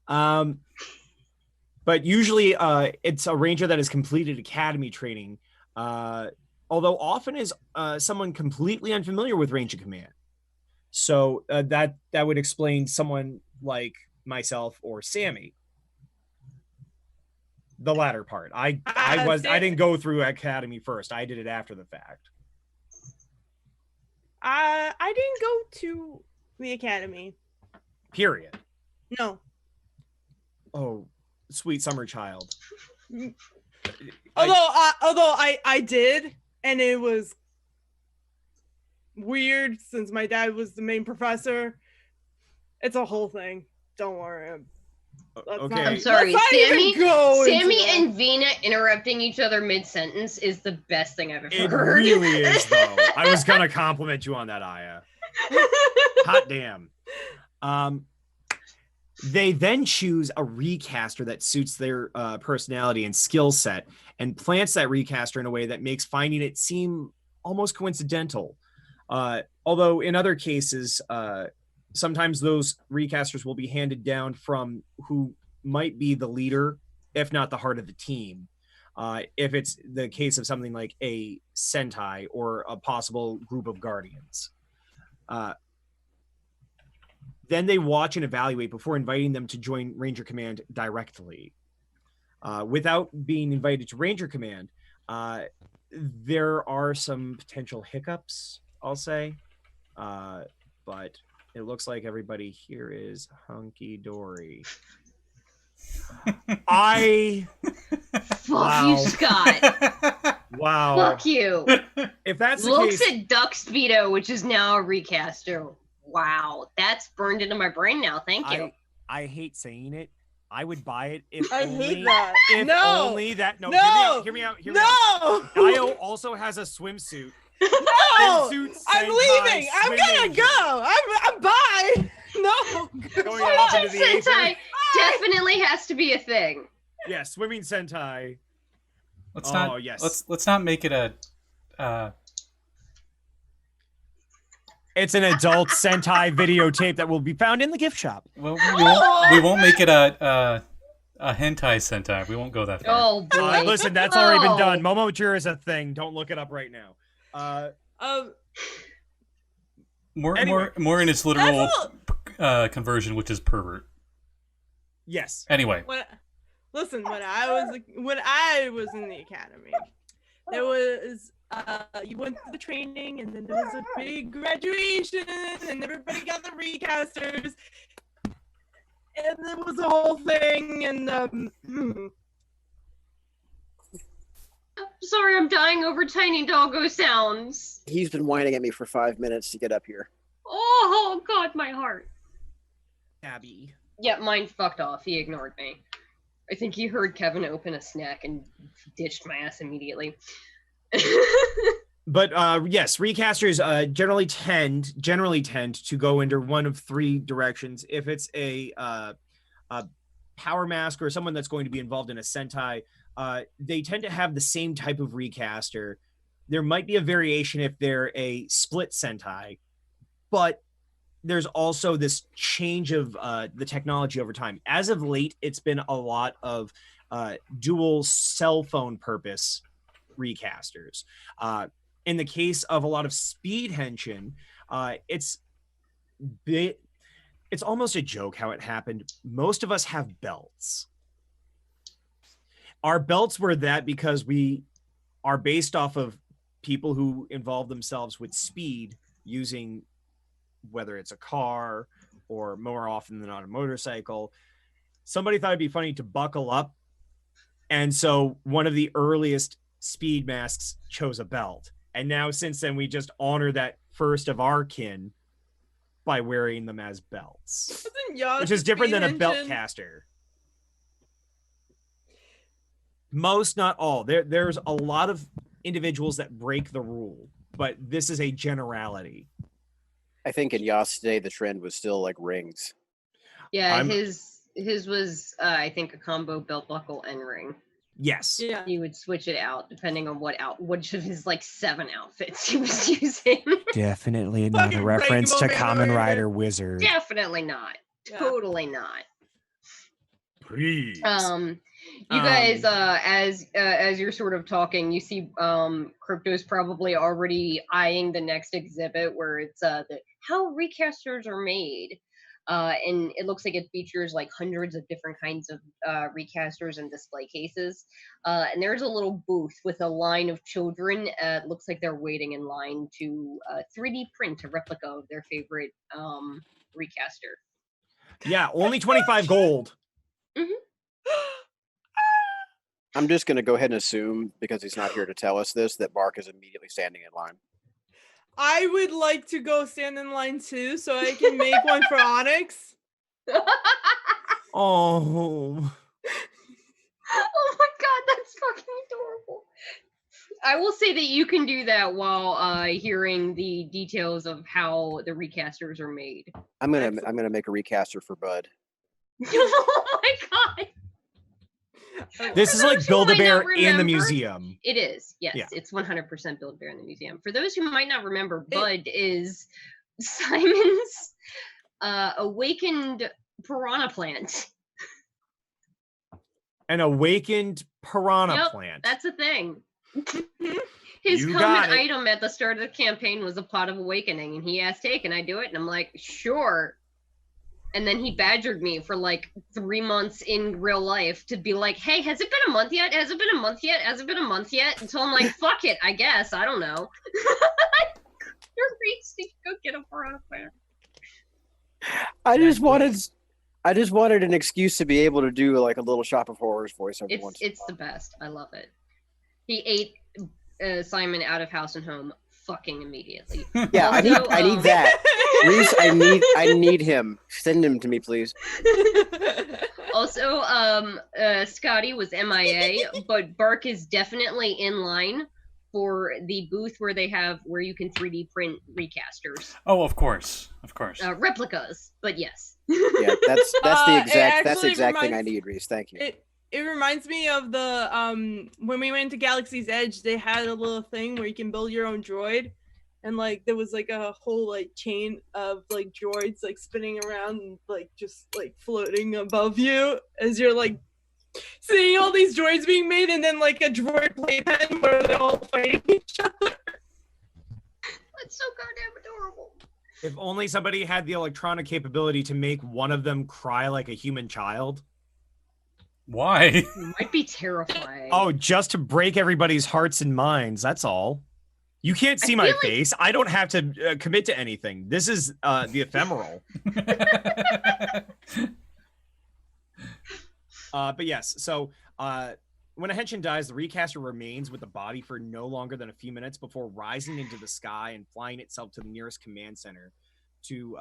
But usually it's a ranger that has completed academy training, although often is someone completely unfamiliar with Ranger Command. So that would explain someone like myself or Sammi. The latter part. I didn't go through academy first. I did it after the fact. I didn't go to the academy. Period. No. Oh, sweet summer child. Although I did, and it was weird since my dad was the main professor. It's a whole thing. Don't worry. Okay. I'm sorry, Let's not even go into Sammy that. and Vina interrupting each other mid-sentence is the best thing I've ever It heard. really is, though. I was gonna compliment you on that, Aya. Hot damn. They then choose a recaster that suits their personality and skill set and plants that recaster in a way that makes finding it seem almost coincidental. Although in other cases, sometimes those recasters will be handed down from who might be the leader, if not the heart of the team. If it's the case of something like a Sentai or a possible group of Guardians. Then they watch and evaluate before inviting them to join Ranger Command directly. Without being invited to Ranger Command, there are some potential hiccups, I'll say. But it looks like everybody here is hunky-dory. Fuck you, Scott. Wow. Fuck you. If that's the Looks case, at Duck Speedo, which is now a recaster. Wow, that's burned into my brain now. Thank you. I hate saying it. I would buy it if I only, hate that. if No. only that. No, No. hear me out. No. Daiyo also has a swimsuit. No. Swimsuit I'm Sentai leaving. I'm swimming gonna go. I'm bye. No. Going off into the Sentai ether. definitely has to be a thing. Yeah, swimming Sentai. let's Oh, not yes. let's not make it a It's an adult Sentai videotape that will be found in the gift shop. well, we won't make it a hentai sentai. We won't go that far. Oh boy. Listen, that's already been No. done. Momojiro is a thing. Don't look it up right now. More anyway. more in its literal That's conversion, which is pervert. Yes. Anyway, Listen, when I was in the academy, there was you went through the training, and then there was a big graduation, and everybody got the recasters, and there was a whole thing, and Sorry, I'm dying over tiny doggo sounds. He's been whining at me for 5 minutes to get up here. Oh God, my heart. Abby. Yeah, mine fucked off. He ignored me. I think he heard Kevin open a snack and ditched my ass immediately. But yes, recasters generally tend to go into one of three directions. If it's a power mask or someone that's going to be involved in a Sentai, they tend to have the same type of recaster. There might be a variation if they're a split Sentai, but there's also this change of the technology over time. As of late, it's been a lot of dual cell phone purpose recasters. In the case of a lot of speed henshin, it's almost a joke how it happened. Most of us have belts. Our belts were that because we are based off of people who involve themselves with speed using, whether it's a car or more often than not a motorcycle. Somebody thought it'd be funny to buckle up. And so one of the earliest speed masks chose a belt. And now since then, we just honor that first of our kin by wearing them as belts, which is different than a belt caster. Most, not all. There's a lot of individuals that break the rule, but this is a generality. I think in Yas today, the trend was still like rings. Yeah, his was, I think, a combo belt buckle and ring. Yes. Yeah. He would switch it out depending on which of his like 7 outfits he was using. Definitely not a Fucking reference to Rainbow Kamen Man. Rider Wizard. Definitely not. Yeah. Totally not. Please. You guys, as you're sort of talking, you see Crypto's probably already eyeing the next exhibit where it's how recasters are made. And it looks like it features like hundreds of different kinds of recasters and display cases. And there's a little booth with a line of children. It looks like they're waiting in line to 3D print a replica of their favorite recaster. Yeah, only 25 gold. Mm-hmm. I'm just going to go ahead and assume, because he's not here to tell us this, that Bark is immediately standing in line. I would like to go stand in line too, so I can make one for Onyx. Oh. Oh my god, that's fucking adorable. I will say that you can do that while hearing the details of how the recasters are made. I'm gonna make a recaster for Bud. Oh my god. This is like Build-A-Bear in the remember, museum. It is, yes. Yeah. It's 100% Build-A-Bear in the museum. For those who might not remember, Bud is Simon's awakened piranha plant. An awakened piranha Yep, plant. that's a thing. His You common got it. item at the start of the campaign was a pot of awakening, and he asked, hey, can I do it? And I'm like, sure. And then he badgered me for like 3 months in real life to be like, hey, has it been a month yet? Has it been a month yet? Has it been a month yet? Until I'm like, fuck it, I guess. I don't know. You're Reese to go get a piranha plant. I just wanted an excuse to be able to do like a little Shop of Horrors voice every once in a It's the best. I love it. He ate Simon out of house and home fucking immediately. Yeah, Also, I need that. Reese, I need him. Send him to me, please. Also, Scotty was MIA, but Bark is definitely in line for the booth where you can 3D print recasters. Oh, of course. Replicas, but yes. Yeah, that's the exact actually thing I reminds- need, Reese. Thank you. It reminds me of the when we went to Galaxy's Edge, they had a little thing where you can build your own droid, and like there was like a whole like chain of like droids like spinning around and like just like floating above you as you're like seeing all these droids being made, and then like a droid playpen where they're all fighting each other. That's so goddamn adorable. If only somebody had the electronic capability to make one of them cry like a human child. Why? It might be terrifying. Oh, just to break everybody's hearts and minds. That's all. You can't see my feel like- face. I don't have to commit to anything. This is the ephemeral. But yes, so when a Henshin dies, the recaster remains with the body for no longer than a few minutes before rising into the sky and flying itself to the nearest command center to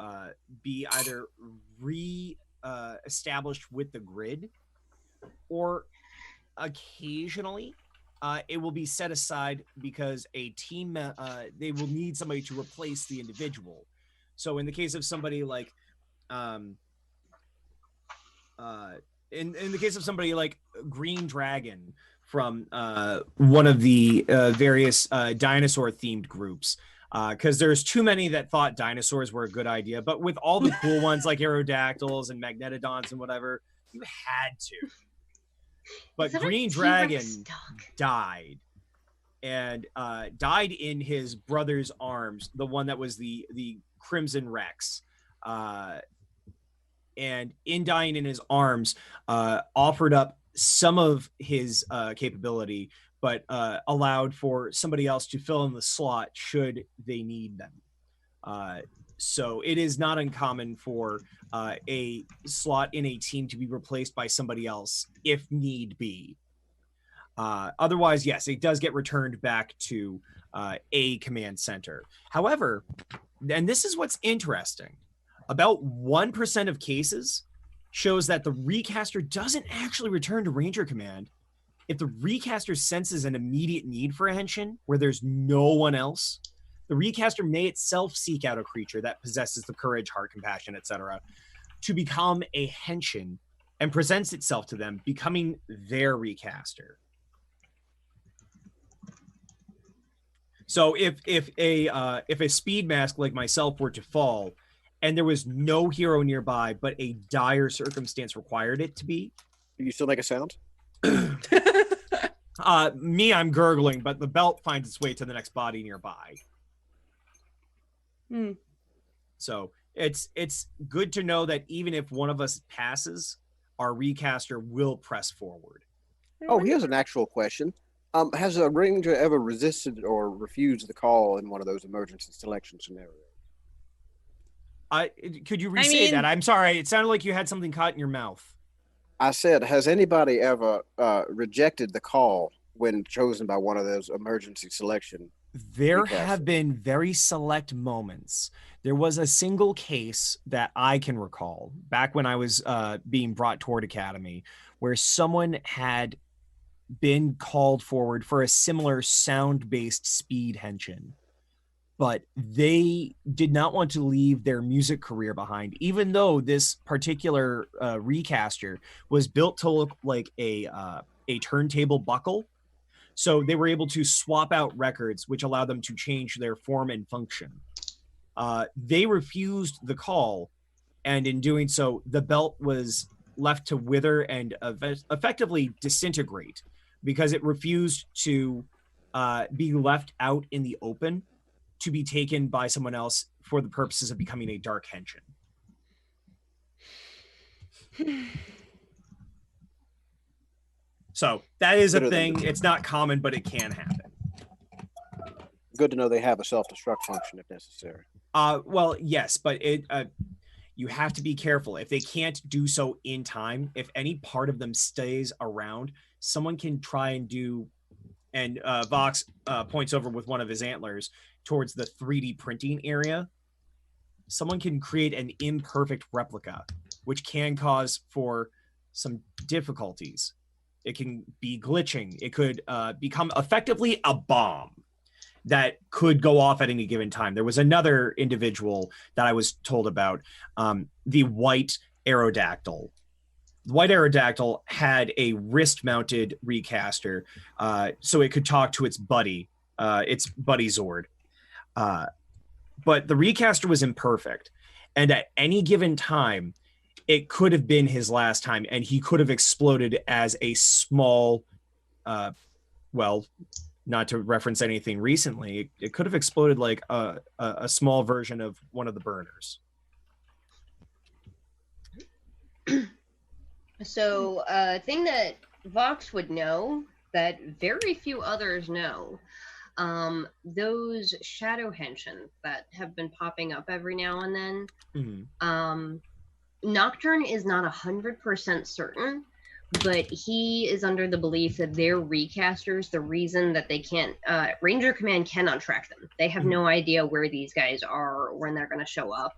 be either established with the grid, or occasionally it will be set aside because a team they will need somebody to replace the individual. So in the case of somebody like in the case of somebody like Green Dragon from one of the various dinosaur themed groups, because there's too many that thought dinosaurs were a good idea, but with all the cool ones like Aerodactyls and Magnetodons and whatever, you had to. But Is that a Green T-Rex Dragon duck? died, and died in his brother's arms, the one that was the Crimson Rex, and in dying in his arms, offered up some of his capability, but allowed for somebody else to fill in the slot should they need them. So it is not uncommon for a slot in a team to be replaced by somebody else if need be. Otherwise, yes, it does get returned back to a command center. However, and this is what's interesting, about 1% of cases shows that the recaster doesn't actually return to Ranger Command if the recaster senses an immediate need for a Henshin where there's no one else. The recaster may itself seek out a creature that possesses the courage, heart, compassion, etc., to become a Henshin and presents itself to them, becoming their recaster. So if a speed mask like myself were to fall, and there was no hero nearby, but a dire circumstance required it to be, Do you still make a sound? me, I'm gurgling, but the belt finds its way to the next body nearby. So it's good to know that even if one of us passes, our recaster will press forward. Oh, here's an actual question. Has a ranger ever resisted or refused the call in one of those emergency selection scenarios? Could you re-say that? I'm sorry. It sounded like you had something caught in your mouth. I said, has anybody ever rejected the call when chosen by one of those emergency selection? There have been very select moments. There was a single case that I can recall back when I was being brought toward Academy, where someone had been called forward for a similar sound-based speed Henshin, but they did not want to leave their music career behind, even though this particular recaster was built to look like a turntable buckle. So they were able to swap out records, which allowed them to change their form and function. They refused the call, and in doing so, the belt was left to wither and effectively disintegrate because it refused to be left out in the open to be taken by someone else for the purposes of becoming a dark Henshin. So that is a thing. It's not common, but it can happen. Good to know they have a self-destruct function if necessary. Well, yes, but you have to be careful. If they can't do so in time, if any part of them stays around, someone can try and do, and Vox points over with one of his antlers towards the 3D printing area. Someone can create an imperfect replica, which can cause for some difficulties. It can be glitching. It could become effectively a bomb that could go off at any given time. There was another individual that I was told about, the white Aerodactyl. The white Aerodactyl had a wrist-mounted recaster, so it could talk to its buddy Zord. But the recaster was imperfect, and at any given time, it could have been his last time, and he could have exploded as a small, well, not to reference anything recently, it could have exploded like a small version of one of the burners. So, a thing that Vox would know that very few others know, those shadow henshin that have been popping up every now and then, Nocturne is not 100% certain, but he is under the belief that they're recasters. The reason that they can't, Ranger Command cannot track them. They have no idea where these guys are or when they're going to show up.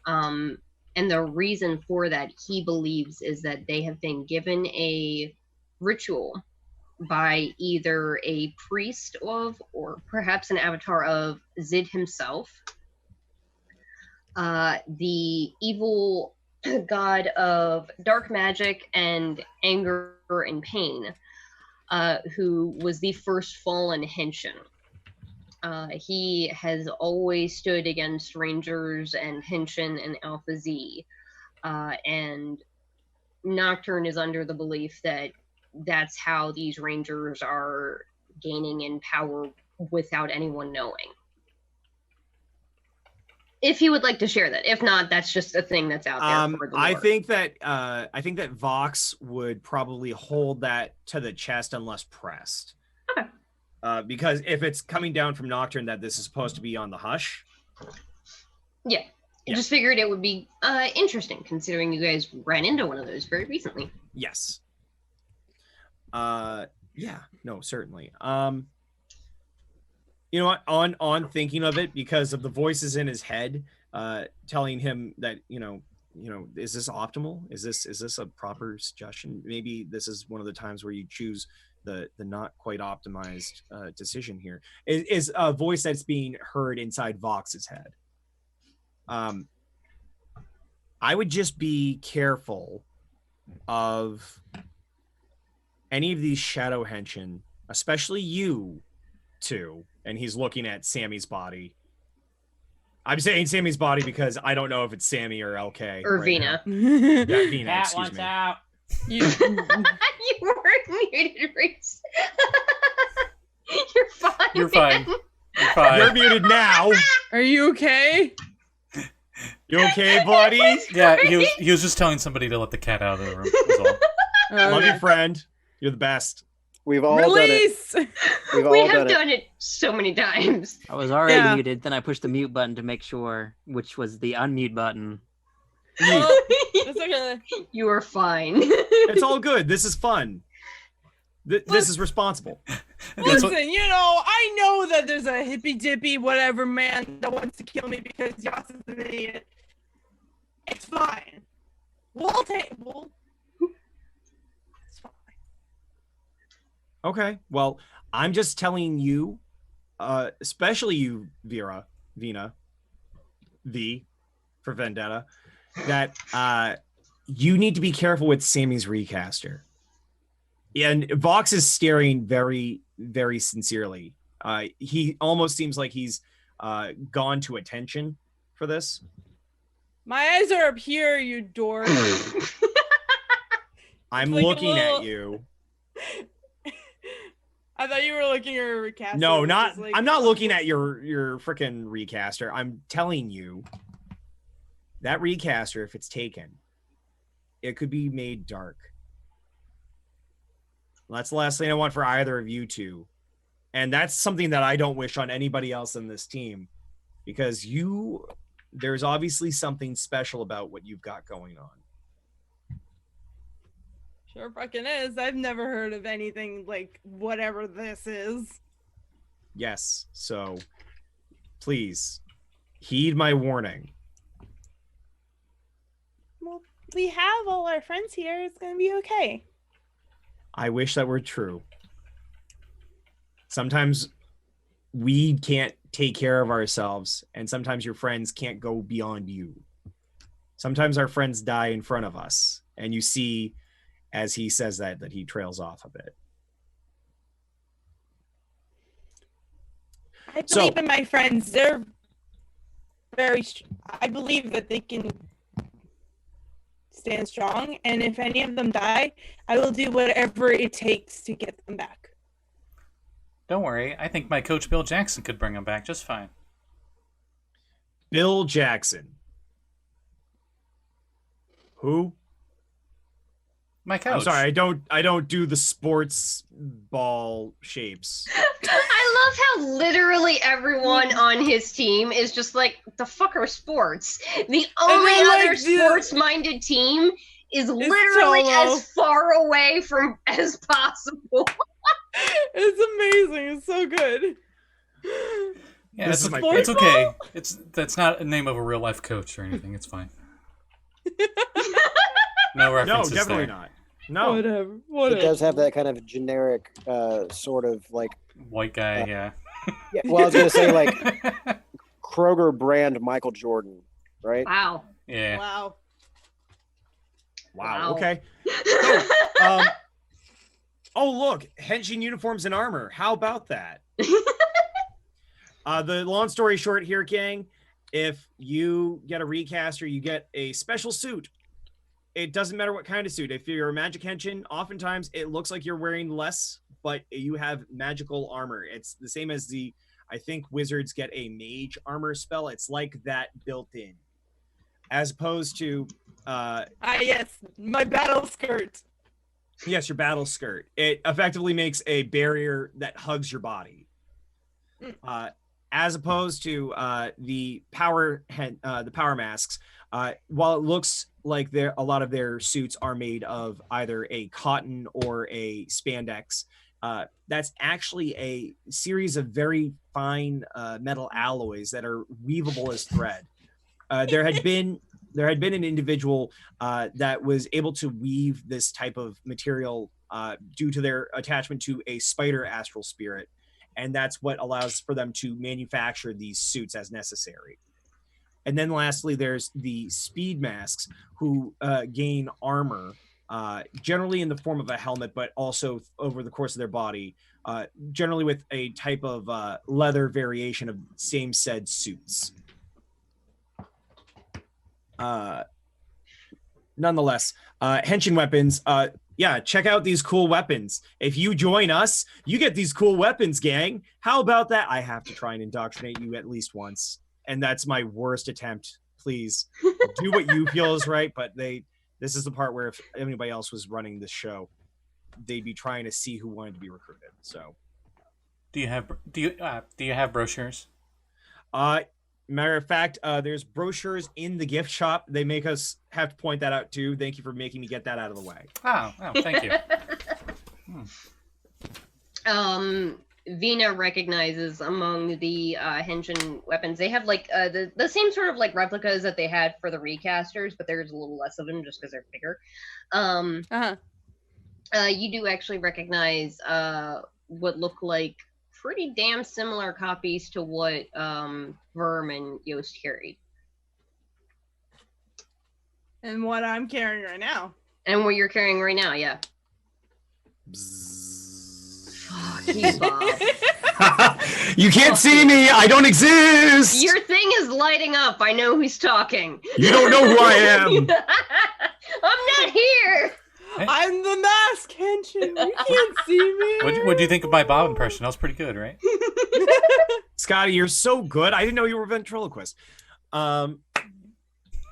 And the reason for that, he believes, is that they have been given a ritual by either a priest of, or perhaps an avatar of Zid himself, the evil god of dark magic and anger and pain, who was the first fallen henshin. He has always stood against Rangers and Henshin and Alpha Z. And Nocturne is under the belief that that's how these Rangers are gaining in power without anyone knowing. If he would like to share that. If not, that's just a thing that's out there for the I lore. think that Vox would probably hold that to the chest unless pressed. Okay. Because if it's coming down from Nocturne that this is supposed to be on the hush. Yeah. I just figured it would be interesting, considering you guys ran into one of those very recently. Yes. Yeah, no, certainly. You know what? On thinking of it, because of the voices in his head, telling him that, you know, is this optimal? Is this a proper suggestion? Maybe this is one of the times where you choose the not quite optimized decision here. Is a voice that's being heard inside Vox's head. I would just be careful of any of these shadow henshin, especially you two. And he's looking at Sammy's body. I'm saying Sammy's body because I don't know if it's Sammi or LK. Or right Vina. Yeah, Vina, Cat excuse wants me. out. You weren't muted, Reese. You're fine. You're fine. You're fine. You're muted now. Are you okay? You okay, buddy? Yeah, he was just telling somebody to let the cat out of the room. That's all. Love you, friend. You're the best. We've all Release! done it. We've We all have done it. done it so many times. I was already Yeah. muted, then I pushed the mute button to make sure, which was the unmute button. Oh, it's okay. You are fine. It's all good. This is fun. This is responsible. That's what- Listen, I know that there's a hippy dippy whatever man that wants to kill me because Yas is an idiot. It's fine. It's fine. Okay. Well, I'm just telling you, especially you, Vina, V for Vendetta, that you need to be careful with Sammy's recaster. And Vox is staring very, very sincerely. He almost seems like he's gone to attention for this. My eyes are up here, you dork. I'm Like a looking little- at you. I thought you were looking at a recaster. No, which not. is like- I'm not looking at your freaking recaster. I'm telling you that recaster, if it's taken, it could be made dark. That's the last thing I want for either of you two, and that's something that I don't wish on anybody else in this team, because there's obviously something special about what you've got going on. Sure fucking is. I've never heard of anything like whatever this is. Yes, so please heed my warning. Well, we have all our friends here. It's gonna be okay. I wish that were true. Sometimes we can't take care of ourselves, and sometimes your friends can't go beyond you. Sometimes our friends die in front of us, and you see, as he says that he trails off a bit. I So- believe in my friends. They're I believe that they can stand strong, and if any of them die, I will do whatever it takes to get them back. Don't worry. I think my coach Bill Jackson could bring him back just fine. Bill Jackson. Who? My couch. I'm sorry, I don't do the sports ball shapes. I love how literally everyone on his team is just like, the fuck are sports? The only then, like, other sports-minded team is literally Solo. as far away from as possible. It's amazing. It's so good. Yeah, This is my it's favorite. okay. That's not a name of a real life coach or anything. It's fine. No No, references definitely there. not. No. Whatever. It does have that kind of generic sort of like. White guy, yeah. Yeah, well, I was gonna say like Kroger brand Michael Jordan, right? Wow. Yeah. Wow. Wow. Wow. Okay. Oh, look, Henshin uniforms and armor. How about that? The long story short here, gang, if you get a recaster, you get a special suit. It doesn't matter what kind of suit. If you're a magic Henshin, oftentimes it looks like you're wearing less, but you have magical armor. It's the same as I think wizards get a mage armor spell. It's like that built in. As opposed to... Yes, my battle skirt. Yes, your battle skirt. It effectively makes a barrier that hugs your body. As opposed to the power masks. While it looks like a lot of their suits are made of either a cotton or a spandex, that's actually a series of very fine metal alloys that are weavable as thread. There had been an individual that was able to weave this type of material due to their attachment to a spider astral spirit, and that's what allows for them to manufacture these suits as necessary. And then lastly, there's the speed masks, who gain armor, generally in the form of a helmet, but also over the course of their body, generally with a type of leather variation of same said suits. Nonetheless, Henshin weapons, check out these cool weapons. If you join us, you get these cool weapons, gang. How about that? I have to try and indoctrinate you at least once, and that's my worst attempt. Please do what you feel is right, but this is the part where if anybody else was running this show, they'd be trying to see who wanted to be recruited. So Do you have brochures? Matter of fact, there's brochures in the gift shop. They make us have to point that out too. Thank you for making me get that out of the way. Oh, thank you. Vina recognizes among the Henshin weapons, they have like the same sort of like replicas that they had for the recasters, but there's a little less of them just because they're bigger. You do actually recognize what look like pretty damn similar copies to what Rhymn and Yost carried. And what I'm carrying right now. And what you're carrying right now, yeah. Fuck you, Bob. You can't see me. I don't exist. Your thing is lighting up. I know who's talking. You don't know who I am. I'm not here. I'm the mask, Henshin. You can't see me. What do you think of my Bob impression? That was pretty good, right? Scotty, you're so good. I didn't know you were a ventriloquist.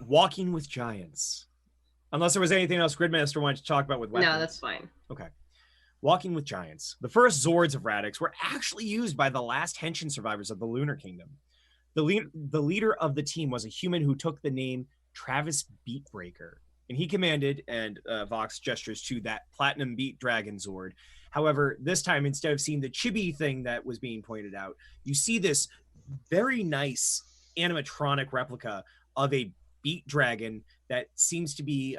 Walking with giants. Unless there was anything else Gridmaster wanted to talk about with weapons. No, that's fine. Okay. Walking with giants. The first Zords of Radix were actually used by the last Henshin survivors of the Lunar Kingdom. The leader of the team was a human who took the name Travis Beatbreaker. And he commanded, and Vox gestures to that Platinum Beat Dragon Zord. However, this time, instead of seeing the chibi thing that was being pointed out, you see this very nice animatronic replica of a beat dragon that seems to be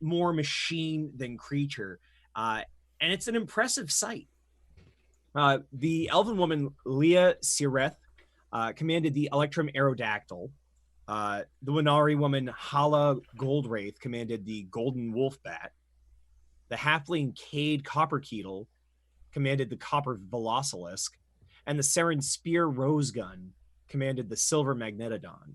more machine than creature. And it's an impressive sight. The elven woman, Leah Sireth, commanded the Electrum Aerodactyl. The Winari woman, Hala Goldwraith, commanded the Golden Wolf Bat. The halfling Cade Copperkeetle commanded the Copper Velocilisk. And the Seren Spear Rosegun commanded the Silver Magnetodon.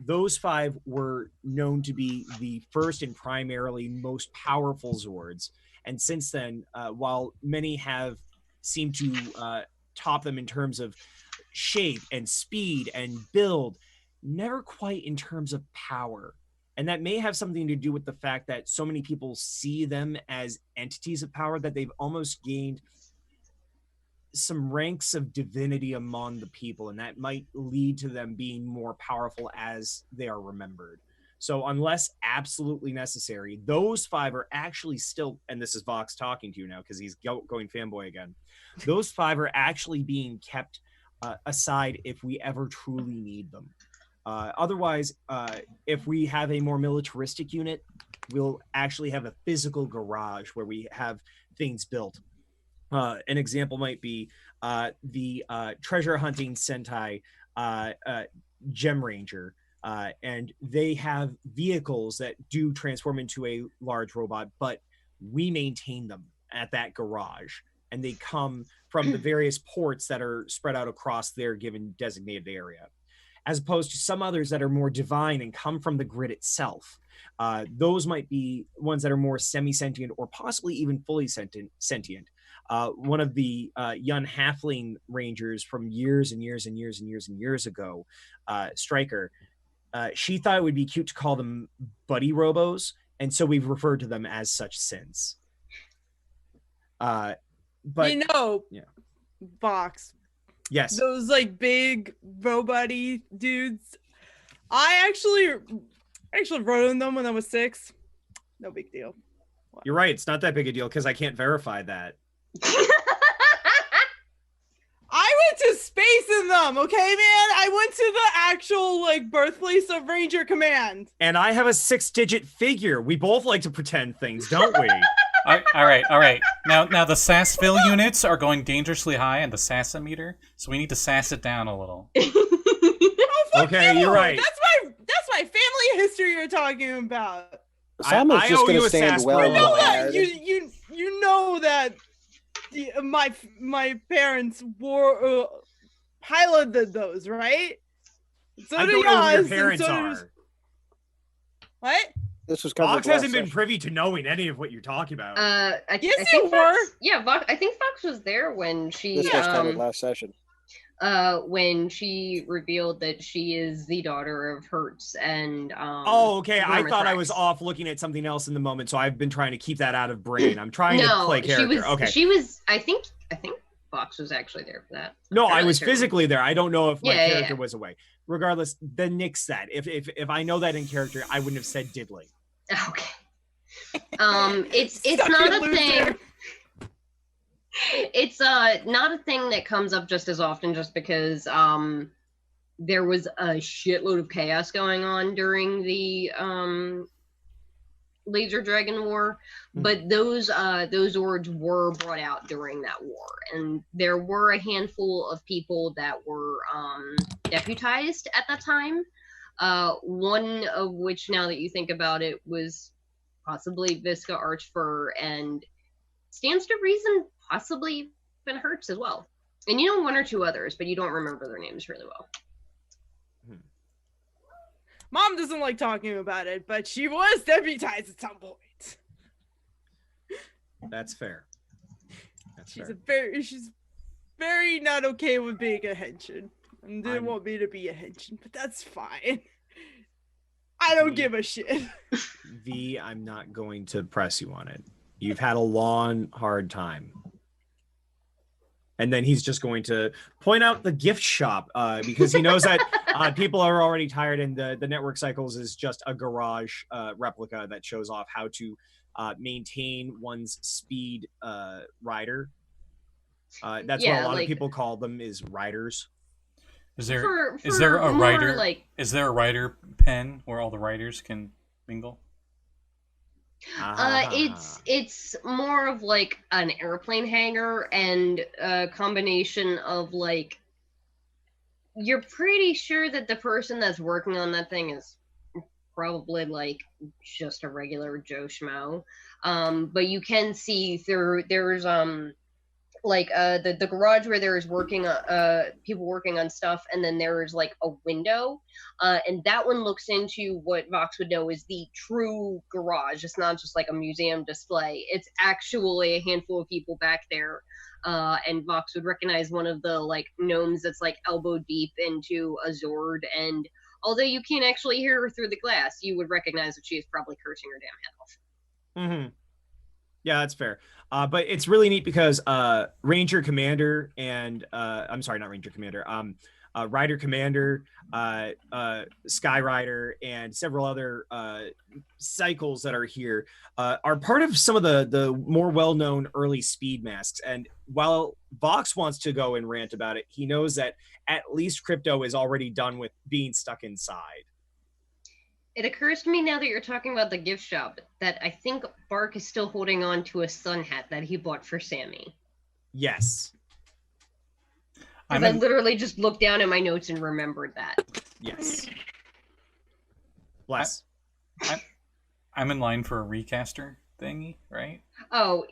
Those five were known to be the first and primarily most powerful Zords. And since then, while many have seemed to top them in terms of shape and speed and build, never quite in terms of power. And that may have something to do with the fact that so many people see them as entities of power that they've almost gained some ranks of divinity among the people, and that might lead to them being more powerful as they are remembered. So unless absolutely necessary, those 5 are actually still, and this is Vox talking to you now because he's going fanboy again, those 5 are actually being kept aside if we ever truly need them. Otherwise, if we have a more militaristic unit, we'll actually have a physical garage where we have things built. An example might be the treasure hunting Sentai Gem Ranger, and they have vehicles that do transform into a large robot, but we maintain them at that garage, and they come from the various ports that are spread out across their given designated area, as opposed to some others that are more divine and come from the grid itself. Those might be ones that are more semi-sentient or possibly even fully sentient. One of the young halfling rangers from years and years and years and years and years ago, Striker, she thought it would be cute to call them buddy robos, and so we've referred to them as such since. But yeah. Vox. Yes. Those like big robot-y dudes. I actually wrote on them when I was 6. No big deal. Wow. You're right. It's not that big a deal because I can't verify that. I went to space in them, okay, man? I went to the actual like birthplace of Ranger Command. And I have a 6-digit figure. We both like to pretend things, don't we? All right. Now the Sassville units are going dangerously high on the Sassometer, so we need to sass it down a little. Okay, you're right. That's my family history you're talking about. Sammi's just going to stand well. You know that. You know that my parents wore piloted those, right? So I do don't know who your yours, parents so are. What? This was covered. Vox hasn't been privy to knowing any of what you're talking about. I Yes, think you were. Vox, yeah, Vox, I think Vox was there when she This was covered last session. When she revealed that she is the daughter of Hertz and oh, okay. I thought I Rex. was off looking at something else in the moment, so I've been trying to keep that out of brain. I'm trying to play character. She was. I think Vox was actually there for that. No, I Fairly was certain. physically there. I don't know if my Yeah, character was away. Regardless, the nix that. If I know that in character, I wouldn't have said diddly. Okay. It's not a thing. It's not a thing that comes up just as often, just because there was a shitload of chaos going on during the Laser Dragon War, but those Zords were brought out during that war, and there were a handful of people that were deputized at that time. One of which, now that you think about it, was possibly Visca Archfur, and stands to reason possibly even Hertz as well. And you know one or two others, but you don't remember their names really well. Mom doesn't like talking about it, but she was deputized at some point. That's fair. She's very not okay with being a Henshin. And didn't want me to be a Henshin, but that's fine. I don't give a shit. V, I'm not going to press you on it. You've had a long, hard time. And then he's just going to point out the gift shop because he knows that people are already tired, and the Network Cycles is just a garage replica that shows off how to maintain one's speed rider. That's what a lot of people call them, is riders. Is there a rider? Is there a rider pen where all the riders can mingle? It's more of like an airplane hangar, and a combination of like, you're pretty sure that the person that's working on that thing is probably like just a regular Joe Schmo, but you can see there's like the garage where there's people working on stuff, and then there's like a window, and that one looks into what Vox would know is the true garage. It's not just like a museum display. It's actually a handful of people back there, and Vox would recognize one of the like gnomes that's like elbow deep into a Zord, and Although you can't actually hear her through the glass, you would recognize that she is probably cursing her damn head off. Mm-hmm. Yeah, that's fair. But it's really neat because Ranger Commander and I'm sorry, not Ranger Commander. Rider Commander, Skyrider, and several other cycles that are here are part of some of the more well-known early speed masks. And while Vox wants to go and rant about it, he knows that at least Crypto is already done with being stuck inside. It occurs to me now that you're talking about the gift shop that I think Bark is still holding on to a sun hat that he bought for Sammi. Yes. I literally just looked down at my notes and remembered that. Yes. Bless. I'm in line for a recaster thingy, right? Oh,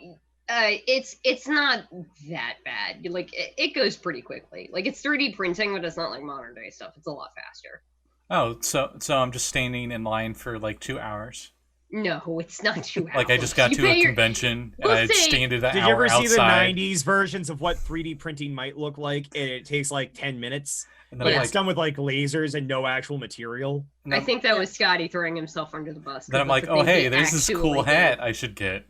it's not that bad. Like it goes pretty quickly. Like it's 3D printing, but it's not like modern day stuff. It's a lot faster. Oh, so I'm just standing in line for like 2 hours. No, it's not 2 hours. Like I just got to a convention and I stand at an hour outside. Did you ever see the 90s versions of what 3D printing might look like? And it takes like 10 minutes. And then it's done with like lasers and no actual material. I think that was Scotty throwing himself under the bus. Then I'm like, oh hey, there's this cool hat I should get.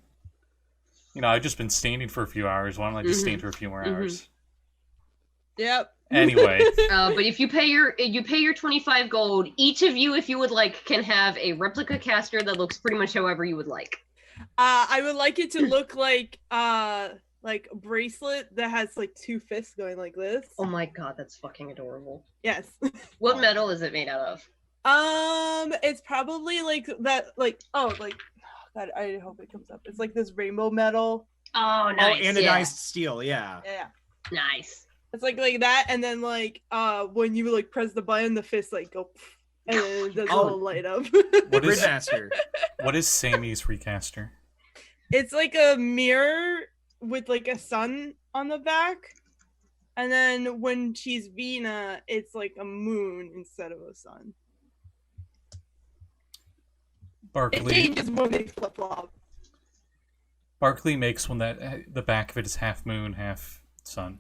You know, I've just been standing for a few hours. Why don't I just stand for a few more hours? Yep. Anyway. But if you pay your 25 gold, each of you, if you would like, can have a replica caster that looks pretty much however you would like. I would like it to look like a bracelet that has like 2 fists going like this. Oh my god, that's fucking adorable. Yes. What metal is it made out of? It's probably like that, like God, I hope it comes up. It's like this rainbow metal. Oh, nice. Oh, anodized steel, yeah. Yeah. Nice. It's like that, and then like when you like press the button, the fist like go, and then it does a little light up. What is Sammy's recaster? It's like a mirror with like a sun on the back, and then when she's Vina, it's like a moon instead of a sun. Barkley. It changes when they flip flop. Barkley makes one that the back of it is half moon, half sun.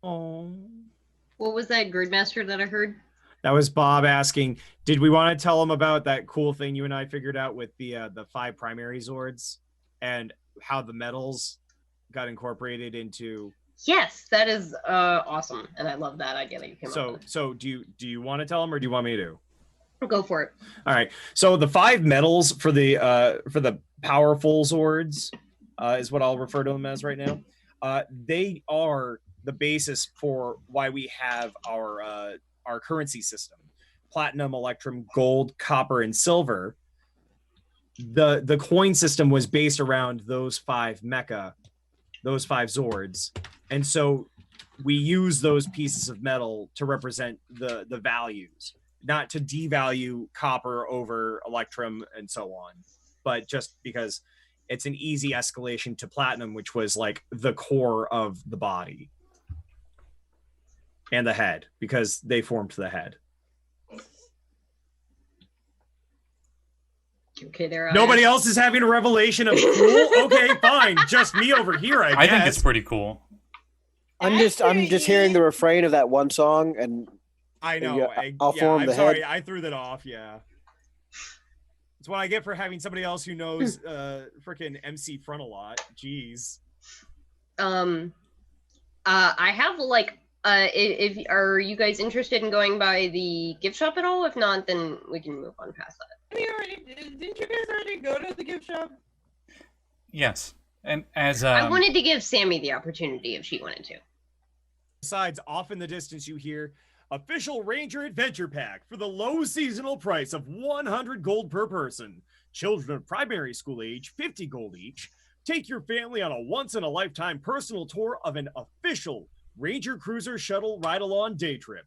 Oh. What was that Gridmaster that I heard? That was Bob asking, did we want to tell him about that cool thing you and I figured out with the 5 primary Zords and how the metals got incorporated into? Yes, that is awesome, and I love that idea that you came up with. So do you want to tell him or do you want me to? Go for it. All right. So the 5 metals for the powerful Zords is what I'll refer to them as right now. They are the basis for why we have our currency system: platinum, electrum, gold, copper, and silver. The coin system was based around those 5 mecha, those 5 Zords, and so we use those pieces of metal to represent the values, not to devalue copper over electrum and so on, but just because it's an easy escalation to platinum, which was like the core of the body. And the head, because they formed the head. Okay, there. Nobody else is having a revelation of cool. Okay, fine, just me over here. I guess. think it's pretty cool. I'm just hearing the refrain of that one song, and I know. I'll form the sorry, head. I threw that off. Yeah, it's what I get for having somebody else who knows freaking MC front a lot. Jeez. I have like. If are you guys interested in going by the gift shop at all? If not, then we can move on past that. Didn't you guys already go to the gift shop? Yes, and as I wanted to give Sammi the opportunity if she wanted to. Besides, off in the distance, you hear official Ranger Adventure Pack for the low seasonal price of 100 gold per person. Children of primary school age, 50 gold each. Take your family on a once-in-a-lifetime personal tour of an official Ranger Cruiser Shuttle Ride-Along day trip.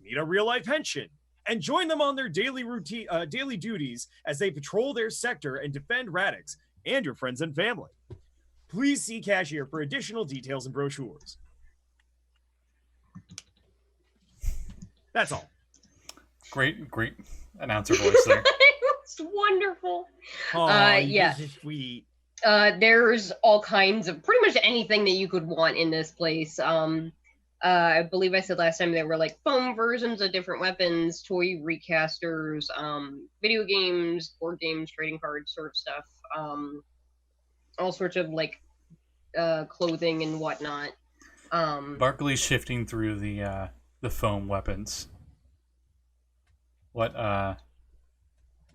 Meet a real-life Henshin and join them on their daily duties as they patrol their sector and defend Radix and your friends and family. Please see cashier for additional details and brochures. That's all. Great announcer voice there. It's wonderful. Oh, yeah. This is sweet. There's all kinds of pretty much anything that you could want in this place. I believe I said last time there were like foam versions of different weapons, toy recasters, video games, board games, trading cards, sort of stuff. All sorts of like clothing and whatnot. Barkley's shifting through the foam weapons. What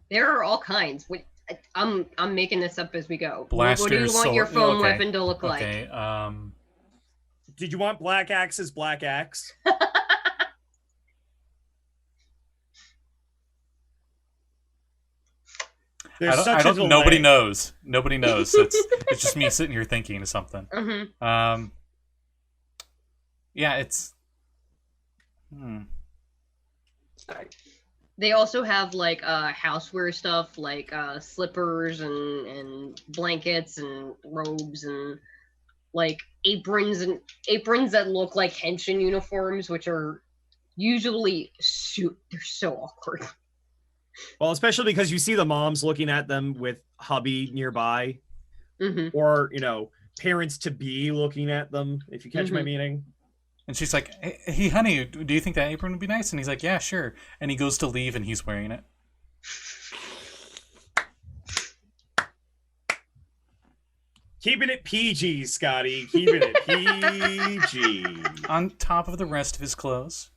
There are all kinds. I'm making this up as we go. Blasters, what do you want your sword- foam okay. weapon to look like? Okay, Did you want Black Axe's Black Axe? I don't nobody knows. Nobody knows. It's just me sitting here thinking of something. Mm-hmm. Yeah, it's They also have like houseware stuff like slippers and blankets and robes and like aprons that look like Henshin uniforms, which are usually they're so awkward. Well, especially because you see the moms looking at them with hubby nearby, Mm-hmm. or parents to be looking at them. If you catch my Mhm. meaning. and she's like, "Hey, honey, do you think that apron would be nice?" And he's like, "Yeah, sure." And he goes to leave, and he's wearing it. Keeping it PG, Scotty. Keeping it PG. On top of the rest of his clothes.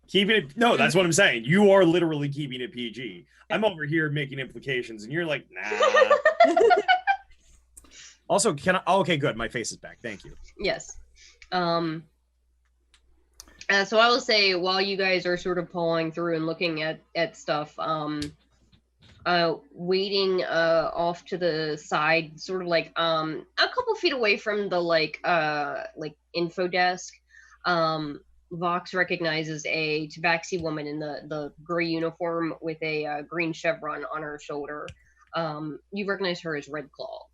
Keeping it. No, that's what I'm saying. You are literally keeping it PG. I'm over here making implications, and you're like, nah. Also, can I? Oh, okay, good. My face is back. Thank you. Yes. So I will say, while you guys are sort of pulling through and looking at stuff, waiting off to the side, sort of like a couple feet away from the like info desk, Vox recognizes a tabaxi woman in the gray uniform with a green chevron on her shoulder. You recognize her as Red Claw,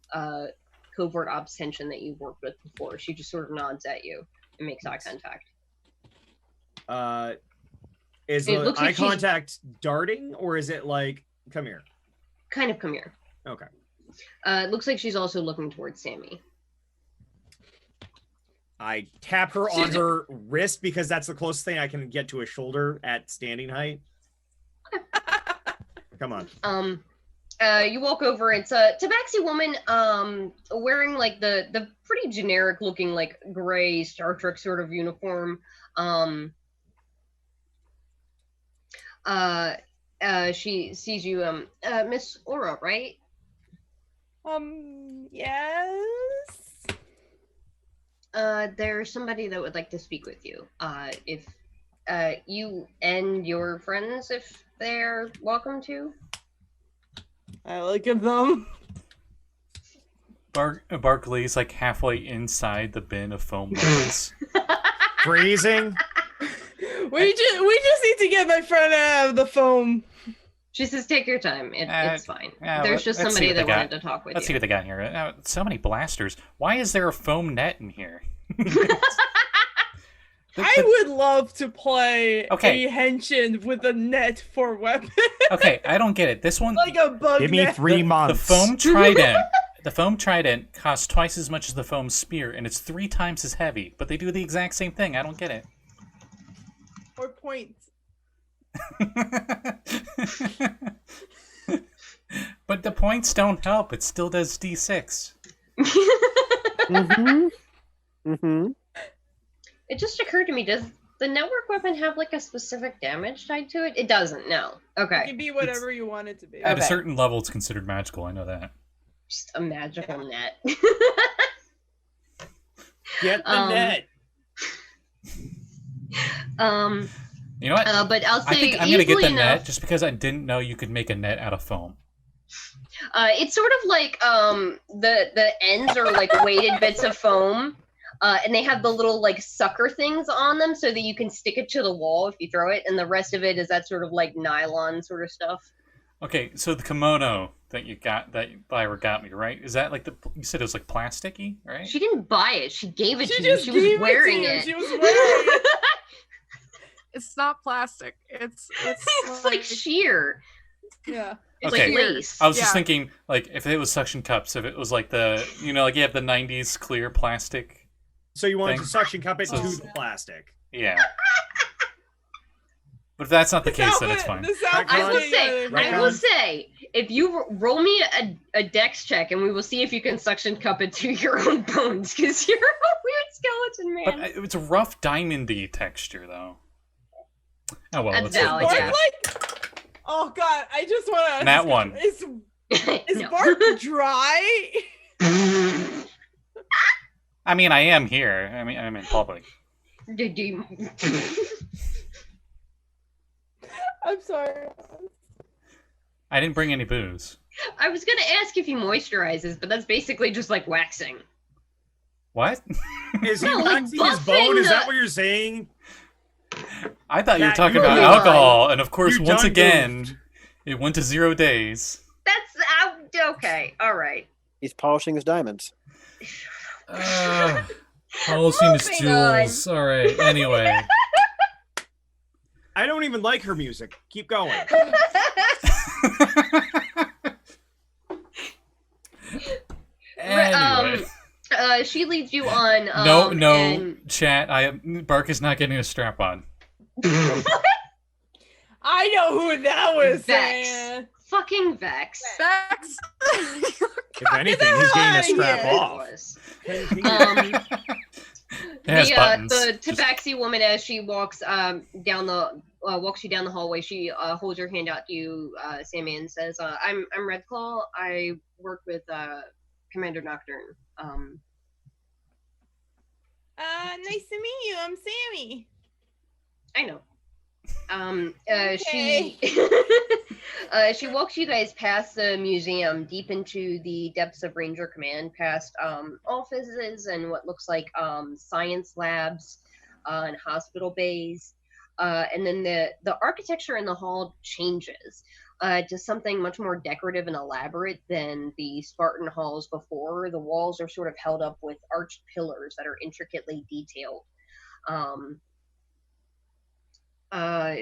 covert ops tension that you've worked with before. She just sort of nods at you and makes eye contact. Is It the looks like eye contact darting, or is it like, come here? Kind of come here. Okay. It looks like she's also looking towards Sammi. I tap her on her wrist because that's the closest thing I can get to a shoulder at standing height. Come on. You walk over. It's a tabaxi woman, wearing like the pretty generic looking like gray Star Trek sort of uniform. She sees you, Miss Aura, right? Yes. There's somebody that would like to speak with you. If you and your friends, if they're welcome to. I look at them. Barkley's like halfway inside the bin of foam weapons. Freezing. We just need to get my friend out of the foam. She says, "Take your time. It's fine." There's just let's see somebody what they that got. wanted to talk with Let's see you. what they got here. So many blasters. Why is there a foam net in here? I would love to play Okay. a Henshin with a net for weapons. Okay, I don't get it. This one, Like a bug Give me net. 3 the months. foam trident. The foam trident costs twice as much as the foam spear, and it's 3 times as heavy. But they do the exact same thing. I don't get it. Or points. But the points don't help. It still does D6. Mm-hmm. Mm-hmm. It just occurred to me, does the network weapon have like a specific damage tied to it? It doesn't, no. It Okay. can be whatever you want it to be. At a Okay. certain level, it's considered magical. I know that. Just a magical net. Get the Um, net. You know what? But I'll I say think I'm gonna get easily the enough. net just because I didn't know you could make a net out of foam. It's sort of like the ends are like weighted bits of foam, and they have the little like sucker things on them so that you can stick it to the wall if you throw it, and the rest of it is that sort of like nylon sort of stuff. Okay, so the kimono that you got, that Lyra got me, right? Is that like you said it was like plasticky, right? She didn't buy it; she gave it She to you. just She gave was wearing it to you. it. She was wearing it. It's not plastic. It's It's like sheer. Yeah. It's Okay. like lace. I was just Yeah. thinking, like, if it was suction cups, if it was like the, like you have the '90s clear plastic So you want to Thank- suction cup it so- to the plastic. Yeah. But if that's not the case, then it's fine. I will say, if you roll me a dex check, and we will see if you can suction cup it to your own bones, because you're a weird skeleton man. But it's a rough diamondy texture, though. Oh well, That's let's valid, let's yeah. go. Oh god, I just want to. Nat one. Is No. bark dry? I mean, I am here. I mean, I'm in public. Did you? I'm sorry. I didn't bring any booze. I was gonna ask if he moisturizes, but that's basically just like waxing. What? Is he No, like waxing his bone? Is buffing that the- what you're saying? I thought you were Matt, talking you about were alcohol, and of course, You once done again, goofed. it went to 0 days. That's okay. All right. He's polishing his diamonds. Polishing his Moving on. jewels. All right. Anyway. I don't even like her music. Keep going. Anyway. She leads you on. No, and- chat. Bark is not getting a strap on. I know who that was. Vex. saying. Fucking Vex. Vex. If anything, he's getting a strap Yeah. off. It has buttons. The Just- Tabaxi woman, as she walks down the walks you down the hallway, she holds her hand out to you, Sammi, and says, "I'm Redclaw. I work with Commander Nocturne." Nice to meet you. I'm Sammi. I know. Okay. She walks you guys past the museum, deep into the depths of Ranger Command, past offices and what looks like science labs and hospital bays. And then the architecture in the hall changes to something much more decorative and elaborate than the Spartan halls before. The walls are sort of held up with arched pillars that are intricately detailed.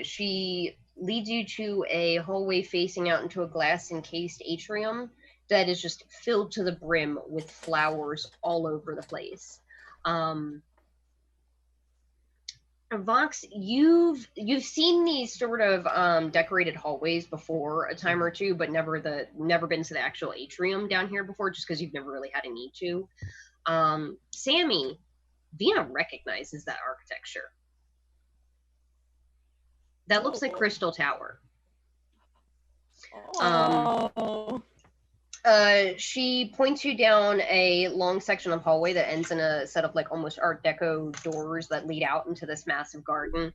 She leads you to a hallway facing out into a glass-encased atrium that is just filled to the brim with flowers all over the place. Vox, you've seen these sort of decorated hallways before a time or two, but never been to the actual atrium down here before, just because you've never really had a need to. Sammi, Vina recognizes that architecture. That looks like Crystal Tower. Oh. She points you down a long section of hallway that ends in a set of like almost Art Deco doors that lead out into this massive garden.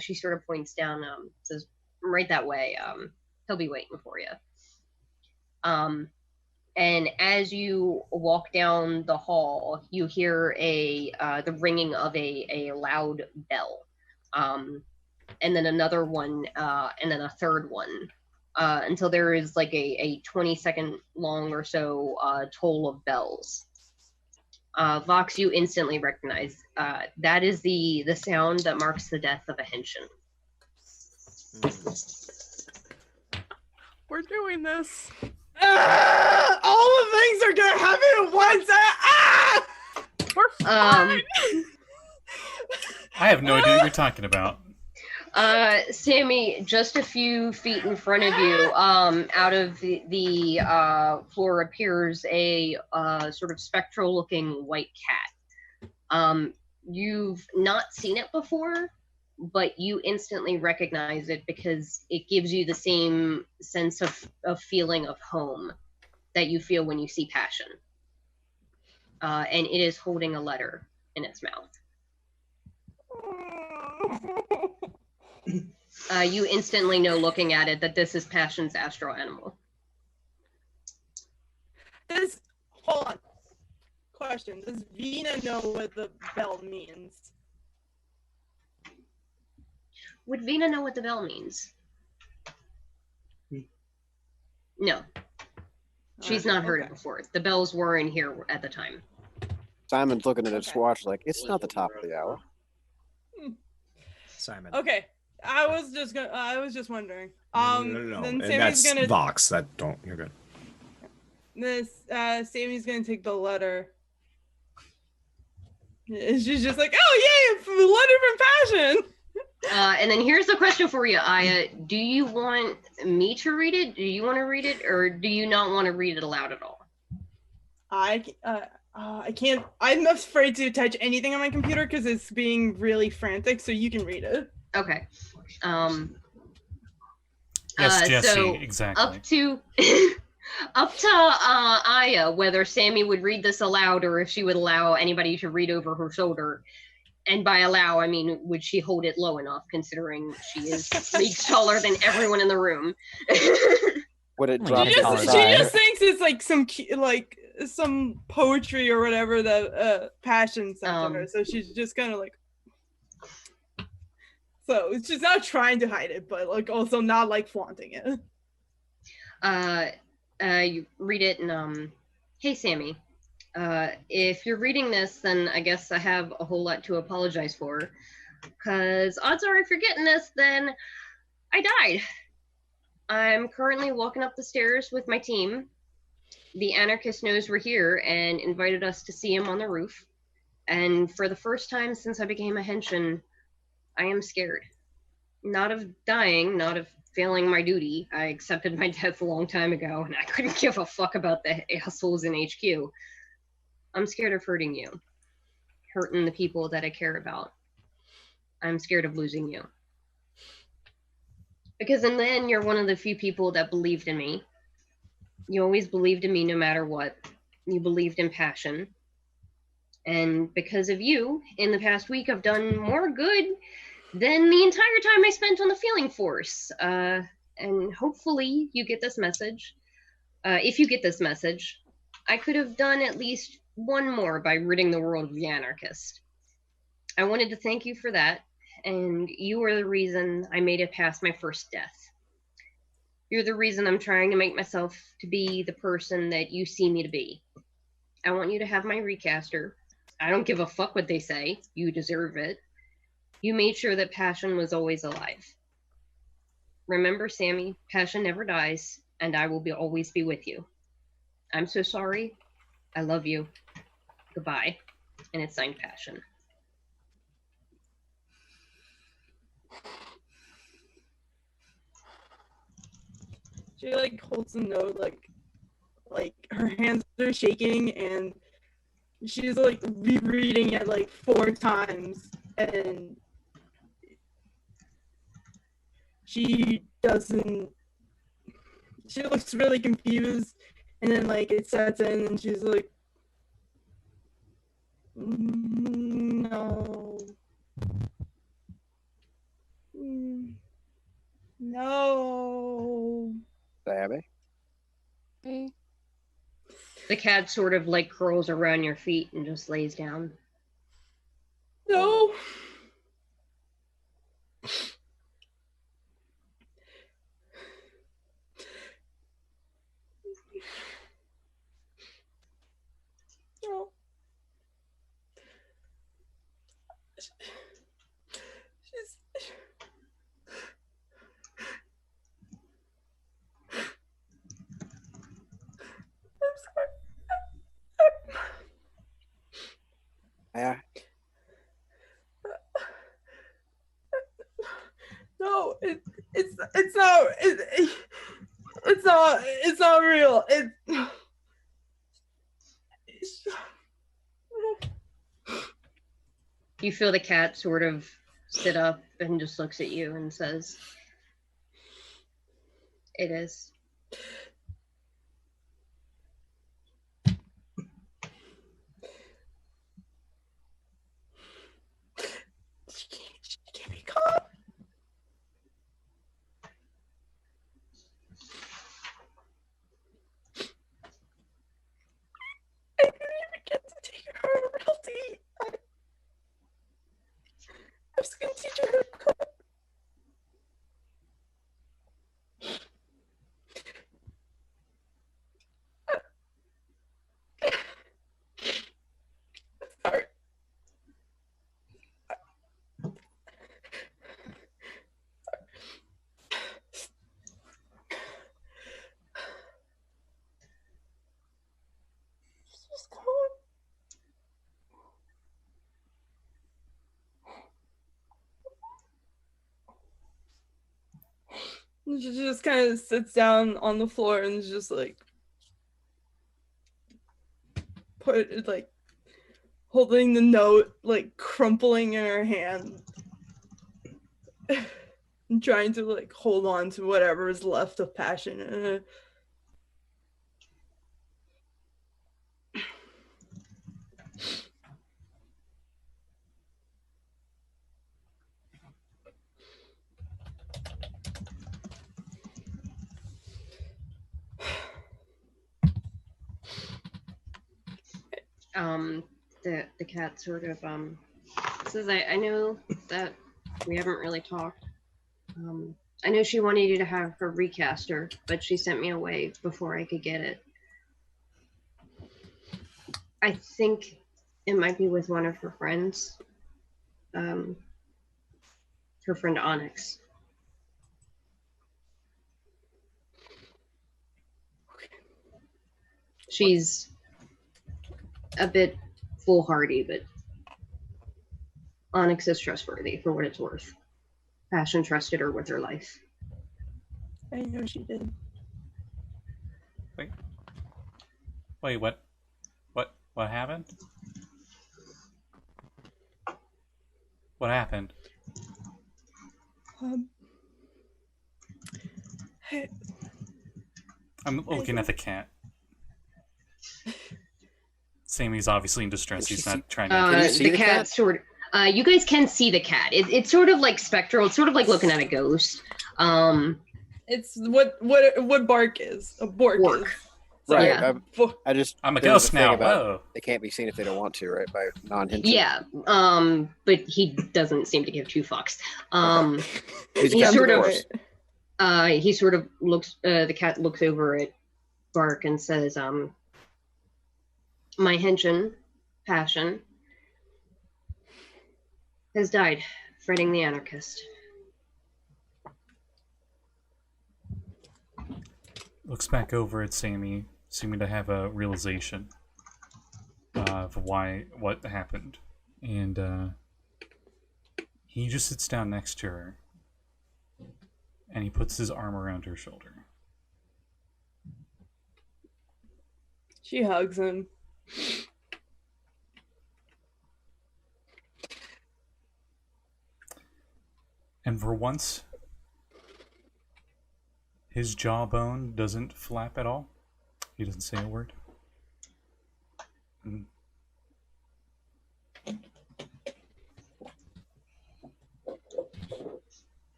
She sort of points down, says, right that way. He'll be waiting for you. And as you walk down the hall, you hear the ringing of a loud bell. And then another one, and then a third one. Until there is like a 20-second long or so toll of bells. Vox, you instantly recognize that is the sound that marks the death of a Henshin. We're doing this. All the things are gonna happen at once. We're fine. I have no idea what you're talking about. Sammi, just a few feet in front of you, out of the floor appears a sort of spectral-looking white cat. You've not seen it before, but you instantly recognize it because it gives you the same sense of feeling of home that you feel when you see Passion. And it is holding a letter in its mouth. You instantly know, looking at it, that this is Passion's astral animal. Hold on. Question: does Vina know what the bell means? Would Vina know what the bell means? No. She's not heard it before. The bells were in here at the time. Simon's looking at his watch like, it's not the top of the hour. Simon. Okay, I was just wondering. No. Then And Sammy's that's gonna. Vox. You're good. Sammy's gonna take the letter. And she's just like, oh yay, letter from passion. And then here's the question for you, Aya. Do you want me to read it? Do you want to read it, or do you not want to read it aloud at all? I can't. I'm afraid to touch anything on my computer because it's being really frantic. So you can read it. Okay. Yes, Jesse, so exactly. Up to Aya whether Sammi would read this aloud or if she would allow anybody to read over her shoulder. And by allow, I mean, would she hold it low enough, considering she is leagues taller than everyone in the room? Would it Well, drop you She to the just- just side? thinks it's like some poetry or whatever that passion sent to her. So she's just kind of like. So she's not trying to hide it, but like also not like flaunting it. You read it and hey Sammi, if you're reading this, then I guess I have a whole lot to apologize for, because odds are if you're getting this, then I died. I'm currently walking up the stairs with my team. The anarchist knows we're here and invited us to see him on the roof, and for the first time since I became a Henshin, I am scared. Not of dying, not of failing my duty. I accepted my death a long time ago, and I couldn't give a fuck about the assholes in HQ. I'm scared of hurting you. Hurting the people that I care about. I'm scared of losing you. Because in the end, you're one of the few people that believed in me. You always believed in me no matter what. You believed in passion. And because of you, in the past week, I've done more good than the entire time I spent on the Feeling Force. And hopefully you get this message. If you get this message, I could have done at least one more by ridding the world of the anarchist. I wanted to thank you for that, and you are the reason I made it past my first death. You're the reason I'm trying to make myself to be the person that you see me to be. I want you to have my recaster. I don't give a fuck what they say. You deserve it. You made sure that passion was always alive. Remember, Sammi, passion never dies, and I will always be with you. I'm so sorry. I love you. Goodbye. And it's signed Passion. She like holds the note, like her hands are shaking, and she's like rereading it like 4 times, and she looks really confused, and then like it sets in, and she's like, no. No. Sammi? Hey. The cat sort of like curls around your feet and just lays down. No. No. Yeah. No, it's not real. You feel the cat sort of sit up and just looks at you and says, "It is." She can't be calm. I didn't even get to take her royalty. I was gonna teach her how to cook. Sorry. Just calm. She just kind of sits down on the floor and is just like holding the note, like crumpling in her hand. And trying to like hold on to whatever is left of passion in it. The cat sort of says, I know that we haven't really talked. I know she wanted you to have her recaster, but she sent me away before I could get it. I think it might be with one of her friends. Her friend Onyx. She's a bit foolhardy, but Onyx is trustworthy for what it's worth. Passion trusted her with her life. I know she did. Wait, what happened? What happened? I'm looking at the cat. Sammy's obviously in distress. He's not trying to. Can you see the cat? Sort of, you guys can see the cat. It's sort of like spectral. It's sort of like looking at a ghost. It's what bark is. A bork is. Right. Yeah. I'm a there's ghost thing now. about Whoa. They can't be seen if they don't want to, right? By non-Henshin. Yeah. But he doesn't seem to give two fucks. He's he got sort the of force. he sort of looks. The cat looks over at Bark and says, "My Henshin, Passion, has died, fighting the anarchist." Looks back over at Sammi, seeming to have a realization of what happened, and he just sits down next to her, and he puts his arm around her shoulder. She hugs him. And for once, his jawbone doesn't flap at all. He doesn't say a word.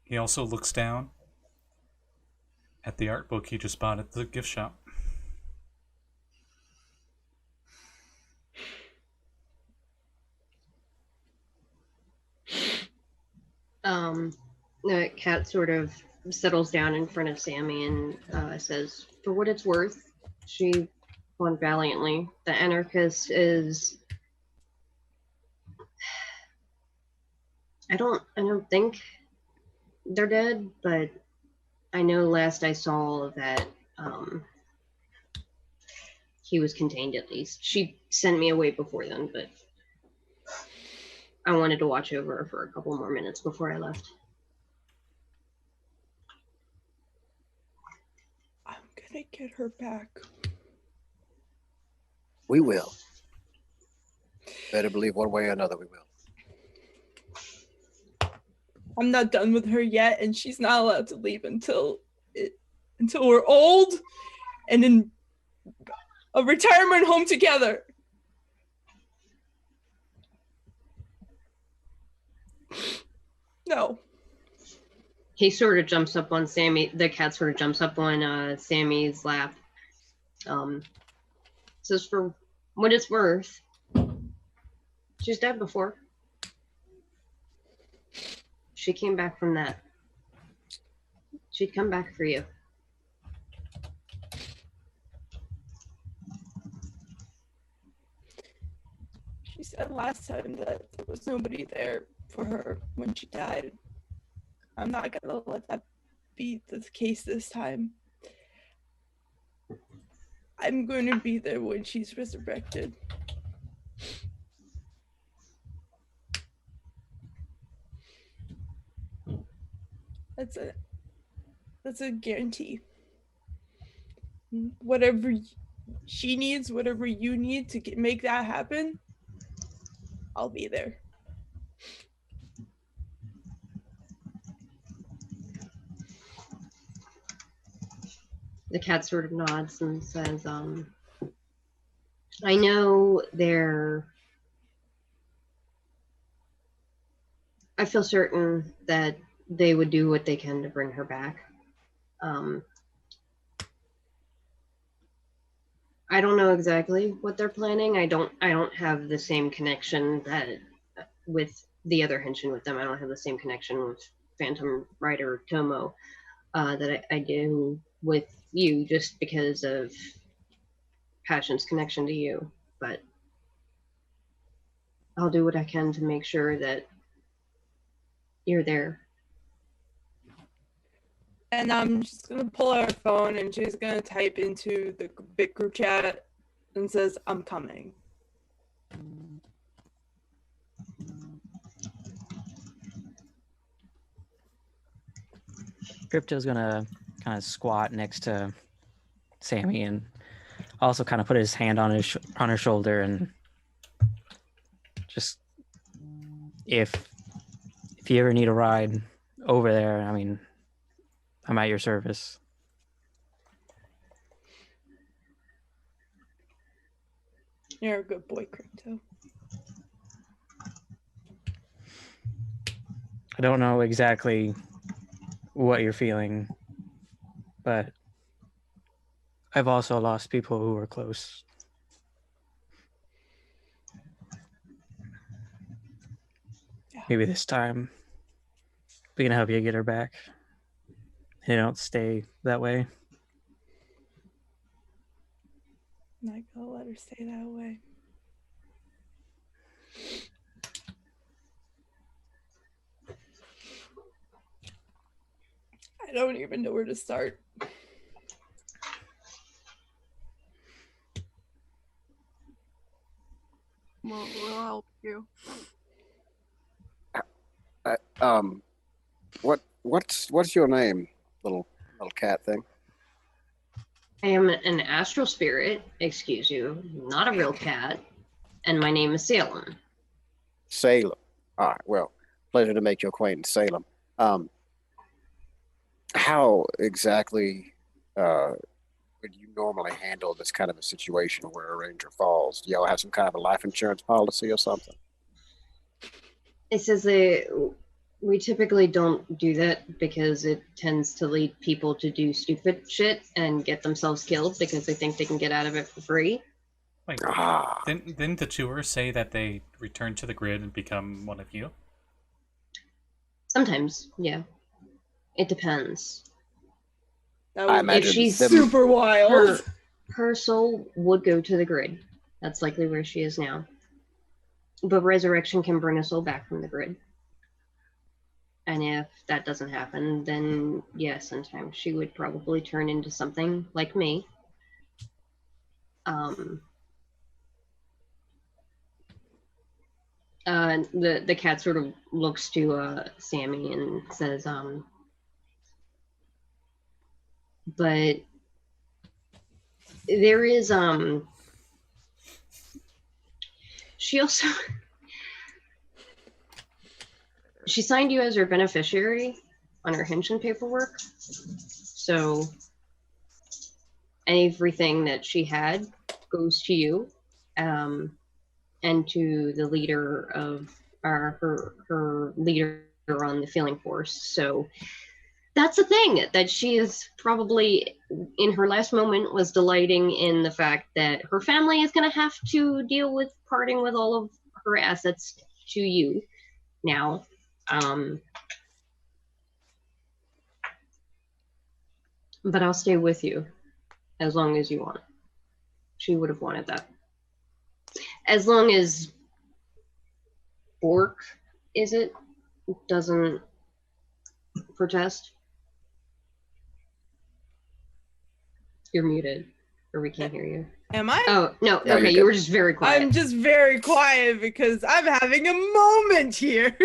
He also looks down at the art book he just bought at the gift shop. The cat sort of settles down in front of Sammi and says, "For what it's worth, she won valiantly. The anarchist is... I don't think they're dead, but I know last I saw that he was contained at least. She sent me away before then, but I wanted to watch over her for a couple more minutes before I left." I'm gonna get her back. We will. Better believe one way or another we will. I'm not done with her yet, and she's not allowed to leave until we're old and in a retirement home together. No. He sort of jumps up on Sammi. The cat sort of jumps up on Sammy's lap. Says, "For what it's worth, she's dead before. She came back from that. She'd come back for you." She said last time that there was nobody there for her when she died. I'm not gonna let that be the case this time. I'm going to be there when she's resurrected. That's a guarantee. Whatever she needs, whatever you need to make that happen, I'll be there. The cat sort of nods and says, I know I feel certain that they would do what they can to bring her back. I don't know exactly what they're planning. I don't have the same connection that with the other Henshin with them. I don't have the same connection with Phantom Rider Tomo that I do with you, just because of Passion's connection to you. But I'll do what I can to make sure that you're there. And I'm just gonna pull out her phone and she's gonna type into the big group chat and says, I'm coming. Crypto's gonna kind of squat next to Sammi and also kind of put his hand on her shoulder and just if you ever need a ride over there, I mean, I'm at your service. You're a good boy, Crypto. I don't know exactly what you're feeling, but I've also lost people who were close. Yeah. Maybe this time we can help you get her back. And don't stay that way. I'm not gonna let her stay that way. I don't even know where to start. We'll help you. What's your name, little cat thing? I am an astral spirit, excuse you, not a real cat, and my name is Salem. Salem. All right. Well, pleasure to make your acquaintance, Salem. How exactly would you normally handle this kind of a situation where a ranger falls? Do y'all have some kind of a life insurance policy or something? It says we typically don't do that because it tends to lead people to do stupid shit and get themselves killed because they think they can get out of it for free. Wait, didn't the tours say that they return to the grid and become one of you? Sometimes, yeah. It depends. That I would imagine if she's them- super wild. her soul would go to the grid. That's likely where she is now. But resurrection can bring a soul back from the grid. And if that doesn't happen, then yeah, sometimes she would probably turn into something like me. The cat sort of looks to Sammi and says, but there is she also she signed you as her beneficiary on her Henshin paperwork, so everything that she had goes to you, and to the leader of her leader on the Feeling Force. So that's the thing that she is probably in her last moment was delighting in the fact that her family is going to have to deal with parting with all of her assets to you now. But I'll stay with you as long as you want. She would have wanted that. As long as Bork, doesn't protest. You're muted, or we can't hear you. Am I? Oh, no, Yeah, okay, you're you were just very quiet. I'm just very quiet because I'm having a moment here.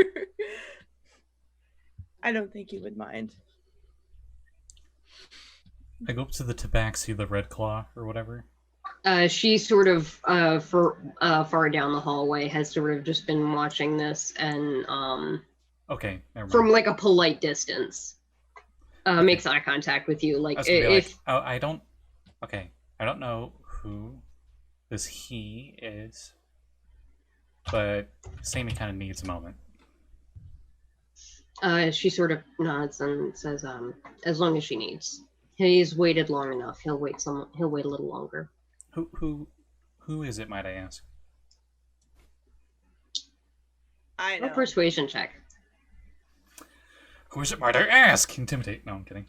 I don't think you would mind. I go up to the Tabaxi, the Red Claw, or whatever. She sort of, far down the hallway, has sort of just been watching this and, Okay, never mind. from like a polite distance, makes eye contact with you. Like, if oh, I don't know who this he is, but Sammi kind of needs a moment. she sort of nods and says, as long as she needs. He's waited long enough. He'll wait a little longer. Who is it, might I ask? I know. A persuasion check. Who is it, might I ask? Intimidate. No, I'm kidding.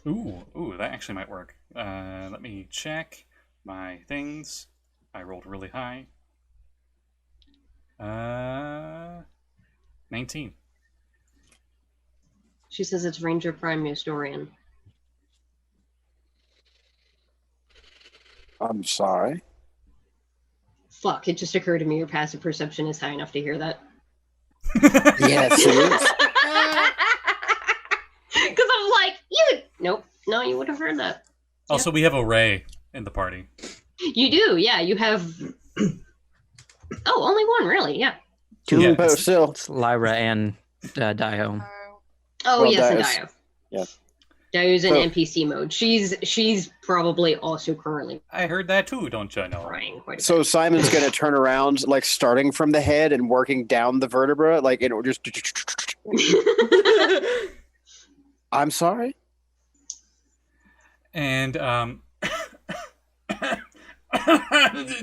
Ooh, that actually might work. Let me check my things. I rolled really high. 19. She says it's Ranger Prime Historian. I'm sorry. Fuck, it just occurred to me your passive perception is high enough to hear that. Yes, it is. Because I'm like, nope, no, you would have heard that. Also, we have a Ray in the party. You do, yeah, you have... Oh, only one, really, yeah. Two Yeah, but still. It's Lyra and Daiyo. Oh, Well, yes, and Daiyo's- Daiyo. yeah. Daiyo's in So- NPC mode. She's probably also currently I heard that too, don't you know? crying quite a bit. So Simon's gonna turn around, like starting from the head and working down the vertebra, like it just. I'm sorry. And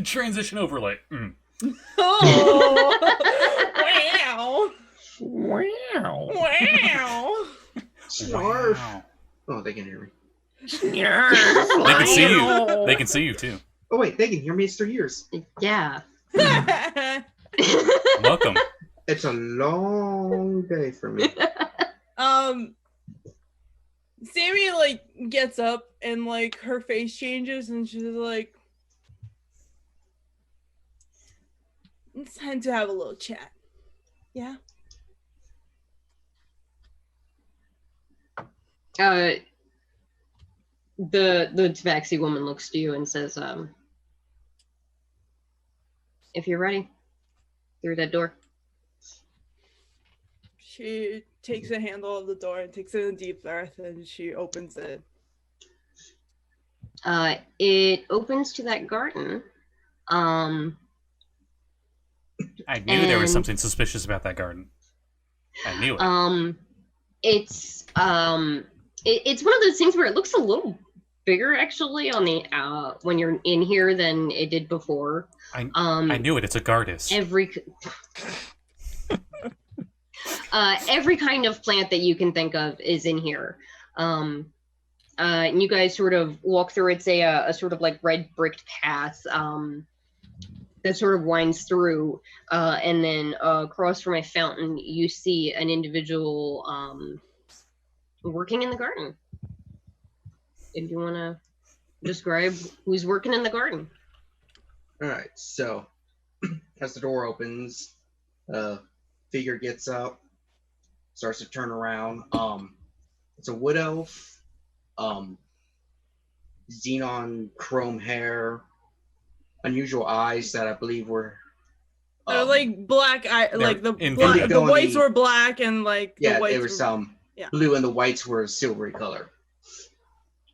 transition overlay. Oh, wow. Wow. Wow. Snarf. Wow. Oh, they can hear me. They can see you. They can see you too. Oh wait, they can hear me. It's 3 years. Yeah. Welcome. It's a long day for me. Sammi like gets up and like her face changes and she's like, it's time to have a little chat. Yeah. The tabaxi woman looks to you and says, if you're ready, through that door. She takes a handle of the door and takes in a deep breath and she opens it. It opens to that garden. I knew there was And- something suspicious about that garden. I knew it. It's it's one of those things where it looks a little bigger actually on the when you're in here than it did before. I knew it. It's a Gardis. Every kind of plant that you can think of is in here. And you guys sort of walk through. It's a sort of like red bricked path that sort of winds through, and then across from a fountain, you see an individual working in the garden. If you want to describe who's working in the garden. All right, so as the door opens, figure gets up, starts to turn around. It's a wood elf, xenon chrome hair, unusual eyes that I believe were. They're like black eye, like the inverted. the whites were black and like Yeah, the whites there was some yeah. blue and the whites were silvery color.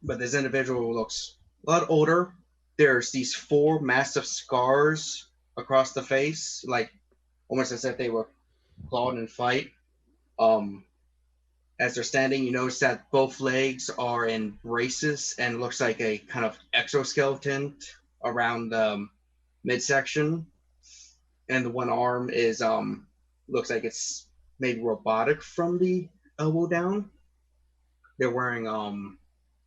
But this individual looks a lot older. There's these 4 massive scars across the face, like almost as if they were clawed in fight. As they're standing, you notice that both legs are in braces and looks like a kind of exoskeleton around the midsection. And the one arm is looks like it's maybe robotic from the elbow down. They're wearing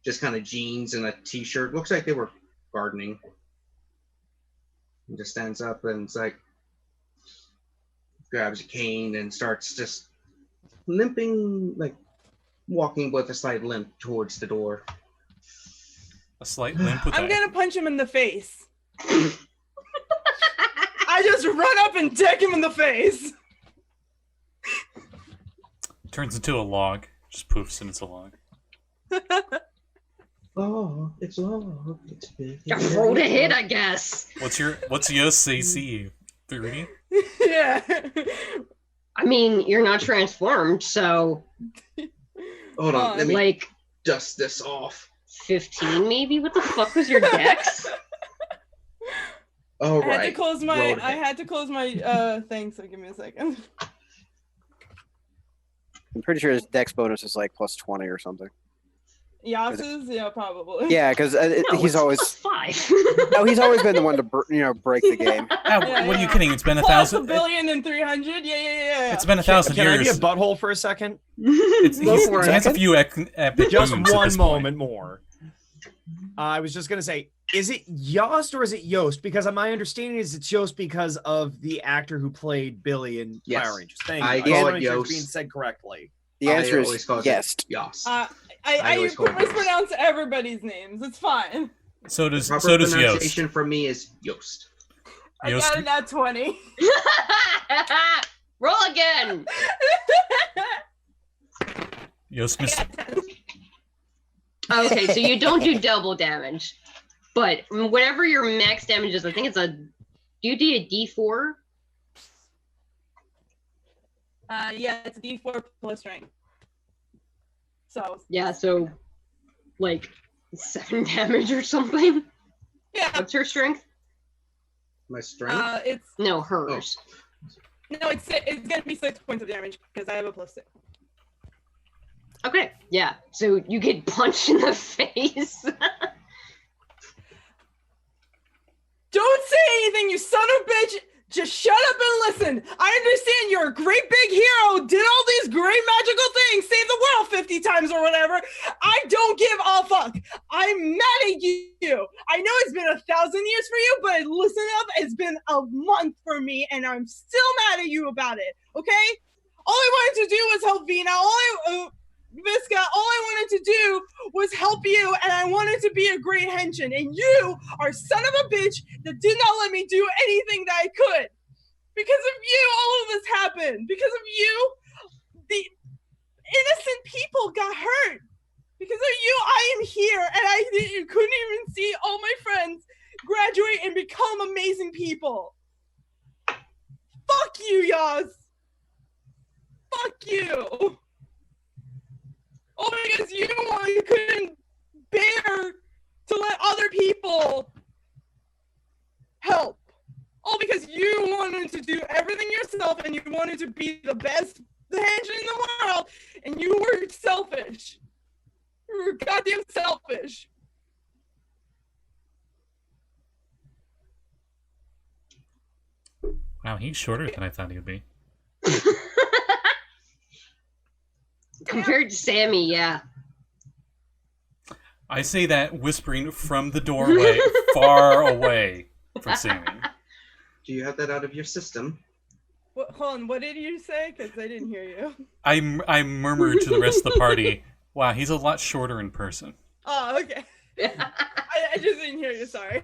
just kind of jeans and a t-shirt. Looks like they were gardening. He just stands up and it's like grabs a cane and starts just limping, like walking with a slight limp towards the door. A slight limp with I'm that. gonna punch him in the face. I just run up and deck him in the face. Turns into a log. Just poofs and it's a log. Oh, it's long. It's big. I rolled a hit, I guess. What's Yo's AC? 30? Yeah. I mean, you're not transformed, so Hold on, let me like dust this off. 15 maybe? What the fuck was your dex? All I had to right. close my rolled a I hit. had to close my thing, so give me a second. I'm pretty sure his dex bonus is like plus 20 or something. Yas's? Yeah, probably. Yeah, because No, he's it's always +5. no, he's always been the one to break the game. Yeah, what are you kidding? It's been Plus 1,000. 1,300,000. Yeah. It's been 1,000 Can I be a years. butthole for a second? He has a few epic Just boons at one this point. moment more. I was just gonna say, is it Yost or is it Yost? Because my understanding is it's Yost because of the actor who played Billy in Yes. Power Rangers. Thank I you. call just it wanna make sure it's Yost. being said correctly. The answer I always is call it yes. Yas. I always call it Yost. mispronounce everybody's names. It's fine. So does Proper Yost. pronunciation for me is Yost. I Yost- got a nat 20. Roll again. Yost miss. Okay, so you don't do double damage, but whatever your max damage is, I think it's a. Do you do a D4? Yeah, it's a D4 plus strength. So Yeah, so like 7 damage or something. yeah, What's her strength? My strength. it's No, hers. no, it's gonna be 6 points of damage because I have a +6. Okay, yeah. So you get punched in the face. Don't say anything, you son of a bitch! Just shut up and listen. I understand you're a great big hero, did all these great magical things, saved the world 50 times or whatever. I don't give a fuck. I'm mad at you. I know it's been 1,000 years for you, but listen up, it's been a month for me, and I'm still mad at you about it, okay? All I wanted to do was help Vina. Visca, all I wanted to do was help you, and I wanted to be a great Henshin, and you are son of a bitch that did not let me do anything that I could. Because of you, all of this happened. Because of you, the innocent people got hurt. Because of you, I am here, and you couldn't even see all my friends graduate and become amazing people. Fuck you, Yas. Fuck you. All because you couldn't bear to let other people help. All because you wanted to do everything yourself and you wanted to be the best Henshin in the world, and you were selfish. You were goddamn selfish. Wow, he's shorter than I thought he would be. Compared to Sammi, yeah. I say that whispering from the doorway, far away from Sammi. Do you have that out of your system? Hold on, what did you say? Because I didn't hear you. I murmured to the rest of the party, wow, he's a lot shorter in person. Oh, okay. I just didn't hear you, sorry.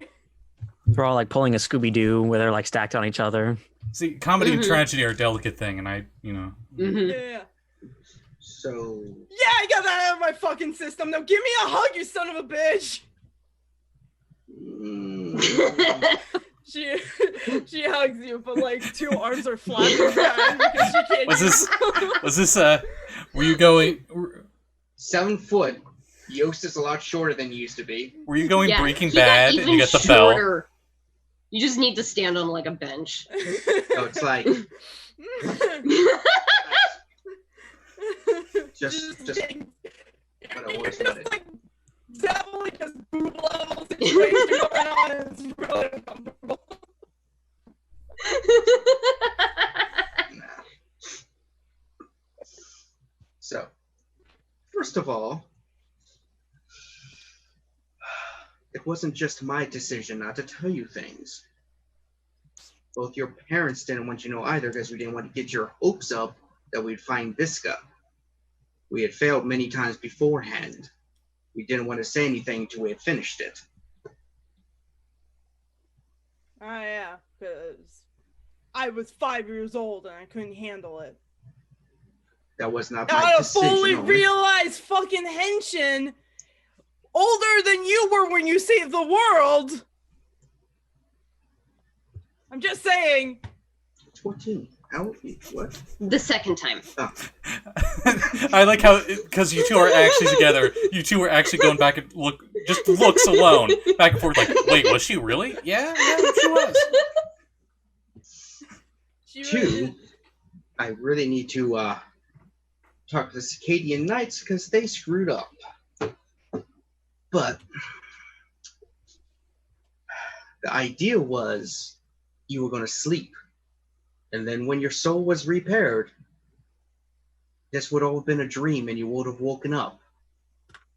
We're all like pulling a Scooby-Doo where they're like stacked on each other. See, comedy and tragedy are a delicate thing, and Yeah. So. Yeah, I got that out of my fucking system. Now give me a hug, you son of a bitch. She hugs you, but like 2 arms are flapping around because she can't. Was this were you going 7 foot. Yost is a lot shorter than you used to be. Were you going Breaking he got Bad and you even got the bell? shorter. You just need to stand on like a bench. So it's like just what I always wanted. like definitely just boob level situation going on, and it's really uncomfortable. So, first of all, it wasn't just my decision not to tell you things. Both your parents didn't want you to know either because we didn't want to get your hopes up that we'd find Visca. We had failed many times beforehand. We didn't want to say anything until we had finished it. Oh yeah, because I was 5 years old and I couldn't handle it. That was not my Not a decision. fully only. realized fucking Henshin, older than you were when you saved the world. I'm just saying. 14. How? What? The second time. Oh. I like how, because you two are actually together, you two are actually going back and looks alone, back and forth, like, wait, was she really? Yeah, she was. Two, I really need to talk to the Circadian Knights because they screwed up. But the idea was you were going to sleep. And then when your soul was repaired, this would all have been a dream and you would have woken up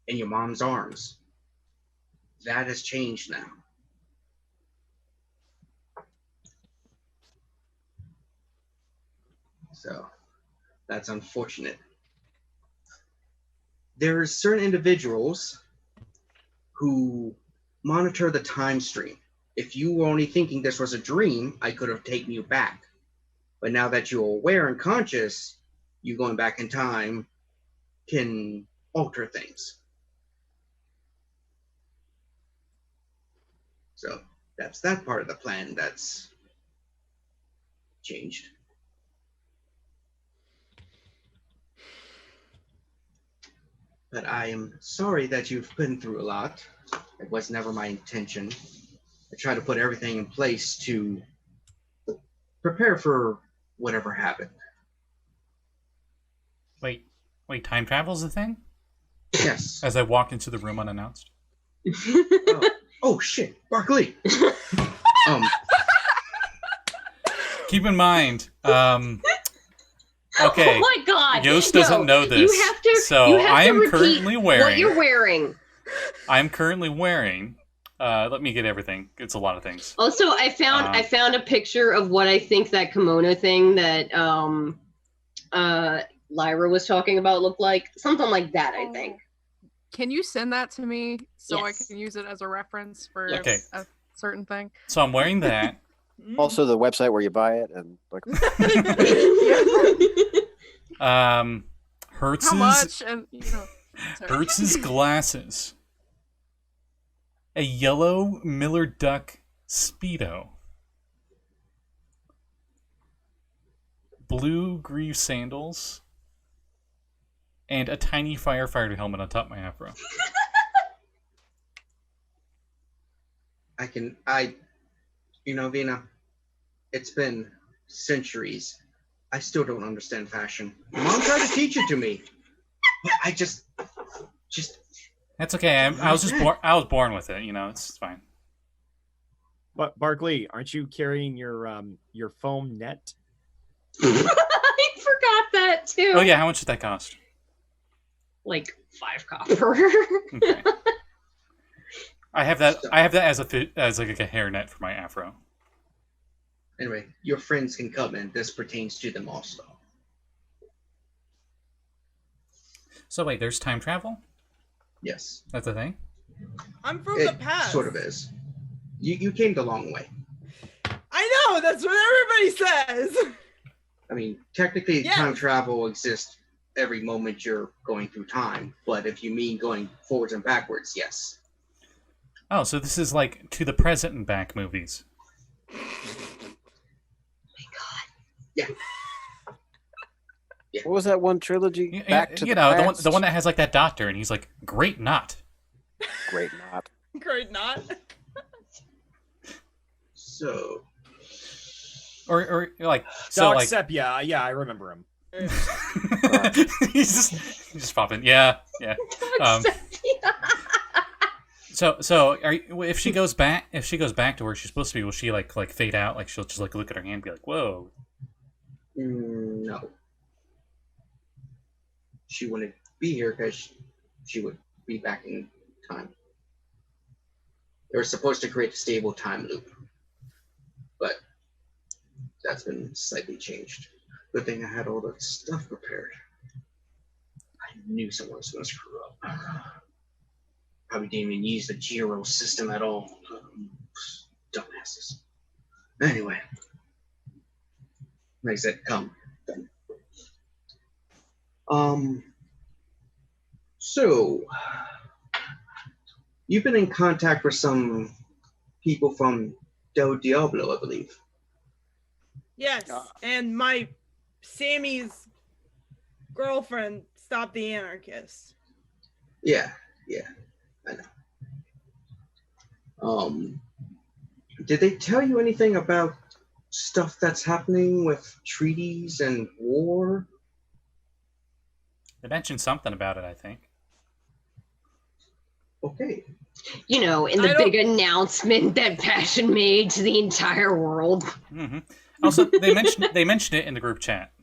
in your mom's arms. That has changed now. So that's unfortunate. There's certain individuals who monitor the time stream. If you were only thinking this was a dream, I could have taken you back. But now that you're aware and conscious, you going back in time can alter things. So that's that part of the plan that's changed. But I am sorry that you've been through a lot. It was never my intention. I try to put everything in place to prepare for whatever happened. Wait, time travel's a thing? Yes. As I walk into the room unannounced. Oh shit, Barkley. Keep in mind, okay. Oh my god. Yost doesn't know this. You have to, so I am currently wearing what you're wearing. I'm currently wearing let me get everything. It's a lot of things. Also, I found a picture of what I think that kimono thing that Lyra was talking about looked like. Something like that, I think. Can you send that to me so Yes. I can use it as a reference for Okay. a certain thing? So I'm wearing that. Also, the website where you buy it and like. Hertz's How much? And sorry. Hertz's glasses. A yellow Miller Duck Speedo. Blue Grieve sandals. And a tiny firefighter helmet on top of my afro. Vina, it's been centuries. I still don't understand fashion. Mom tried to teach it to me. But I just That's okay. I was born with it. It's fine. But Barkley, aren't you carrying your foam net? I forgot that too. Oh yeah, how much did that cost? Like 5 copper. Okay. I have that as like a hairnet for my afro. Anyway, your friends can come in. This pertains to them also. So wait, there's time travel? Yes. That's a thing? I'm from It the past. sort of is. You came the long way. I know, that's what everybody says. I mean, technically, Yes. time travel exists every moment you're going through time. But if you mean going forwards and backwards, yes. Oh, so this is like To the Present and Back movies. Yeah. What was that one trilogy? Back to the Past? one that has like that doctor, and he's like, great knot. Great knot. Great not. So. Or like Doc Sepp, yeah, I remember him. he's just popping. Yeah. So if she goes back to where she's supposed to be, will she like fade out? Like she'll just like look at her hand and be like, whoa. No. She wouldn't be here because she would be back in time. They were supposed to create a stable time loop, but that's been slightly changed. Good thing I had all the stuff prepared. I knew someone was going to screw up. Probably didn't even use the Giro system at all. Dumbasses. Anyway. Like I said, come. So you've been in contact with some people from Del Diablo, I believe. Yes, and my Sammy's girlfriend stopped the anarchist. Yeah, I know. Did they tell you anything about stuff that's happening with treaties and war? They mentioned something about it, I think. Okay. You know, in the big announcement that Passion made to the entire world. Mm-hmm. Also, they mentioned it in the group chat.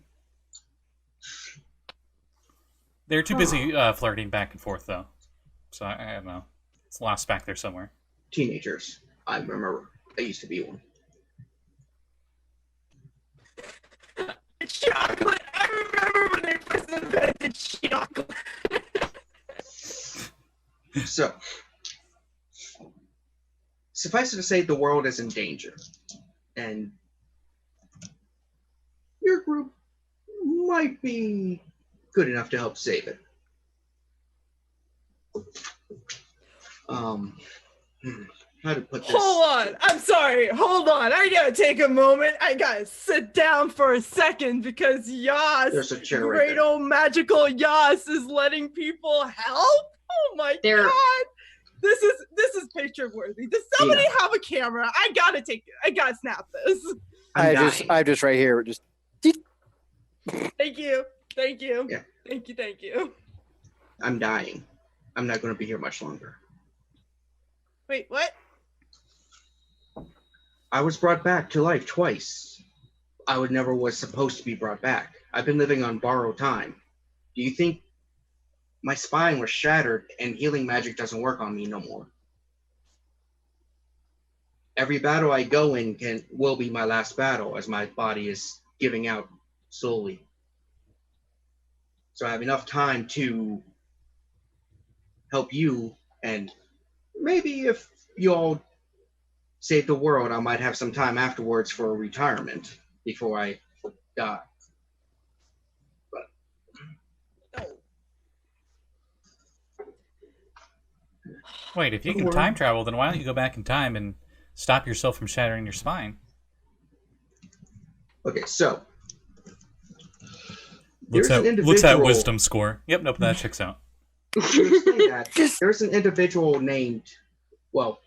They're too busy flirting back and forth, though. So I don't know. It's lost back there somewhere. Teenagers. I remember. I used to be one. Chocolate. I remember when they first invented chocolate. So, suffice it to say, the world is in danger, and your group might be good enough to help save it. How to put this? Hold on. I'm sorry. Hold on. I gotta take a moment. I gotta sit down for a second because Yas, There's a chair right great there. old magical Yas, is letting people help. Oh my god. This is picture worthy. Does somebody have a camera? I gotta snap this. I'm just right here. Just Thank you. Yeah. Thank you. I'm dying. I'm not going to be here much longer. Wait, what? I was brought back to life twice. I never was supposed to be brought back. I've been living on borrowed time. Do you think my spine was shattered and healing magic doesn't work on me no more? Every battle I go in will be my last battle as my body is giving out slowly. So I have enough time to help you, and maybe if you all save the world, I might have some time afterwards for retirement before I die. But Wait, if you can time travel, then why don't you go back in time and stop yourself from shattering your spine? Okay, so What's that wisdom score? Yep, nope, that checks out. There's an individual named, well,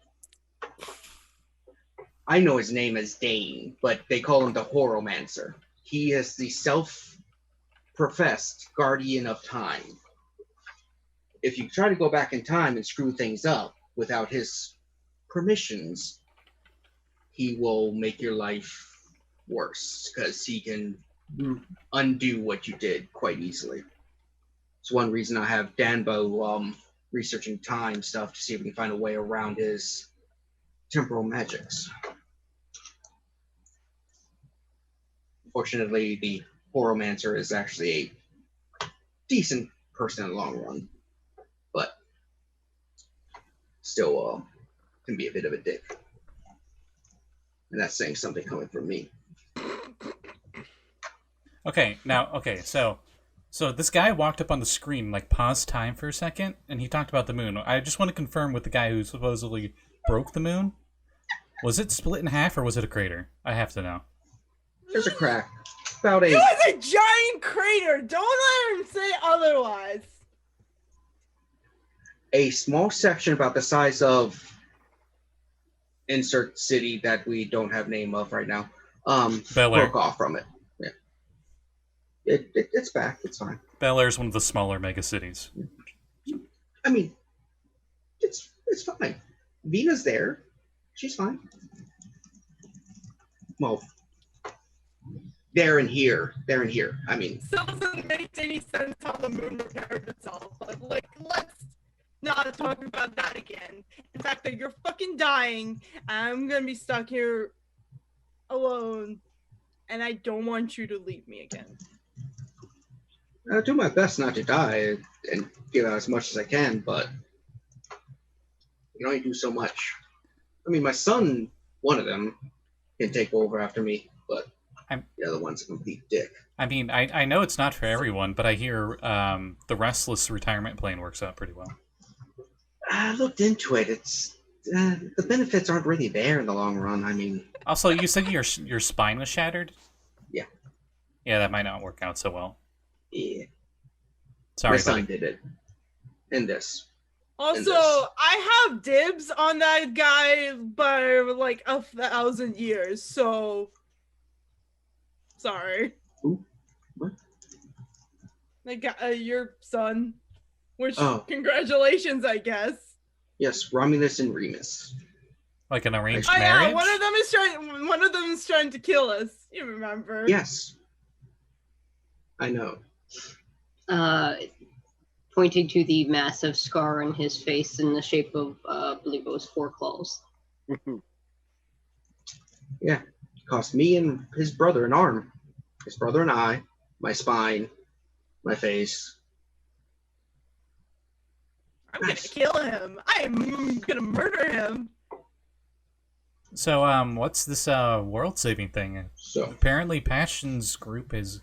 I know his name is Dane, but they call him the Horomancer. He is the self-professed guardian of time. If you try to go back in time and screw things up without his permissions, he will make your life worse because he can undo what you did quite easily. It's one reason I have Danbo researching time stuff to see if we can find a way around his temporal magics. Fortunately, the Horomancer is actually a decent person in the long run, but still can be a bit of a dick. And that's saying something coming from me. So this guy walked up on the screen, like paused time for a second, and he talked about the moon. I just want to confirm with the guy who supposedly broke the moon. Was it split in half or was it a crater? I have to know. There's a crack. About It was a giant crater. Don't let him say otherwise. A small section about the size of insert city that we don't have name of right now. Broke off from it. Yeah. It's back. It's fine. Bel Air is one of the smaller mega cities. I mean, it's fine. Vina's there. She's fine. Well, there and here. I mean, Still doesn't make any sense how the moon repaired itself. But like, let's not talk about that again. The fact that you're fucking dying, I'm gonna be stuck here alone, and I don't want you to leave me again. I'll do my best not to die and give out as much as I can, but you can only do so much. I mean, my son, one of them, can take over after me, but The other one's a complete dick. I mean, I know it's not for everyone, but I hear the Restless retirement plan works out pretty well. I looked into it. It's the benefits aren't really there in the long run. I mean, Also, you said your spine was shattered? Yeah. Yeah, that might not work out so well. Yeah. Sorry, My son buddy. did it. In this. Also, I have dibs on that guy by like 1,000 years, so sorry. Ooh, what? Like your son, which Oh. congratulations, I guess. Yes, Romulus and Remus. Like an arranged Oh marriage? yeah, one of them is trying to kill us. You remember? Yes. I know. Pointing to the massive scar on his face in the shape of, I believe it was 4 claws. Yeah. It cost me and his brother an arm. His brother and I, my spine, my face. I'm gonna kill him. I'm gonna murder him. So, what's this world-saving thing? So Apparently, Passion's group has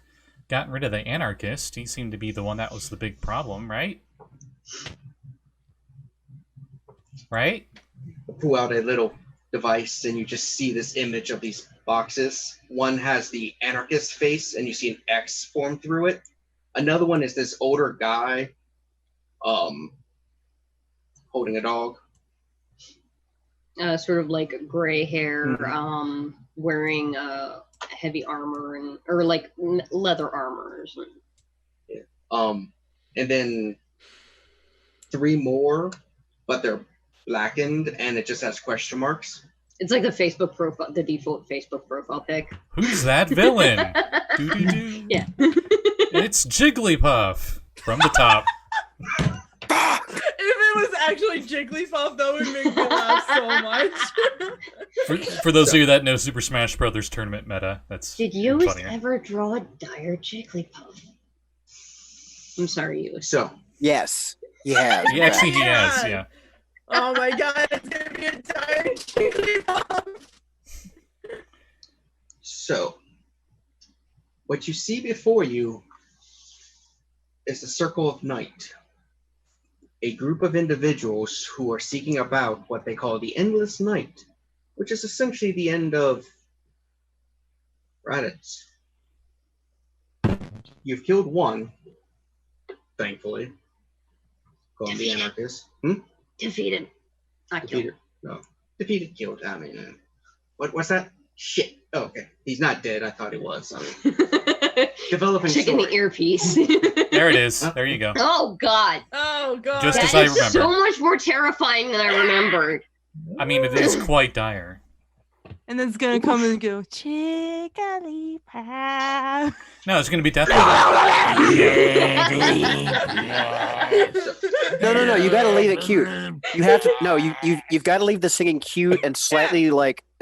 gotten rid of the anarchist. He seemed to be the one that was the big problem, right? Right? pull out a little device and you just see this image of these boxes. One has the anarchist face and you see an X form through it. Another one is this older guy holding a dog. Sort of like gray hair, wearing heavy armor or like leather armor or something. Yeah. And then 3 more, but they're blackened and it just has question marks. It's like the Facebook profile, the default Facebook profile pic. Who's that villain? Doo-doo-doo. Yeah. It's Jigglypuff from the top. If it was actually Jigglypuff, that would make me laugh so much. For those of you that know Super Smash Brothers tournament meta, that's Did Lluis funnier. ever draw a dire Jigglypuff? I'm sorry, Lluis. So Yes, he has. He actually he God. has, yeah. Oh my god, it's gonna be a dire Jigglypuff. So, what you see before you is the Circle of Night, a group of individuals who are seeking about what they call the Endless Night, which is essentially the end of Raditz. You've killed one, thankfully. Call him the Anarchist. Defeated. Not killed. Defeated. No. Defeated, killed. I mean, what's that? Shit. Oh, okay. He's not dead. I thought he was. I mean, developing Checking story. the earpiece. There it is. There you go. Oh god. Oh god. Just That as I is remember. so much more terrifying than I remembered. I mean, it is quite dire. And then it's gonna come and go, Jigglypuff. No, it's going to be death. No. You got to leave it cute. You have to. No, you've got to leave the singing cute and slightly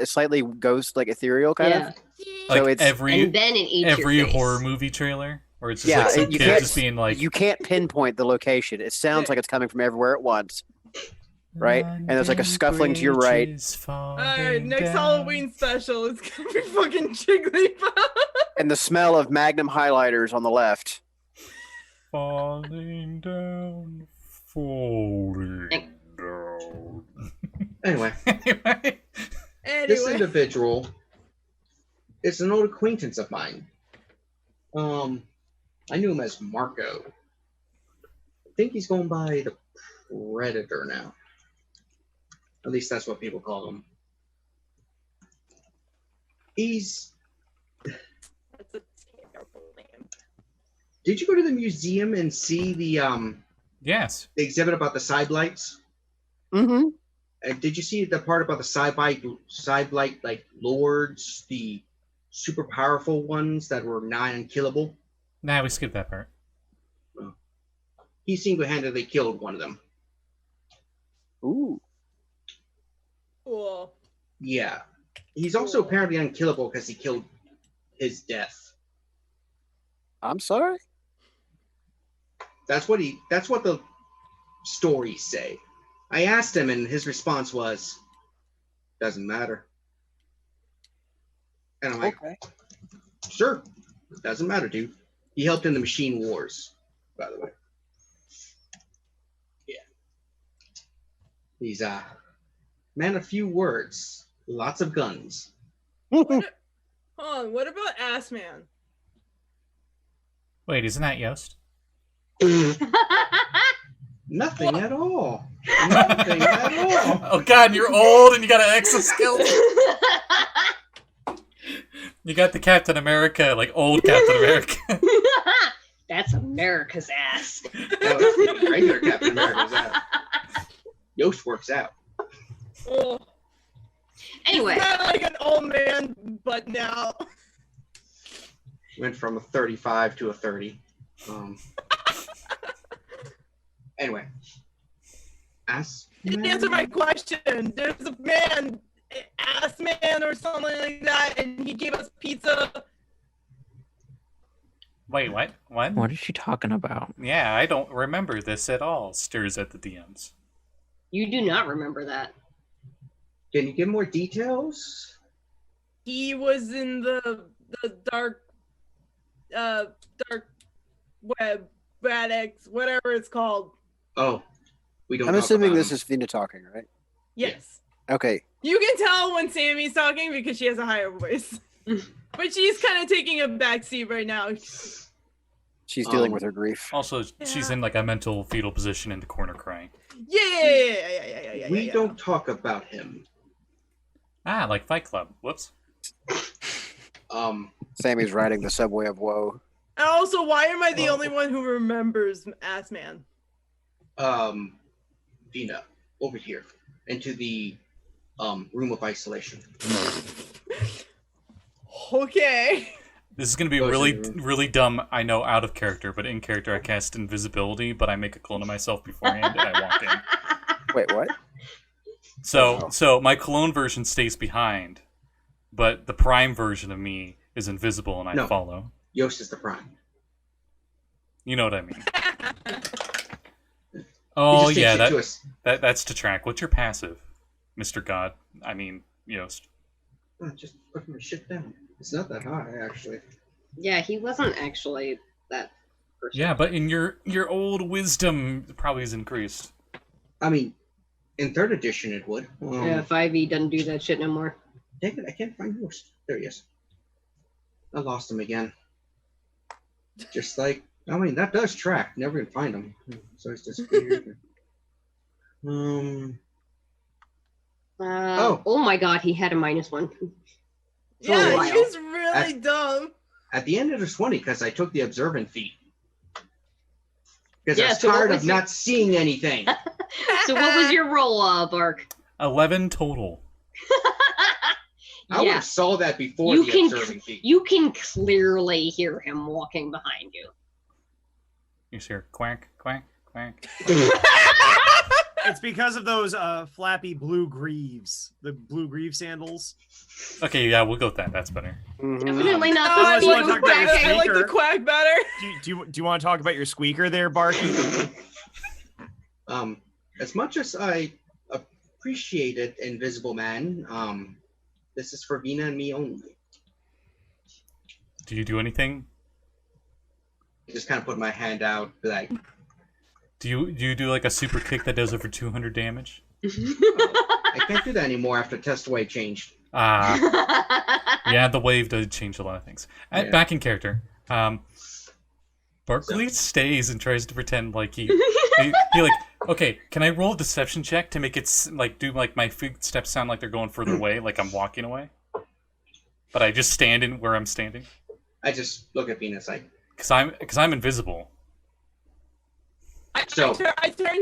slightly ghost like ethereal kind Yeah. of. Like So it's every And then it eats every your face. horror movie trailer, where it's just Yeah, like some you kid can't- just being like, You can't pinpoint the location. It sounds like it's coming from everywhere at once, right? And there's like a scuffling to your right. Alright, next Halloween special is gonna be fucking Jigglypuff. And the smell of Magnum highlighters on the left. Falling down, falling down. Anyway, Anyway, this Anyway. individual is an old acquaintance of mine. I knew him as Marco. I think he's going by the Predator now. At least that's what people call him. That's a terrible name. Did you go to the museum and see the yes. exhibit about the side lights? Mm-hmm. Did you see the part about the side light like lords, the super powerful ones that were nigh unkillable? Nah, we skipped that part. He single-handedly killed one of them. Ooh. Cool. Yeah. He's also apparently unkillable because he killed his death. I'm sorry. That's what the stories say. I asked him and his response was, doesn't matter. And I'm like, Okay. Sure. It doesn't matter, dude. He helped in the Machine Wars, by the way. Yeah. He's man of few words, lots of guns. Hold on, what about Ass Man? Wait, isn't that Yost? Nothing at all. Nothing at all. Oh god, you're old and you got an exoskeleton. You got the Captain America, like old Captain America. That's America's ass. No, regular Captain America's ass. Yost works out. Oh, Anyway, he's not like an old man, but now. Went from a 35 to a 30. Anyway. Ass You didn't answer my question. There's a man, Ass Man or something like that, and he gave us pizza. Wait, what? What? What is she talking about? Yeah, I don't remember this at all. Stirs at the DMs. you do not remember that. Can you give more details? He was in the dark web, Radix, whatever it's called. Oh, we don't. I'm talk assuming about this him. is Vina talking, right? Yes. Okay. You can tell when Sammy's talking because she has a higher voice. But she's kind of taking a backseat right now. She's dealing with her grief. Also, she's in like a mental fetal position in the corner crying. Yeah. We don't talk about him. Ah, like Fight Club. Whoops. Sammy's riding the subway of woe. And also, why am I the only one who remembers Ass Man? Vina, over here, into the room of isolation. Okay. This is gonna be really dumb. I know, out of character, but in character, I cast invisibility, but I make a clone of myself beforehand and I walk in. Wait, what? So my clone version stays behind, but the prime version of me is invisible and I follow. Yost is the prime. You know what I mean? Oh yeah, that's to track. What's your passive, Mr. God? I mean, Yost. Oh, just put my shit down. It's not that high, actually. Yeah, he wasn't actually that person. Yeah, but in your old wisdom probably is increased. I mean, in 3rd edition it would. Yeah, 5e doesn't do that shit no more. Dang it, I can't find Yost. There he is. I lost him again. Just like, I mean, that does track. Never can find him. So he's disappeared. Oh my god, he had a -1. Yeah, he's really dumb. At the end it was funny because I took the observant feat. Because Yeah, I was so what tired was of not seeing anything. So what was your roll, Bark? 11 total. I would have saw that before the observing feat. You can clearly hear him walking behind you. You hear quack, quack, quack. It's because of those flappy blue greaves, the blue greave sandals. Okay, yeah, we'll go with that. That's better. Definitely not I the want to talk about your I like the squeaker. quack better. Do you want to talk about your squeaker there, Barky? As much as I appreciated Invisible Man, this is for Vina and me only. Do you do anything? I just kind of put my hand out, like, Do you do like a super kick that does over 200 damage? I can't do that anymore after Testaway changed. Yeah, the wave does change a lot of things. Back in character, Barkley stays and tries to pretend like he like, okay, can I roll a deception check to make it like do like my footsteps sound like they're going further away, like I'm walking away, but I just stand in where I'm standing. I just look at Venus like, because I'm invisible. I turn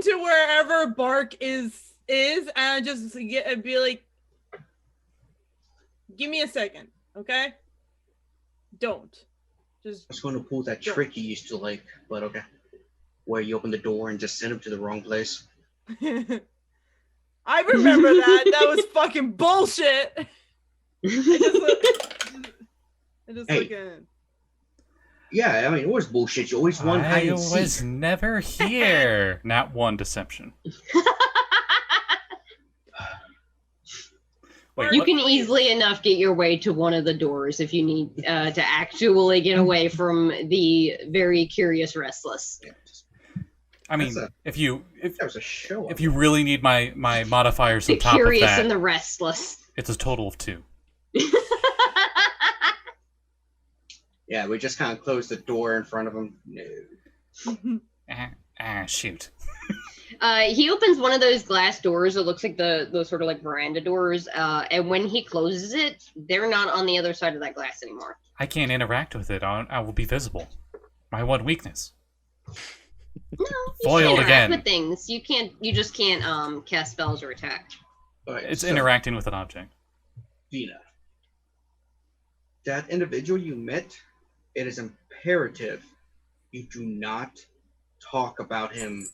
to wherever Bark is, and I just be like, give me a second, okay? Don't. I was going to pull that trick you used to like, but okay. Where you open the door and just send him to the wrong place. I remember that. That was fucking bullshit. I just look in. Yeah, I mean, it was bullshit. You always won hide and seek. I was never here. Not one deception. Wait, You what? can easily enough get your way to one of the doors if you need to actually get away from the very curious Restless. I mean, That was a show. if you really need my modifiers The on top of curious that, and the restless. it's a total of 2. Yeah, we just kind of closed the door in front of him. No. Shoot. He opens one of those glass doors. It looks like those sort of like veranda doors. And when he closes it, they're not on the other side of that glass anymore. I can't interact with it. I will be visible. My one weakness. No, you Foiled can interact again. with things. You can't. You just can't cast spells or attack. Alright, It's so, interacting with an object. Vina, that individual you met, it is imperative you do not talk about him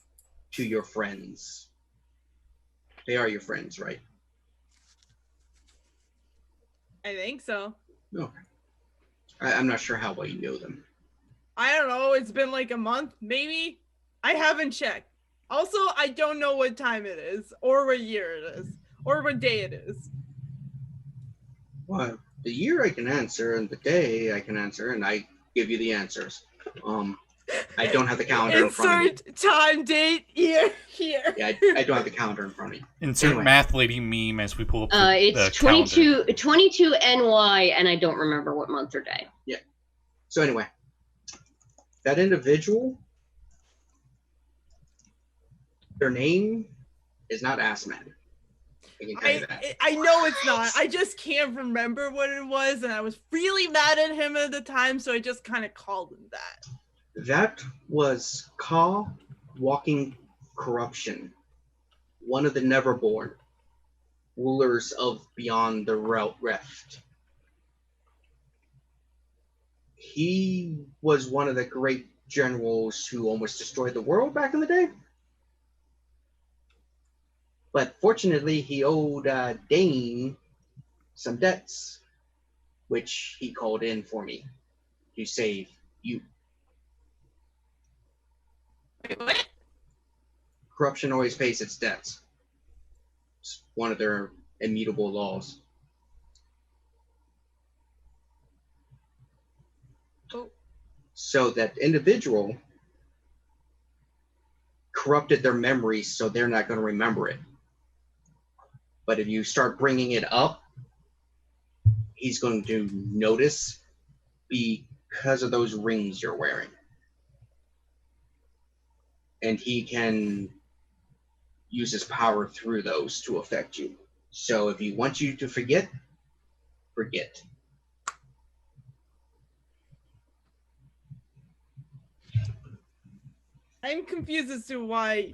to your friends. They are your friends, right? I think so. Okay. I'm not sure how well you know them. I don't know. It's been like a month, maybe. I haven't checked. Also, I don't know what time it is, or what year it is, or what day it is. Well, the year I can answer, and the day I can answer, and I give you the answers. I don't have the calendar in front of me. Insert time, date, year, here. Yeah, I don't have the calendar in front of me. Insert Anyway. math lady meme as we pull up the It's calendar. 22 NY, and I don't remember what month or day. So anyway, that individual, their name is not Assman. I can tell you that. I know it's not. I just can't remember what it was, and I was really mad at him at the time, so I just kind of called him that. That was Ka Walking Corruption, one of the Neverborn, rulers of Beyond the Rift. He was one of the great generals who almost destroyed the world back in the day. But fortunately, he owed Dane some debts, which he called in for me to save you. Wait, what? Corruption always pays its debts. It's one of their immutable laws. Oh. So that individual corrupted their memories, so they're not going to remember it. But if you start bringing it up, he's going to notice because of those rings you're wearing. And he can use his power through those to affect you. So if he wants you to forget, forget. I'm confused as to why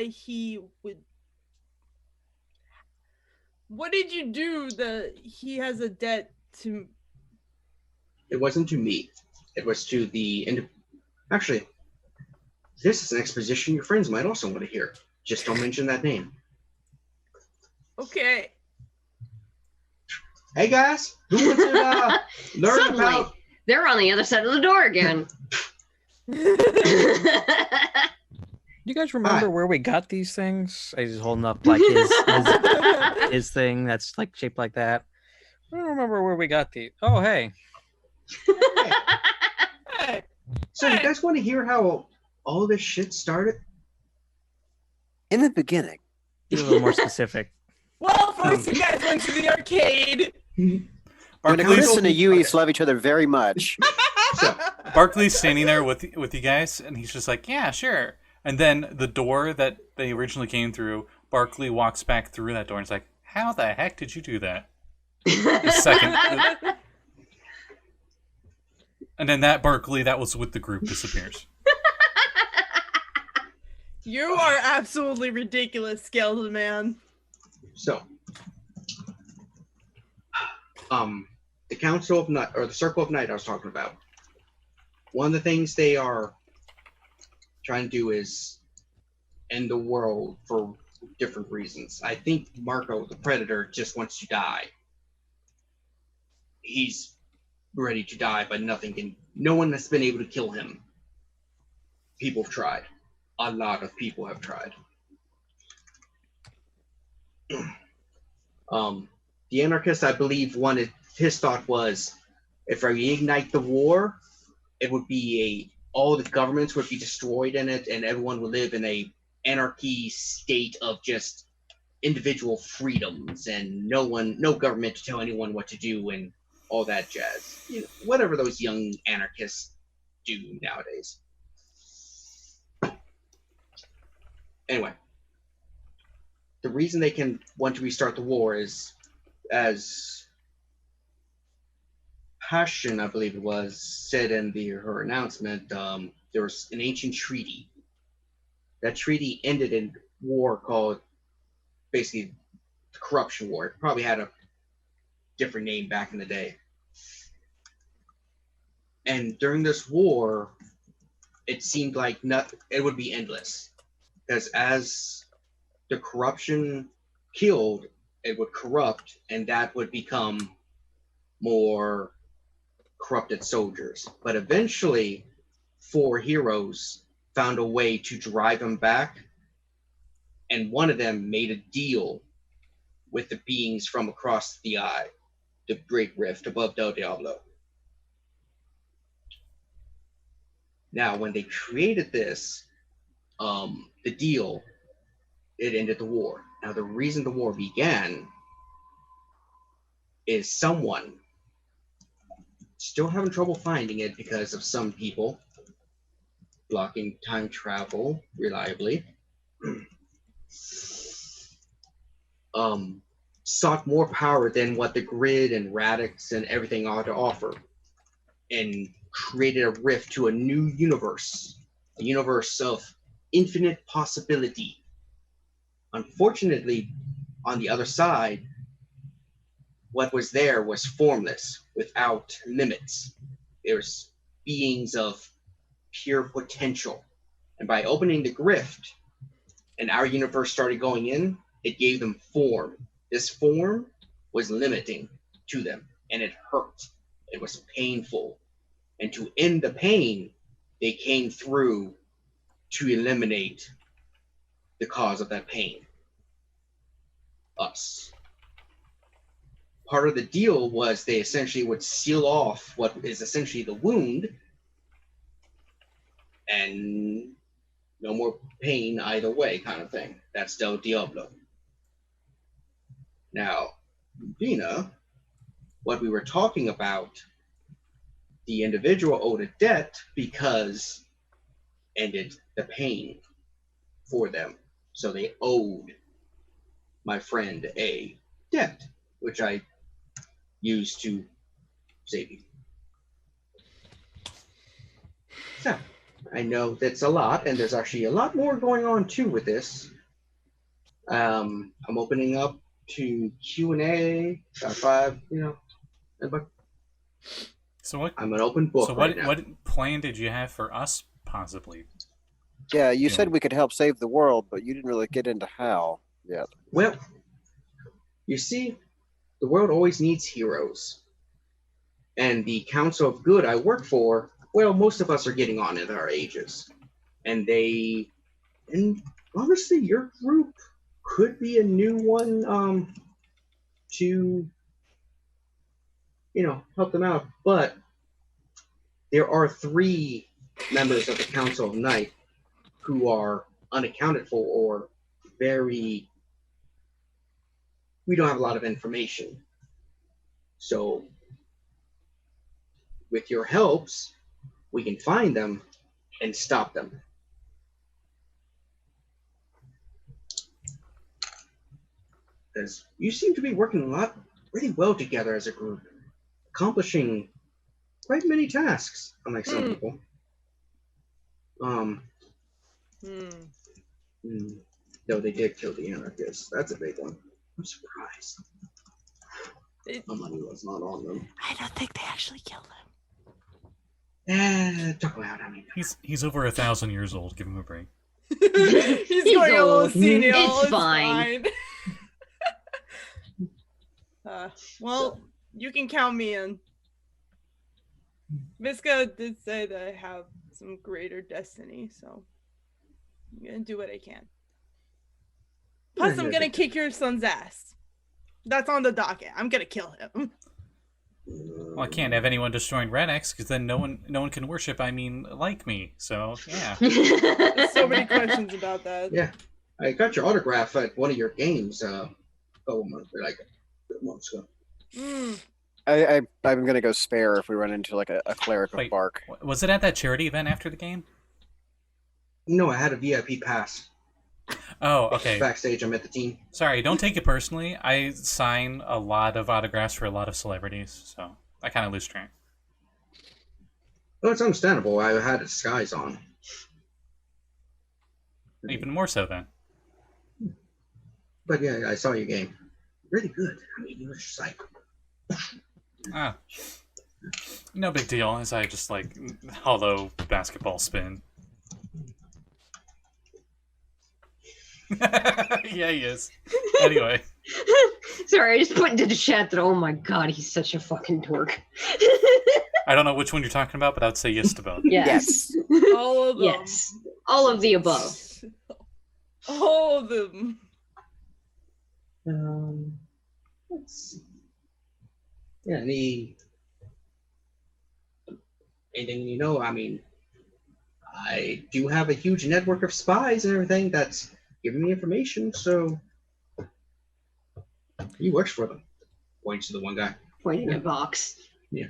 he would. What did you do that he has a debt to? It wasn't to me. It was to the Actually, this is an exposition your friends might also want to hear. Just don't mention that name. Okay. Hey guys, who wants to learn Suddenly, about? they're on the other side of the door again. You guys remember Hi. where we got these things? He's holding up like his thing that's like shaped like that. I don't remember where we got these. Oh, hey. Hey, So you guys want to hear how all this shit started? In the beginning, Be a little more specific. well, first you guys went to the arcade. when Barkley's, Chris and Lluis love each other very much, So Barkley's standing there with you guys, and he's just like, yeah, sure. And then the door that they originally came through, Barkley walks back through that door and is like, how the heck did you do that? The second. And then that Barkley that was with the group disappears. You are absolutely ridiculous, Skeleton Man. So, the Council of Night, or the Circle of Night I was talking about, one of the things they are trying to do is end the world for different reasons. I think Marco, the Predator, just wants to die. He's ready to die, but no one has been able to kill him. People have tried. A lot of people have tried. The anarchist, I believe, his thought was, if I reignite the war, it would be all the governments would be destroyed in it, and everyone would live in a anarchy state of just individual freedoms, and no government to tell anyone what to do, and all that jazz. You know, whatever those young anarchists do nowadays. Anyway, the reason they can want to restart the war is, as Passion, I believe it was, said in her announcement, there was an ancient treaty. That treaty ended in war called, basically, the Corruption War. It probably had a different name back in the day. And during this war, it seemed like it would be endless. Because as the corruption killed, it would corrupt, and that would become more corrupted soldiers. But eventually, 4 heroes found a way to drive them back, and one of them made a deal with the beings from across the eye, the Great Rift above Del Diablo. Now, when they created this, the deal, it ended the war. Now, the reason the war began is someone, still having trouble finding it because of some people blocking time travel reliably, sought more power than what the grid and Radix and everything ought to offer, and created a rift to a new universe, a universe of infinite possibility. Unfortunately, on the other side, what was there was formless, without limits. There's beings of pure potential. And by opening the rift, and our universe started going in, it gave them form. This form was limiting to them, and it hurt. It was painful. And to end the pain, they came through to eliminate the cause of that pain. Us. Part of the deal was they essentially would seal off what is essentially the wound, and no more pain either way, kind of thing. That's Del Diablo. Now, Dina, what we were talking about, the individual owed a debt because ended the pain for them. So they owed my friend a debt, which I used to save you. So, I know that's a lot, and there's actually a lot more going on too with this. I'm opening up to Q&A, top 5, but So what? I'm an open book. So what plan did you have for us, possibly? Yeah, you said we could help save the world, but you didn't really get into how yet. Well, you see, the world always needs heroes. And the Council of Good I work for, well, most of us are getting on in our ages. And honestly, your group could be a new one to, help them out. But there are 3 members of the Council of Night who are unaccounted for, or we don't have a lot of information. So with your helps, we can find them and stop them. Because you seem to be working really well together as a group, accomplishing quite many tasks, unlike some people. No, they did kill the anarchists. That's a big one. I'm surprised. My money was not on them. I don't think they actually killed him. Talk about how many. He's over 1,000 years old. Give him a break. He's going a little senile. It's fine. Well, you can count me in. Miska did say that I have some greater destiny, so I'm gonna do what I can. Plus, I'm gonna kick your son's ass. That's on the docket. I'm gonna kill him. Well, I can't have anyone destroying Red X because then no one can worship. I mean, like me. So yeah. There's so many questions about that. Yeah, I got your autograph at one of your games. Like months ago. I'm gonna go spare if we run into like a cleric of bark. Was it at that charity event after the game? No, I had a VIP pass. Oh, okay. Backstage, I met the team. Sorry, don't take it personally. I sign a lot of autographs for a lot of celebrities, so I kind of lose track. Well, it's understandable. I had a disguise on. Even more so then. But yeah, I saw your game. Really good. I mean, you were just like... No big deal, as I just like hollow basketball spin. Yeah, he is. Anyway. Sorry, I just put into the chat that, oh my god, he's such a fucking dork. I don't know which one you're talking about, but I'd say yes to both. Yes. All of them. Yes. All of the above. All of them. Let's see. Yeah, anything you know, I mean, I do have a huge network of spies and everything that's giving me information, so he works for them. Points to the one guy. Pointing at Vox. Yeah.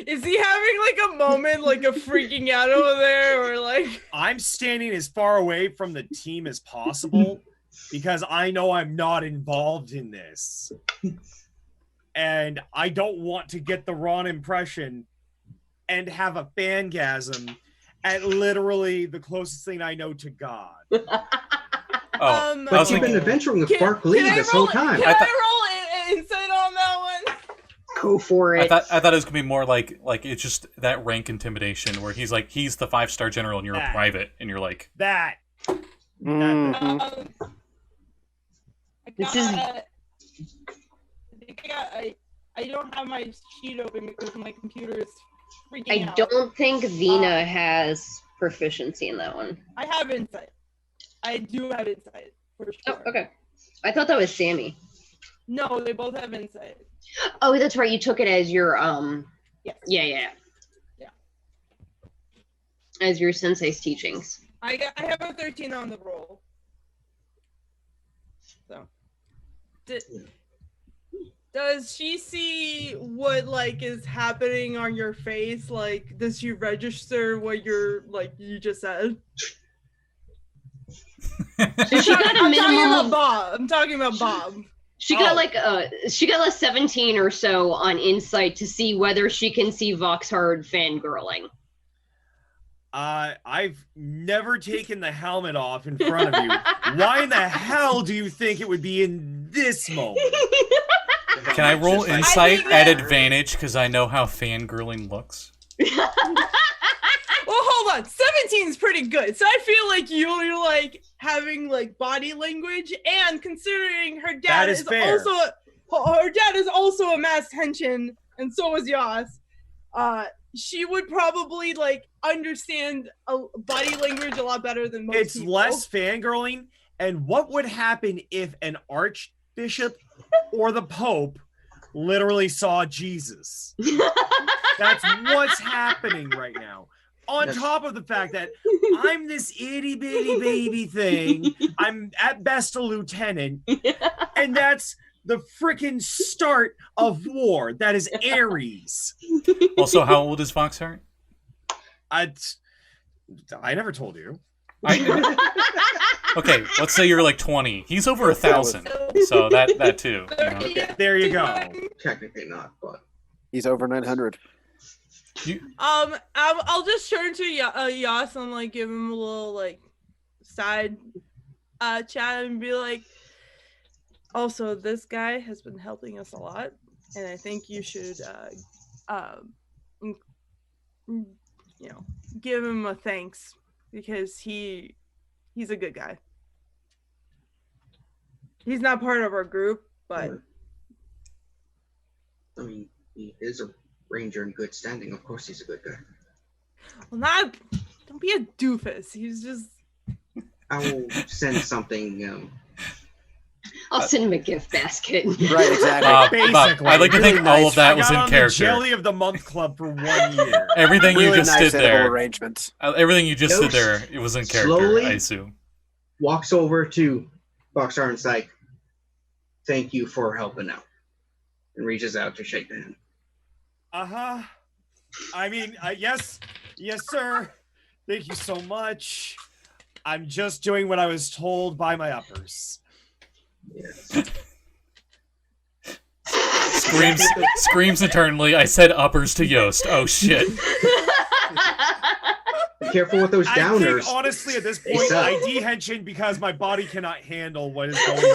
Is he having like a moment, like a freaking out over there, or like? I'm standing as far away from the team as possible because I know I'm not involved in this. And I don't want to get the wrong impression and have a fangasm at literally the closest thing I know to God. But you've been adventuring with Bark Lee this whole time. Can I roll insight on that one? Go for it. I thought it was gonna be more like it's just that rank intimidation where he's like he's the 5-star general and you're a private and you're like that. This is. I don't have my sheet open because my computer is freaking out. I don't think Vina has proficiency in that one. I have insight. I do have insight for sure. Oh, okay. I thought that was Sammi. No, they both have insight. Oh, that's right. You took it as your Yes. Yeah. As your sensei's teachings. I have a 13 on the roll. So. Does she see what like is happening on your face? Like, does she register what you're like you just said? So she got a minimum. I'm talking about Bob. She got like 17 or so on insight to see whether she can see Voxhart fangirling. I've never taken the helmet off in front of you. Why in the hell do you think it would be in this moment? Can I roll insight at advantage because I know how fangirling looks? Well, hold on. 17 is pretty good. So I feel like you're like having like body language, and considering her dad is also a masked Henshin, and so is Yas. She would probably like understand body language a lot better than most people. Less fangirling. And what would happen if an archbishop or the Pope literally saw Jesus? That's what's happening right now. On top of the fact that I'm this itty bitty baby thing, I'm at best a lieutenant, and that's the freaking start of war. That is Ares. Also, how old is Voxhart? I never told you. Okay, let's say you're like 20. He's over 1,000, so that too. You know? There you go. Technically not, but he's over 900. I'll just turn to Yas and like give him a little like side chat and be like, also this guy has been helping us a lot, and I think you should give him a thanks because he's a good guy. He's not part of our group, but I mean, he is a ranger in good standing. Of course, he's a good guy. Well, don't be a doofus. He's just I will send something. I'll send him a gift basket. Right, exactly. Basically, I'd like to think really all nice. of that I was got in on character. the Jelly of the Month Club for 1 year. Everything Really you just nice did edible there, arrangements. everything you just did Ghost there, it was in character, slowly I assume. Walks over to Voxhart and's like, "Thank you for helping out," and reaches out to shake the hand. Uh-huh. I mean, yes, sir. Thank you so much. I'm just doing what I was told by my uppers. Yes. Screams internally, I said uppers to Yost. Oh shit. Be careful with those downers. I think, honestly, at this They point, suck. I de-henshin because my body cannot handle what is going on.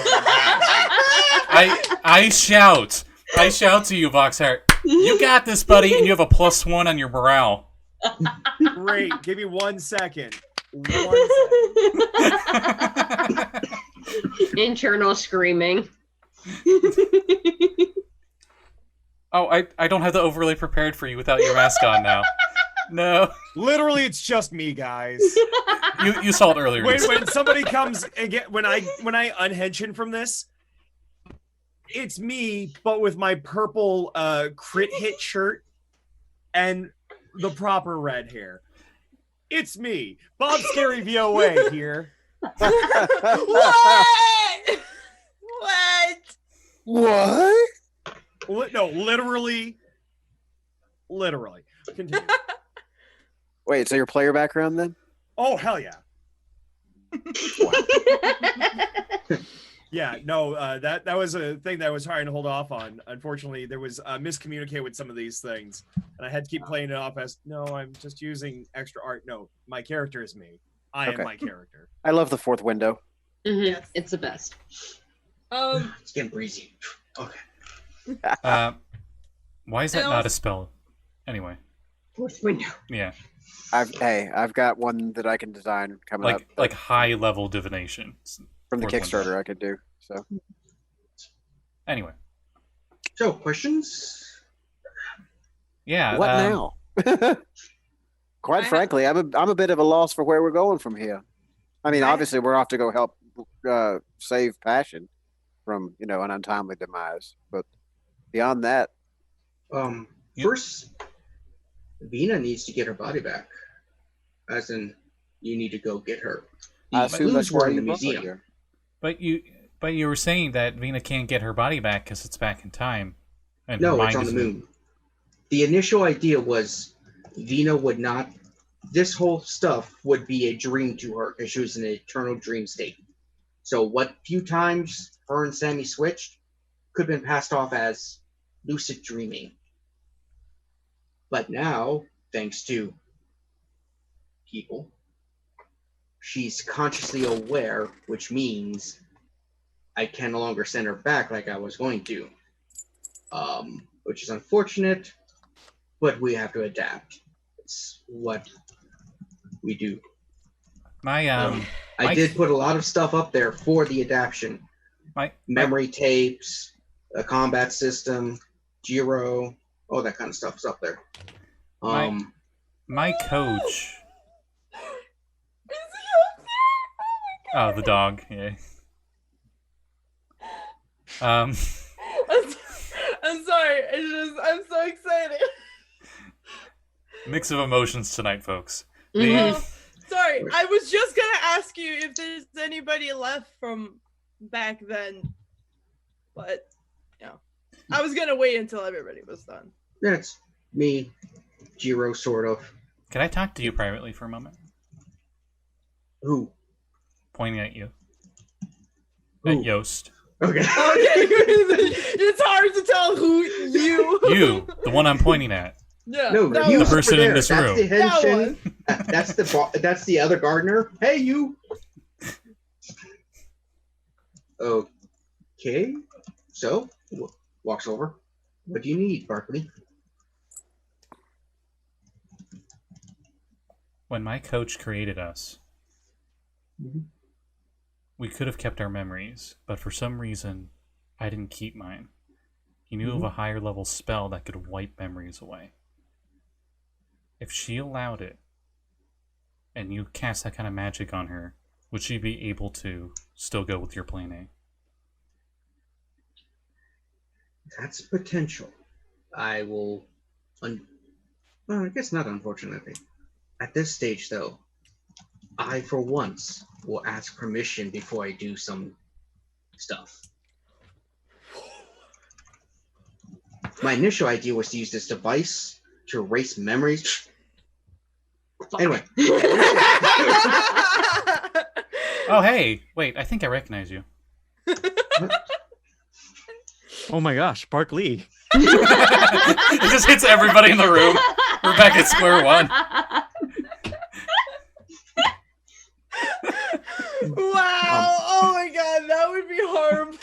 I shout to you, Voxhart. You got this, buddy, and you have a +1 on your morale. Great. Give me 1 second. Internal screaming. Oh, I don't have the overlay prepared for you without your mask on now. No. Literally, it's just me, guys. You saw it earlier. When somebody comes and when I unhenshin from this, it's me, but with my purple crit hit shirt and the proper red hair. It's me, Bob Skerry VOA here. What? What? What? No, literally. Continue. Wait, so your player background then? Oh, hell yeah. Yeah, no, that was a thing that I was trying to hold off on. Unfortunately, there was miscommunicate with some of these things, and I had to keep playing it off as, no, I'm just using extra art. No, my character is me. I am my character. I love the fourth window. Yes. It's the best. It's getting breezy. Okay. Why is that not a spell? Anyway. Fourth window. Yeah. I've got one that I can design coming up. Like high level divination. From the Fourth Kickstarter window. I could do. So Anyway. So, questions? Yeah. what now? Quite frankly, I'm a bit of a loss for where we're going from here. I mean, obviously we're off to go help save Passion from, an untimely demise. But beyond that, First, Vina needs to get her body back. As in, you need to go get her. I assume that's were why in the you brought her museum. here. But you were saying that Vina can't get her body back because it's back in time. And her No, mind it's on the is moon. The initial idea was Vina would not. This whole stuff would be a dream to her because she was in an eternal dream state. So what few times her and Sammi switched could have been passed off as lucid dreaming. But now, thanks to people, she's consciously aware, which means I can no longer send her back like I was going to. Which is unfortunate, but we have to adapt. It's what we do. I did put a lot of stuff up there for the adaptation. Memory tapes, a combat system, Giro, all that kind of stuff is up there. My coach. Oh, the dog. Yeah. I'm sorry. I'm so excited. Mix of emotions tonight, folks. Sorry, I was just gonna ask you if there's anybody left from back then, but I was gonna wait until everybody was done. That's me, Giro, sort of. Can I talk to you privately for a moment? Who? Pointing at you. Who? At Yost. Okay. It's hard to tell who you. You, the one I'm pointing at. Yeah. No, that you the one. person in this that's room. The That Henshin. That's the other gardener. Hey, you. Okay. So, walks over. What do you need, Barkley? When my coach created us, we could have kept our memories, but for some reason, I didn't keep mine. He knew of a higher level spell that could wipe memories away. If she allowed it, and you cast that kind of magic on her, would she be able to still go with your plan A? That's potential. I will. Well, I guess not, unfortunately. At this stage, though, I, for once, will ask permission before I do some stuff. My initial idea was to use this device to erase memories. Anyway. Oh, hey, wait, I think I recognize you. Oh my gosh, Park Lee. It just hits everybody in the room. We're back at square one. Wow! Oh my god, that would be horrible.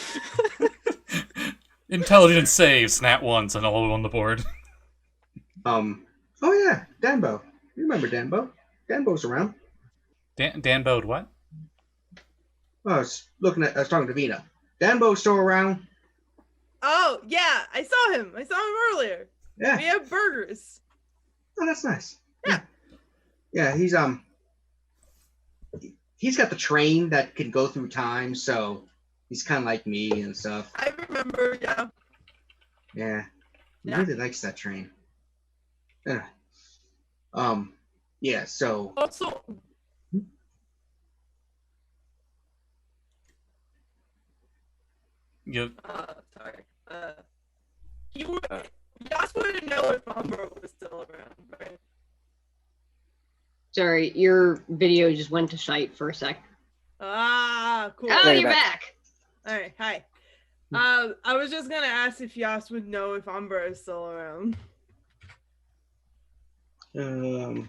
Intelligence save, snap once, and all on the board. Oh yeah, Danbo. You remember Danbo? Danbo's around. Danbo'd what? I was talking to Vina. Danbo's still around. Oh yeah, I saw him. I saw him earlier. Yeah. We have burgers. Oh, that's nice. Yeah. Yeah, he's got the train that can go through time, so he's kind of like me and stuff. I remember, yeah. Yeah. He Yeah. really likes that train. Yeah. Yeah, so Also, You, sorry. He would. Yas wouldn't know if Umbra was still around, right? Sorry, your video just went to shite for a sec. Ah, cool. Oh, There you're you're back. All right, hi. I was just gonna ask if Yas would know if Umbra is still around. who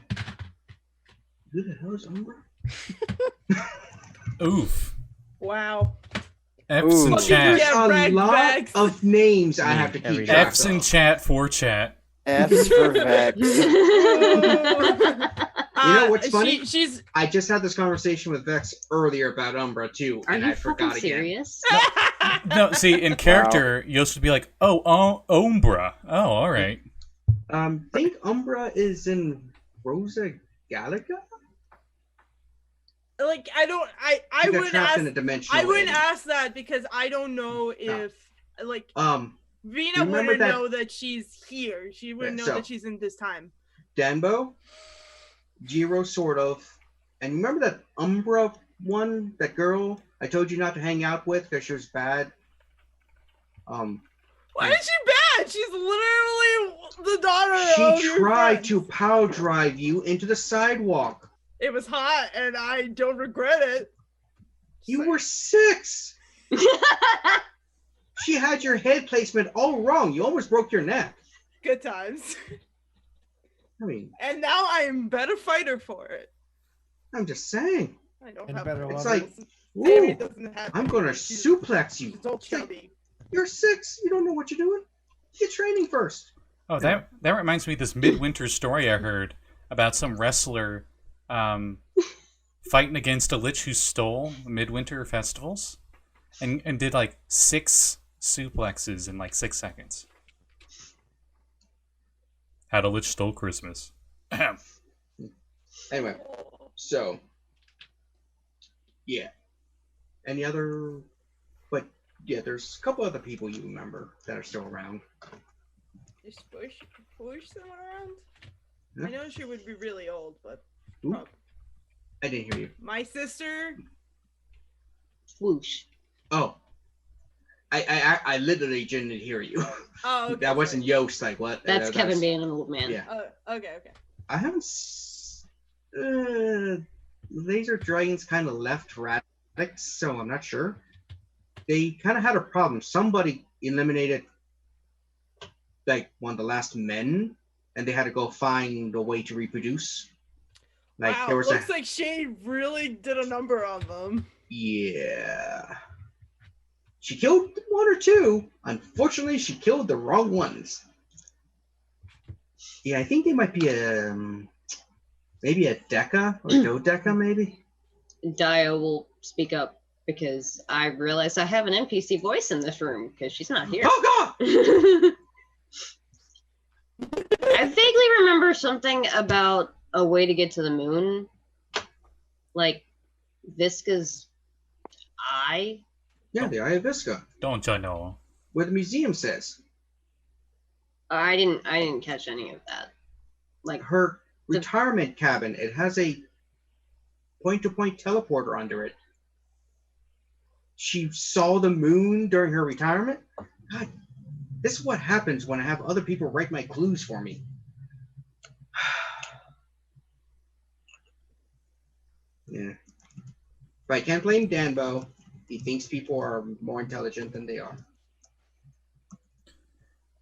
the hell is Umbra? oof. Wow. F's in Ooh. chat. Yeah, A Bragg lot Vex. of names I have to Every keep day. track F's in of. chat for chat. F's for Vex. You know what's funny? She's I just had this conversation with Vex earlier about Umbra too, Are and you I forgot fucking again. serious? No, see, in character, you're supposed to be like, oh, Umbra. Oh, all right. Think Umbra is in Rosa Gallica? like I don't I She got wouldn't trapped ask in a dimensional I wouldn't enemy. ask that because I don't know if like Vina remember wouldn't that- know that she's here. She wouldn't know so- that she's in this time. Danbo, Jiro, sort of, and remember that Umbra one, that girl I told you not to hang out with because she was bad. Why is she bad? She's literally the daughter of She your tried friends. to power drive you into the sidewalk. It was hot and I don't regret it. You were 6. She had your head placement all wrong. You almost broke your neck. Good times. I mean, And now I am better fighter for it. I'm just saying. I don't And have better It's lover. like, Sammi ooh, doesn't have I'm gonna she's- suplex you. She's all chubby. You're 6. You don't know what you're doing. Get training first. Oh, that reminds me of this midwinter story I heard about some wrestler fighting against a lich who stole midwinter festivals and did like 6 suplexes in like 6 seconds. How a lich stole Christmas. Anyway, so yeah. Any other? But yeah, there's a couple other people you remember that are still around. Just push them around. Huh? I know she would be really old, but Ooh, I didn't hear you. my sister. Whoosh. Oh, I literally didn't hear you. Oh, okay, That wasn't Yost. Like what? That's Kevin being an old man. Yeah. Okay. I haven't. Laser Dragons kind of left Radix, so I'm not sure. They kind of had a problem. Somebody eliminated like one of the last men, and they had to go find a way to reproduce. Like Wow, there was looks like Shade really did a number on them. yeah. She killed 1 or 2. Unfortunately, she killed the wrong ones. Yeah, I think they might be maybe a Deca or Dodeca, maybe. Daiyo will speak up because I realize I have an NPC voice in this room because she's not here. Oh God! I vaguely remember something about a way to get to the moon. Like, Visca's eye? Yeah, the Eye of Visca. Don't you know? What the museum says. I didn't catch any of that. Like Her retirement cabin, it has a point-to-point teleporter under it. She saw the moon during her retirement? God, this is what happens when I have other people write my clues for me. Yeah. But I can't blame Danbo. He thinks people are more intelligent than they are.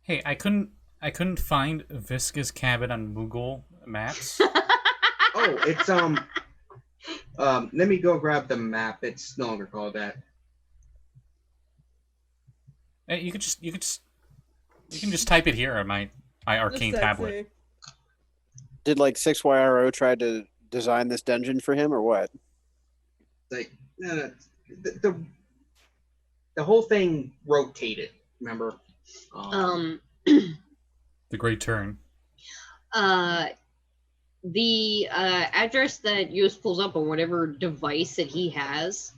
Hey, I couldn't find Visca's cabin on Google Maps. Oh, it's let me go grab the map. It's no longer called that. Hey, you can just type it here on my arcane tablet. Did like 6YRO try to design this dungeon for him or what? Like the whole thing rotated. Remember? The Great Turn. The address that Lluis pulls up on whatever device that he has.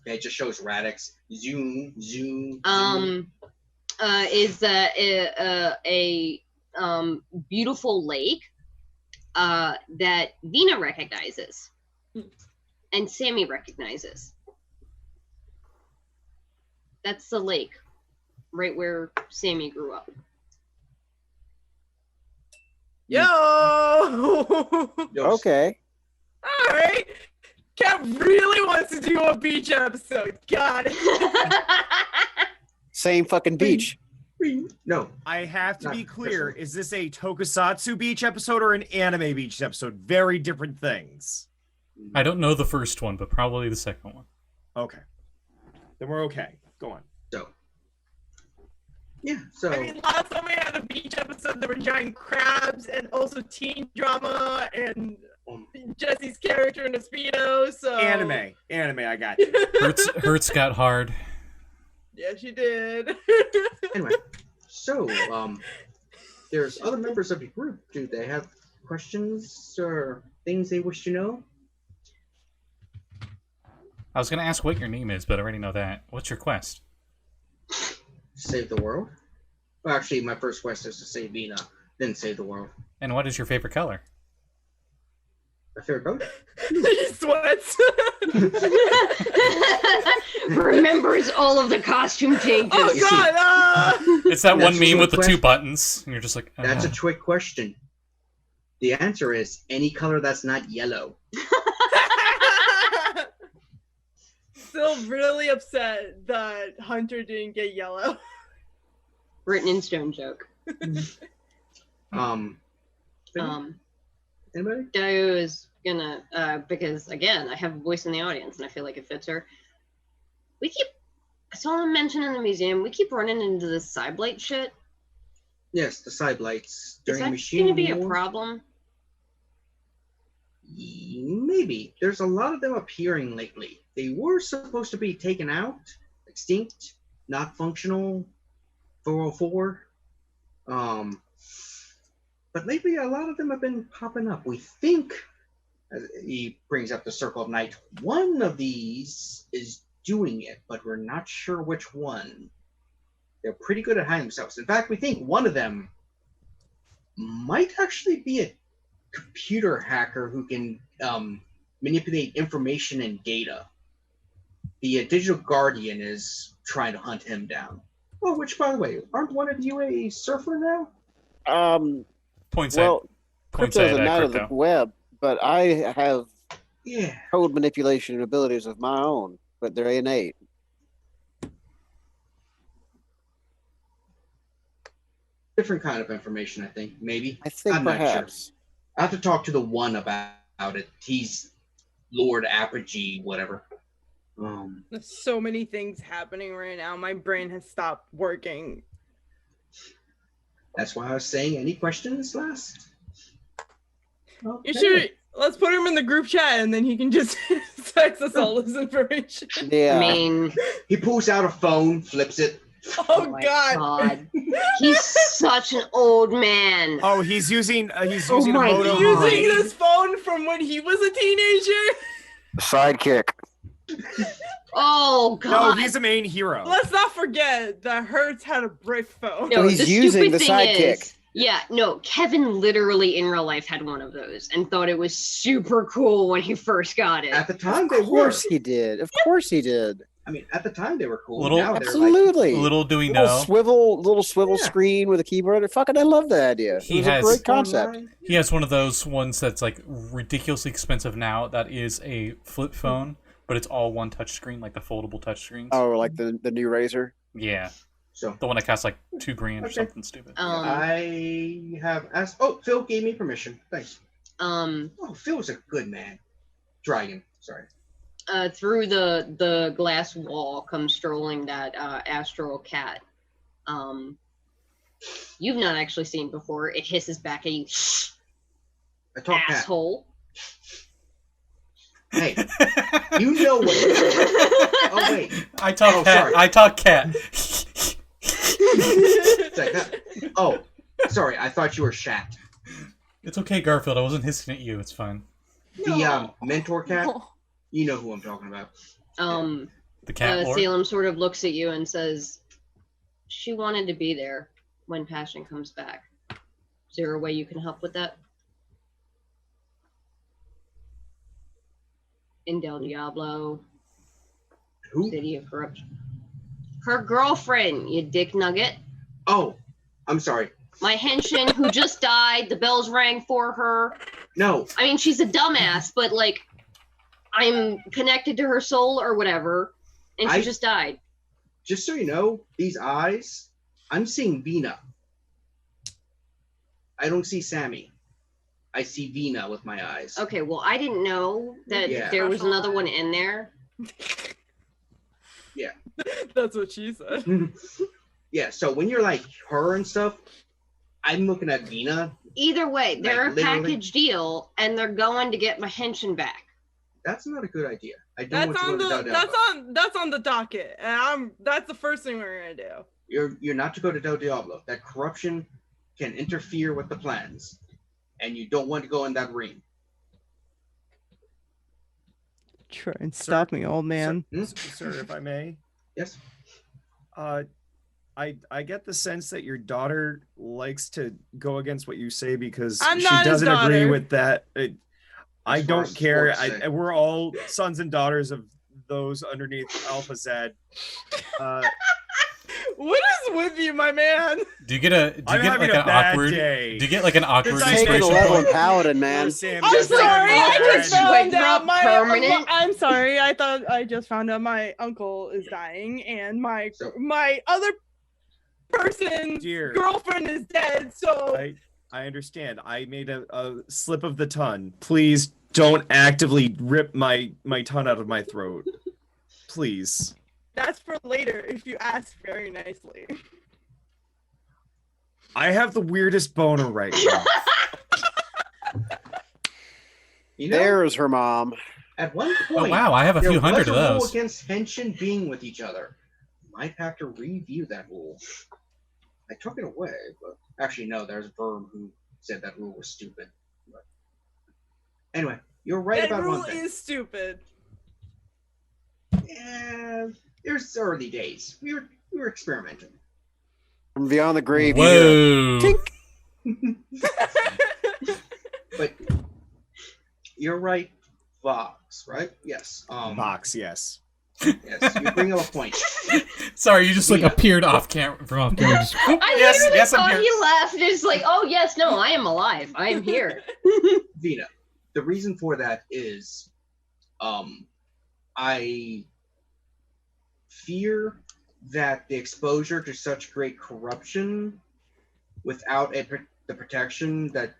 Okay, it just shows Radix. Zoom. Is a beautiful lake that Vina recognizes and Sammi recognizes. That's the lake, right where Sammi grew up. Yo! Okay. All right. Cat really wants to do a beach episode. Got it. Same fucking beach. No. I have to Not be clear. Crystal. Is this a tokusatsu beach episode or an anime beach episode? Very different things. I don't know the first one, but probably the second one. Okay. Then we're okay. Go on. So I mean, last time we had a beach episode, there were giant crabs and also teen drama and Jesse's character in a Speedo. So Anime, I got you. Hertz got hard. Yeah, she did. anyway, so there's other members of your group. Do they have questions or things they wish to know? I was gonna ask what your name is, but I already know that. What's your quest? Save the world? Well, actually, my first quest is to save Vina, then save the world. And what is your favorite color? My favorite color? He sweats. Remembers all of the costume changes. Oh God! It's that one That's a meme good with the two question. buttons, and you're just like, That's a trick question. The answer is any color that's not yellow. Still really upset that Hunter didn't get yellow. Written in stone joke. Anybody? Daiyo is gonna because again I have a voice in the audience and I feel like it fits her. Someone mentioned in the museum we keep running into this Cyblight shit. Yes, the side lights Is during that machine gonna be a war. problem? Maybe. There's a lot of them appearing lately. They were supposed to be taken out, extinct, not functional, 404. But lately a lot of them have been popping up. We think, as he brings up the Circle of Night, one of these is doing it, but we're not sure which one. They're pretty good at hiding themselves. In fact, we think one of them might actually be a computer hacker who can manipulate information and data. The digital guardian is trying to hunt him down. Oh, which, by the way, aren't one of you a surfer now? points Well, points crypto's at a matter of crypto. the web, but I have Yeah. code manipulation abilities of my own, but they're innate. Different kind of information, I think. Maybe. I think I'm not sure. perhaps. I have to talk to the one about it. He's Lord Apogee, whatever. There's so many things happening right now. My brain has stopped working. That's why I was saying, any questions last? You should let's put him in the group chat and then he can just text us all this information. Yeah. I mean, He pulls out a phone, flips it. Oh my God. He's such an old man. Oh, he's using Oh my a Moto. God. Using this phone from when he was a teenager. Sidekick. Oh No, god. he's the main hero. Let's not forget that Hertz had a brick phone. No, So he's the using stupid the thing sidekick. is, yeah, no, Kevin literally in real life had one of those and thought it was super cool when he first got it. At the time, they Of were. course he did. Of course he did. I mean, at the time they were cool. Little- Now they're like, Absolutely. Little do we Little know, swivel Yeah. screen with a keyboard. Fucking, I love that idea. It He was has- a great concept. online. he has one of those ones that's like ridiculously expensive now. That is a flip phone, but it's all one touch screen, like the foldable touch screens. Oh, like the new Razor. Yeah, So the one that costs like $2,000 or Okay. something stupid. I have asked. Oh, Phil gave me permission. Thanks. Oh, Phil was a good man. Dragon. Sorry. Through the glass wall comes strolling that astral cat. You've not actually seen before. It hisses back at you, I talk cat. asshole. Hey, you know what? Oh wait. I talk Oh, cat. sorry. I talk cat. It's like that. Oh, sorry. I thought you were Shat. It's okay, Garfield. I wasn't hissing at you. It's fine. The mentor cat. You know who I'm talking about. The cat lord. Salem sort of looks at you and says, she wanted to be there when Passion comes back. Is there a way you can help with that? In Del Diablo, Who? City of Corruption. Her girlfriend, you dick nugget. Oh, I'm sorry. My henshin who just died, the bells rang for her. No. I mean, she's a dumbass, but like, I'm connected to her soul or whatever, and she just died. Just so you know, these eyes, I'm seeing Vina. I don't see Sammi. I see Vina with my eyes. Okay, well, I didn't know that Yeah. there was another one in there. Yeah. That's what she said. Yeah, so when you're like her and stuff, I'm looking at Vina. Either way, they're Like, a literally? package deal, and they're going to get my henshin back. That's not a good idea. I don't That's want on to go the to Del Diablo. that's on the docket, and that's the first thing we're gonna do. You're not to go to Del Diablo. That corruption can interfere with the plans, and you don't want to go in that ring. Try and Sir- stop me, old man. Sir, if I may. Yes. I get the sense that your daughter likes to go against what you say because I'm she not his doesn't agree daughter. with that. I As far don't as care. sports say. We're all sons and daughters of those underneath Alpha Zed. What is with you, my man? Do you get a? Do you I'm get having like a an bad awkward? day. Do you get like an awkward It's like Taking a inspiration level point? in Paladin, man. Sam, I'm just sorry, having a I bad just day. found Wait, out not permanent? I'm sorry, I thought I just found out my uncle is dying, and my So- other person's Dear. girlfriend is dead. So I understand. I made a slip of the tongue. Please don't actively rip my tongue out of my throat. Please. that's for later if you ask very nicely. I have the weirdest boner right now. You know, There's her mom. at one Oh point, wow, I have a there few hundred was of a rule those. against henshin being with each other. Might have to review that rule. I took it away, but actually no. There's Verm who said that rule was stupid. But anyway, you're right That about rule one thing. is stupid. Yeah, there's early days. We were experimenting. From beyond the grave. you hear Whoa. But you're right, Vox, right? Yes. Vox, yes. Yes, you bring up a point. Sorry, you just like Yeah. appeared off camera from off camera. Just, I yes, literally yes, I'm thought here. he laughed. It's like, oh yes, no, I am alive. I am here. Vina, the reason for that is, I fear that the exposure to such great corruption, without the protection that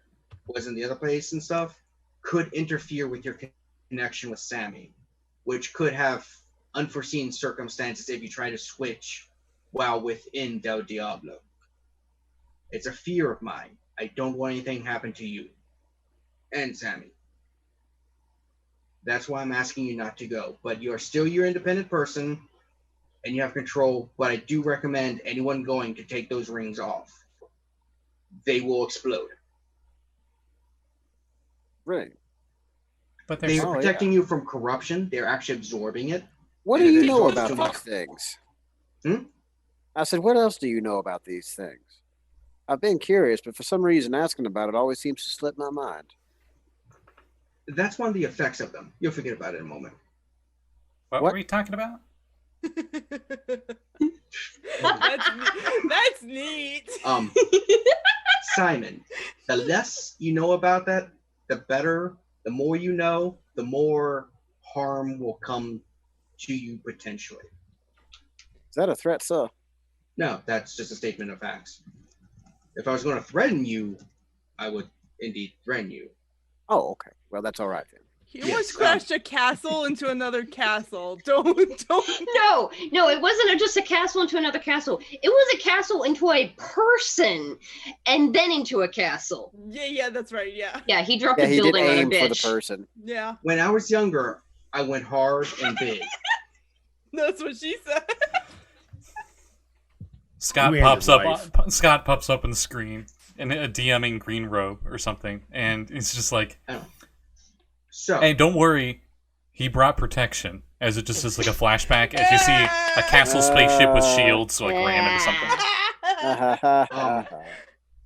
was in the other place and stuff, could interfere with your connection with Sammi, which could have unforeseen circumstances if you try to switch while within Del Diablo. It's a fear of mine. I don't want anything happen to you and Sammi. That's why I'm asking you not to go. But you are still your independent person, and you have control. But I do recommend anyone going to take those rings off. They will explode. Right. But They're there's protecting you from corruption. They're actually absorbing it. What do And you it know goes about too these much. things? Hmm? I said, what else do you know about these things? I've been curious, but for some reason asking about it always seems to slip my mind. That's one of the effects of them. You'll forget about it in a moment. what What? were you talking about? That's neat. Simon, the less you know about that, the better. The more you know, the more harm will come to you potentially. Is that a threat, sir? No, that's just a statement of facts. If I was going to threaten you, I would indeed threaten you. Oh, okay. Well, that's all right then. He Yes, almost crashed a castle into another castle. Don't. No, it wasn't just a castle into another castle. It was a castle into a person, and then into a castle. Yeah, that's right. Yeah. Yeah, he dropped Yeah, a he did building on a aim for the bitch. person. Yeah. When I was younger, I went hard and big. That's what she said. Scott You pops ended up. life. Scott pops up on the screen in a DMing green robe or something, and it's just like, So, "Hey, don't worry, he brought protection." As it just is like a flashback, as you see a castle spaceship with shields like ram into something.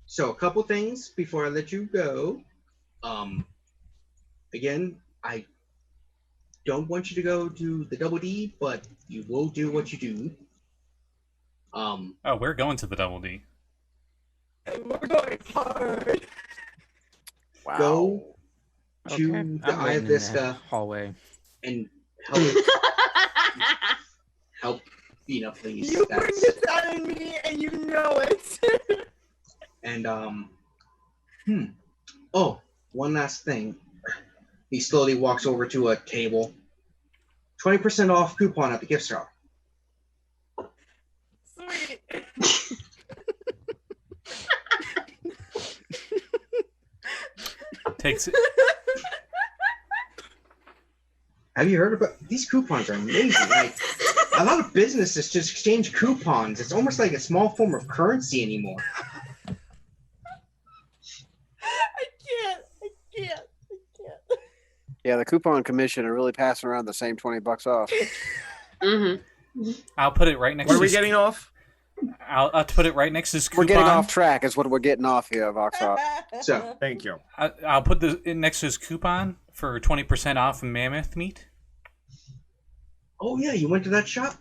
so a couple things before I let you go. Again, I don't want you to go to the Double D, but you will do what you do. Oh, we're going to the Double D. We're going hard. Wow. Go to I'm the Eye waiting of in the Vista hallway. and help Bina, please. You bring this out in me, and you know it. And oh, one last thing. He slowly walks over to a table. 20% off coupon at the gift shop. Sweet. Takes it. Have you heard about these coupons? Are amazing. Like a lot of businesses just exchange coupons. It's almost like a small form of currency anymore. I can't. Yeah, the coupon commission are really passing around the same $20 off. Mm-hmm. I'll put it right next. What are to we his- getting off? I'll put it right next to his coupon. We're getting off track is what we're getting off here, Voxhart. So, Thank you. I'll put it next to his coupon for 20% off mammoth meat. oh yeah, you went to that shop?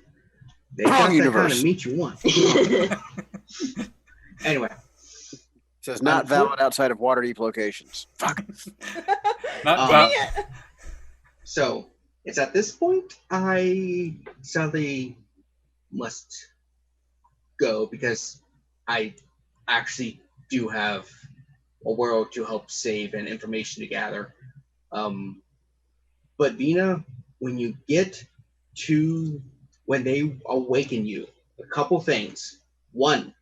They Wrong got that kind universe. of meat you want. Anyway, Says not valid outside of Waterdeep locations. Fuck. Not so it's at this point I sadly must go because I actually do have a world to help save and information to gather. But Bina, when you get to when they awaken you, a couple things. One,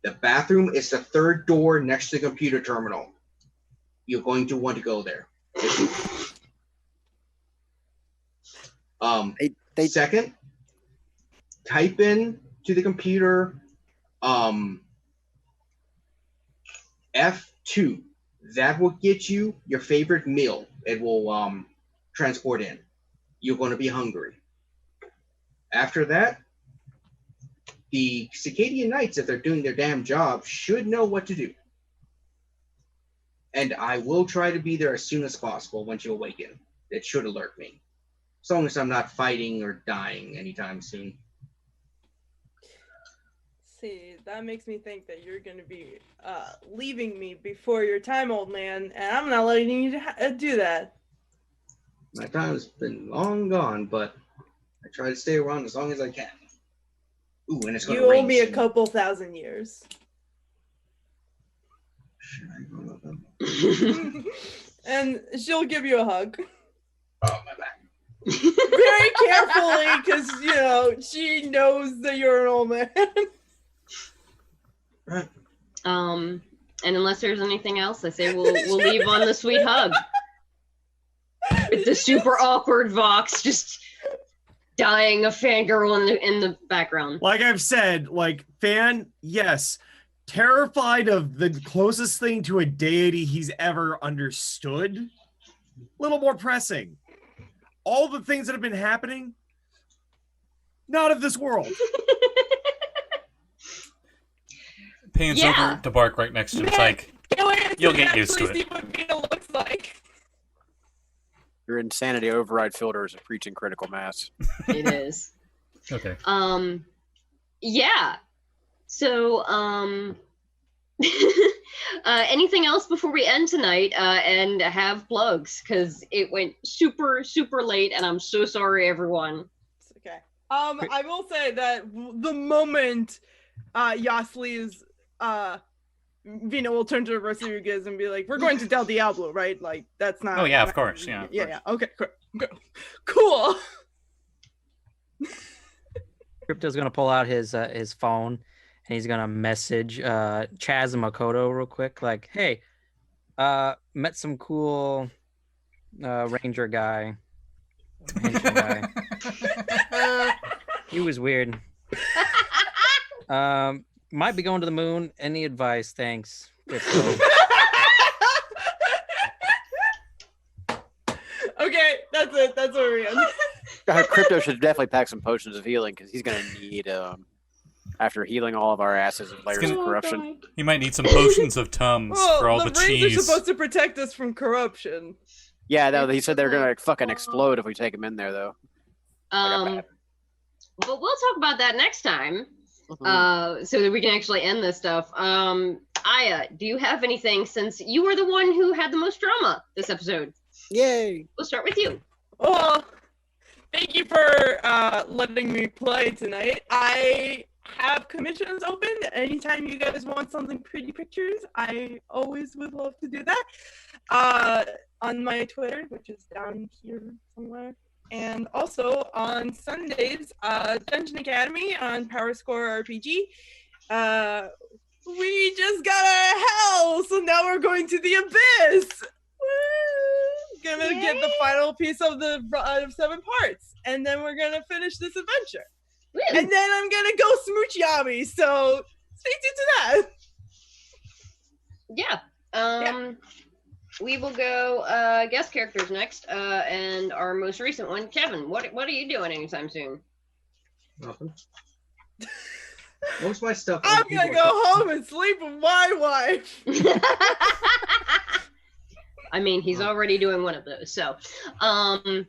the bathroom is the third door next to the computer terminal. You're going to want to go there. They Second, type in to the computer F2. That will get you your favorite meal. It will transport in. You're going to be hungry. After that, the Circadian Knights, if they're doing their damn job, should know what to do. And I will try to be there as soon as possible once you awaken. It should alert me. As long as I'm not fighting or dying anytime soon. See, that makes me think that you're going to be leaving me before your time, old man, and I'm not letting you do that. My time's been long gone, but I try to stay around as long as I can. Ooh, and it's going to You rain owe me a soon. couple thousand years. Should I go with them? And she'll give you a hug. Oh, my back. Very carefully, because, you know, she knows that you're an old man. Right. And unless there's anything else, I say we'll leave on the sweet hug. With the super awkward Vox just dying a fangirl in the background. Like I've said, like fan, yes, terrified of the closest thing to a deity he's ever understood. little more pressing. All the things that have been happening, not of this world. Pans over to Bark right next to him. It's like, you'll get used to it. See what Vina looks like. Your insanity override filter is a preaching critical mass. It is. Okay. Yeah. So, anything else before we end tonight and have plugs? Because it went super, super late, and I'm so sorry, everyone. It's okay. I will say that the moment Yas leaves, Vina will turn to the rest of you guys and be like, "We're going to Del Diablo, right? Like, that's not." Oh yeah, of course. Yeah. Of course. Yeah. Okay. Cool. Crypto's gonna pull out his phone and he's gonna message Chaz and Makoto real quick, like, "Hey, met some cool ranger guy, Henshin guy. He was weird. Might be going to the moon. Any advice? Thanks." Crypto. Okay, that's it. That's where we end. Crypto should definitely pack some potions of healing because he's gonna need after healing all of our asses and layers of corruption. He might need some potions of Tums for all the Rings cheese. are supposed to protect us from corruption. Yeah, no, he said they're gonna fucking explode if we take him in there, though. But we'll talk about that next time. So that we can actually end this stuff. Aya, do you have anything, since you were the one who had the most drama this episode? Yay! We'll start with you. Well, thank you for letting me play tonight. I have commissions open. Anytime you guys want something pretty pictures, I always would love to do that. On my Twitter, which is down here somewhere. And also on Sundays, Dungeon Academy on Power Score RPG. We just got out of hell, so now we're going to the abyss. Woo! Gonna get the final piece of the 7 parts, and then we're gonna finish this adventure. Woo! And then I'm gonna go smooch Yami. So stay tuned to that. Yeah. We will go guest characters next, and our most recent one, Kevin. What are you doing anytime soon? Nothing. Most of my stuff. I'm gonna go home and sleep with my wife. I mean, he's already doing one of those. So, home.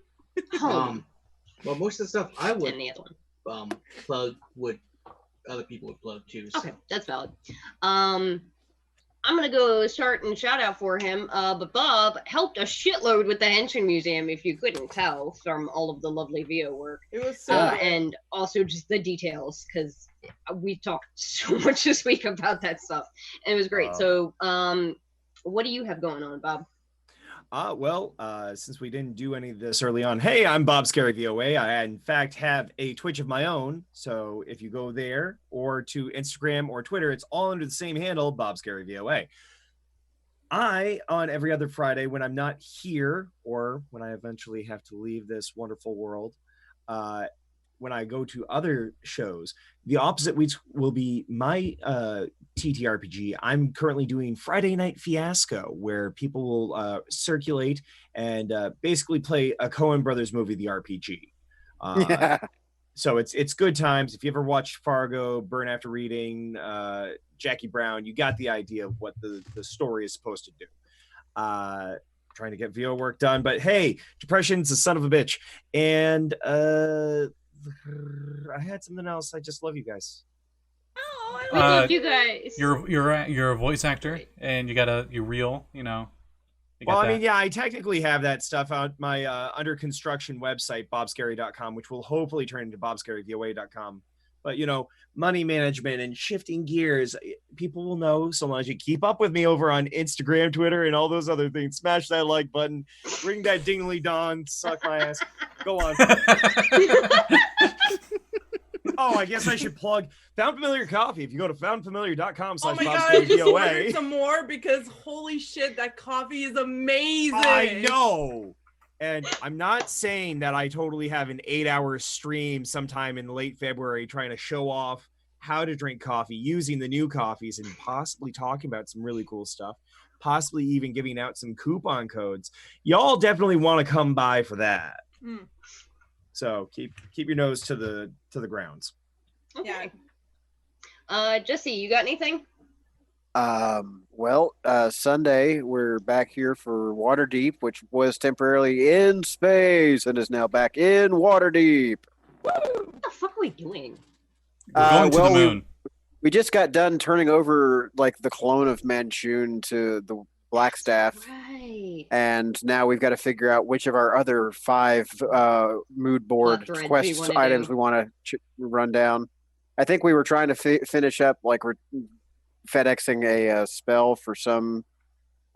Well, most of the stuff I would And the other one. Plug would other people would plug too. So. Okay, that's valid. I'm gonna go start and shout out for him. But Bob helped a shitload with the Henshin Museum, if you couldn't tell from all of the lovely VO work. It was so and also just the details, because we talked so much this week about that stuff, and it was great. So, what do you have going on, Bob? Since we didn't do any of this early on, hey, I'm Bob Skerry VOA. I, in fact, have a Twitch of my own. So if you go there or to Instagram or Twitter, it's all under the same handle, Bob Skerry VOA. On every other Friday, when I'm not here or when I eventually have to leave this wonderful world, when I go to other shows, the opposite weeks will be my TTRPG. I'm currently doing Friday Night Fiasco, where people will circulate and basically play a Coen Brothers movie, the RPG. So it's good times. If you ever watched Fargo, Burn After Reading, Jackie Brown, you got the idea of what the story is supposed to do. Trying to get VO work done, but hey, depression's a son of a bitch. And I had something else. I just love you guys. Oh, I love you guys. You're a voice actor, and you're real. You know. Well, I mean, yeah, I technically have that stuff on my under construction website, bobskerry.com, which will hopefully turn into bobskerryvoa.com. But, you know, money management and shifting gears, people will know so long as you keep up with me over on Instagram, Twitter, and all those other things. Smash that like button, ring that dingly dong, suck my ass. Go on. Oh, I guess I should plug Found Familiar Coffee. If you go to foundfamiliar.com/bobskerryvoa. Oh my god, I just ordered some more because holy shit, that coffee is amazing. I know. And I'm not saying that I totally have an 8-hour stream sometime in late February trying to show off how to drink coffee using the new coffees and possibly talking about some really cool stuff. possibly even giving out some coupon codes. Y'all definitely want to come by for that. So keep your nose to the grounds. Okay. Jesse, you got anything? Well, Sunday we're back here for Waterdeep, which was temporarily in space and is now back in Waterdeep. What the fuck are we doing? We're going to the moon. We just got done turning over like the clone of Manchun to the Blackstaff. Right. And now we've got to figure out which of our other 5 mood board quest items we want to run down. I think we were trying to finish up, like we're FedExing a spell for some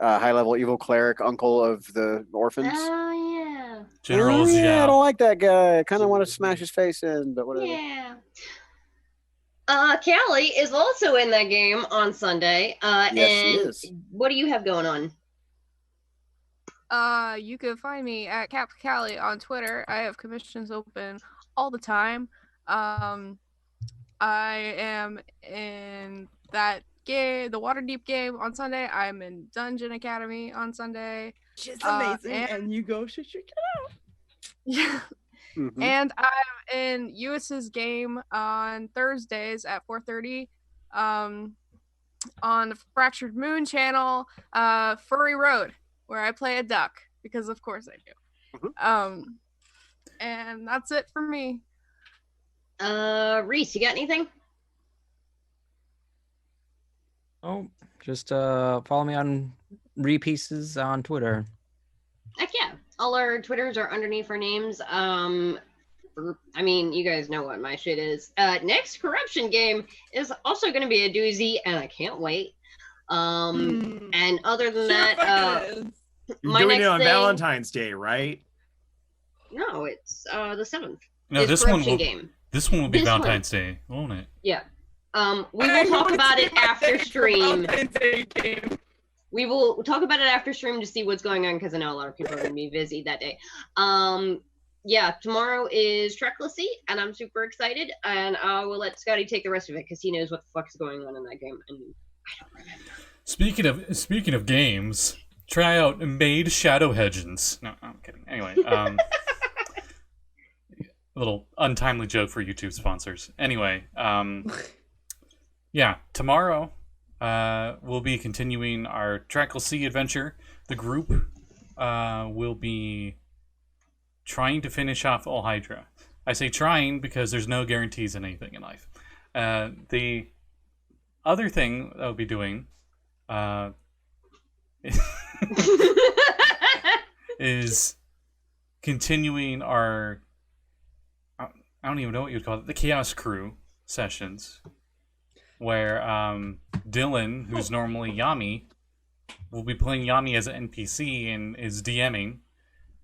high-level evil cleric, uncle of the orphans. Oh, yeah. General yeah, I don't like that guy. I kind of want to smash his face in, but whatever. Yeah. Callie is also in that game on Sunday. Yes, she is. What do you have going on? You can find me at Cap Callie on Twitter. I have commissions open all the time. I am in that game, the Waterdeep game on Sunday. I'm in Dungeon Academy on Sunday. She's amazing, and you go check it out. Yeah. Mm-hmm. And I'm in Lluis's game on Thursdays at 4:30 on the Fractured Moon channel, Furry Road, where I play a duck, because of course I do. Mm-hmm. And that's it for me. Reese, you got anything? Oh, just follow me on Repieces on Twitter. Heck yeah. All our Twitters are underneath our names. I mean, you guys know what my shit is. Next corruption game is also going to be a doozy, and I can't wait. And other than that, you're doing it on Valentine's Day, right? No, it's the 7th. No, this one will be Valentine's Day, won't it? Yeah. We will talk about it after stream. We will talk about it after stream to see what's going on, because I know a lot of people are going to be busy that day. Yeah, tomorrow is Trecklessy, and I'm super excited, and I will let Scotty take the rest of it, because he knows what the fuck's going on in that game, and I don't remember. Speaking of games, try out Made Shadow Hedgens. No, I'm kidding. Anyway, a little untimely joke for YouTube sponsors. Anyway, yeah, tomorrow we'll be continuing our Trecklessy adventure. The group will be trying to finish off All Hydra. I say trying because there's no guarantees in anything in life. The other thing I'll be doing is continuing our, I don't even know what you'd call it, the Chaos Crew sessions, where Dylan, who's normally Yami, will be playing Yami as an NPC and is DMing.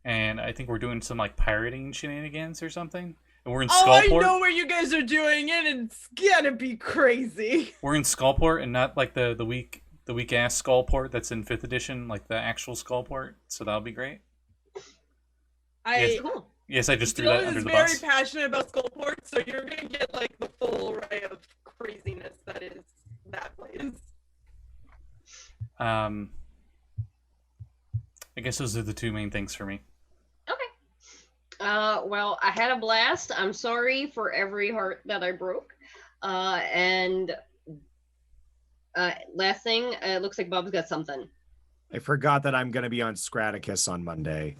And I think we're doing some like pirating shenanigans or something. And we're in Skullport. I know what you guys are doing, and it's gonna be crazy. We're in Skullport, and not like the weak ass Skullport that's in 5th edition, like the actual Skullport. So that'll be great. Yes, I just threw that under the bus. Dylan is very passionate about Skullport, so you're gonna get like the full array of craziness that is that place. I guess those are the 2 main things for me. Well, I had a blast. I'm sorry for every heart that I broke. And last thing, it looks like Bob's got something. I forgot that I'm going to be on Scraticus on Monday.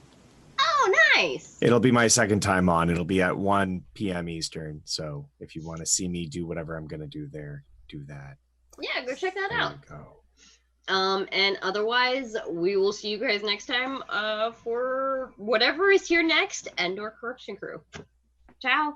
Oh, nice. It'll be my second time on. It'll be at 1 p.m. Eastern. So if you want to see me do whatever I'm going to do there, do that. Yeah, go check that out. There you go. And otherwise, we will see you guys next time for whatever is here next and or Corruption Crew. Ciao.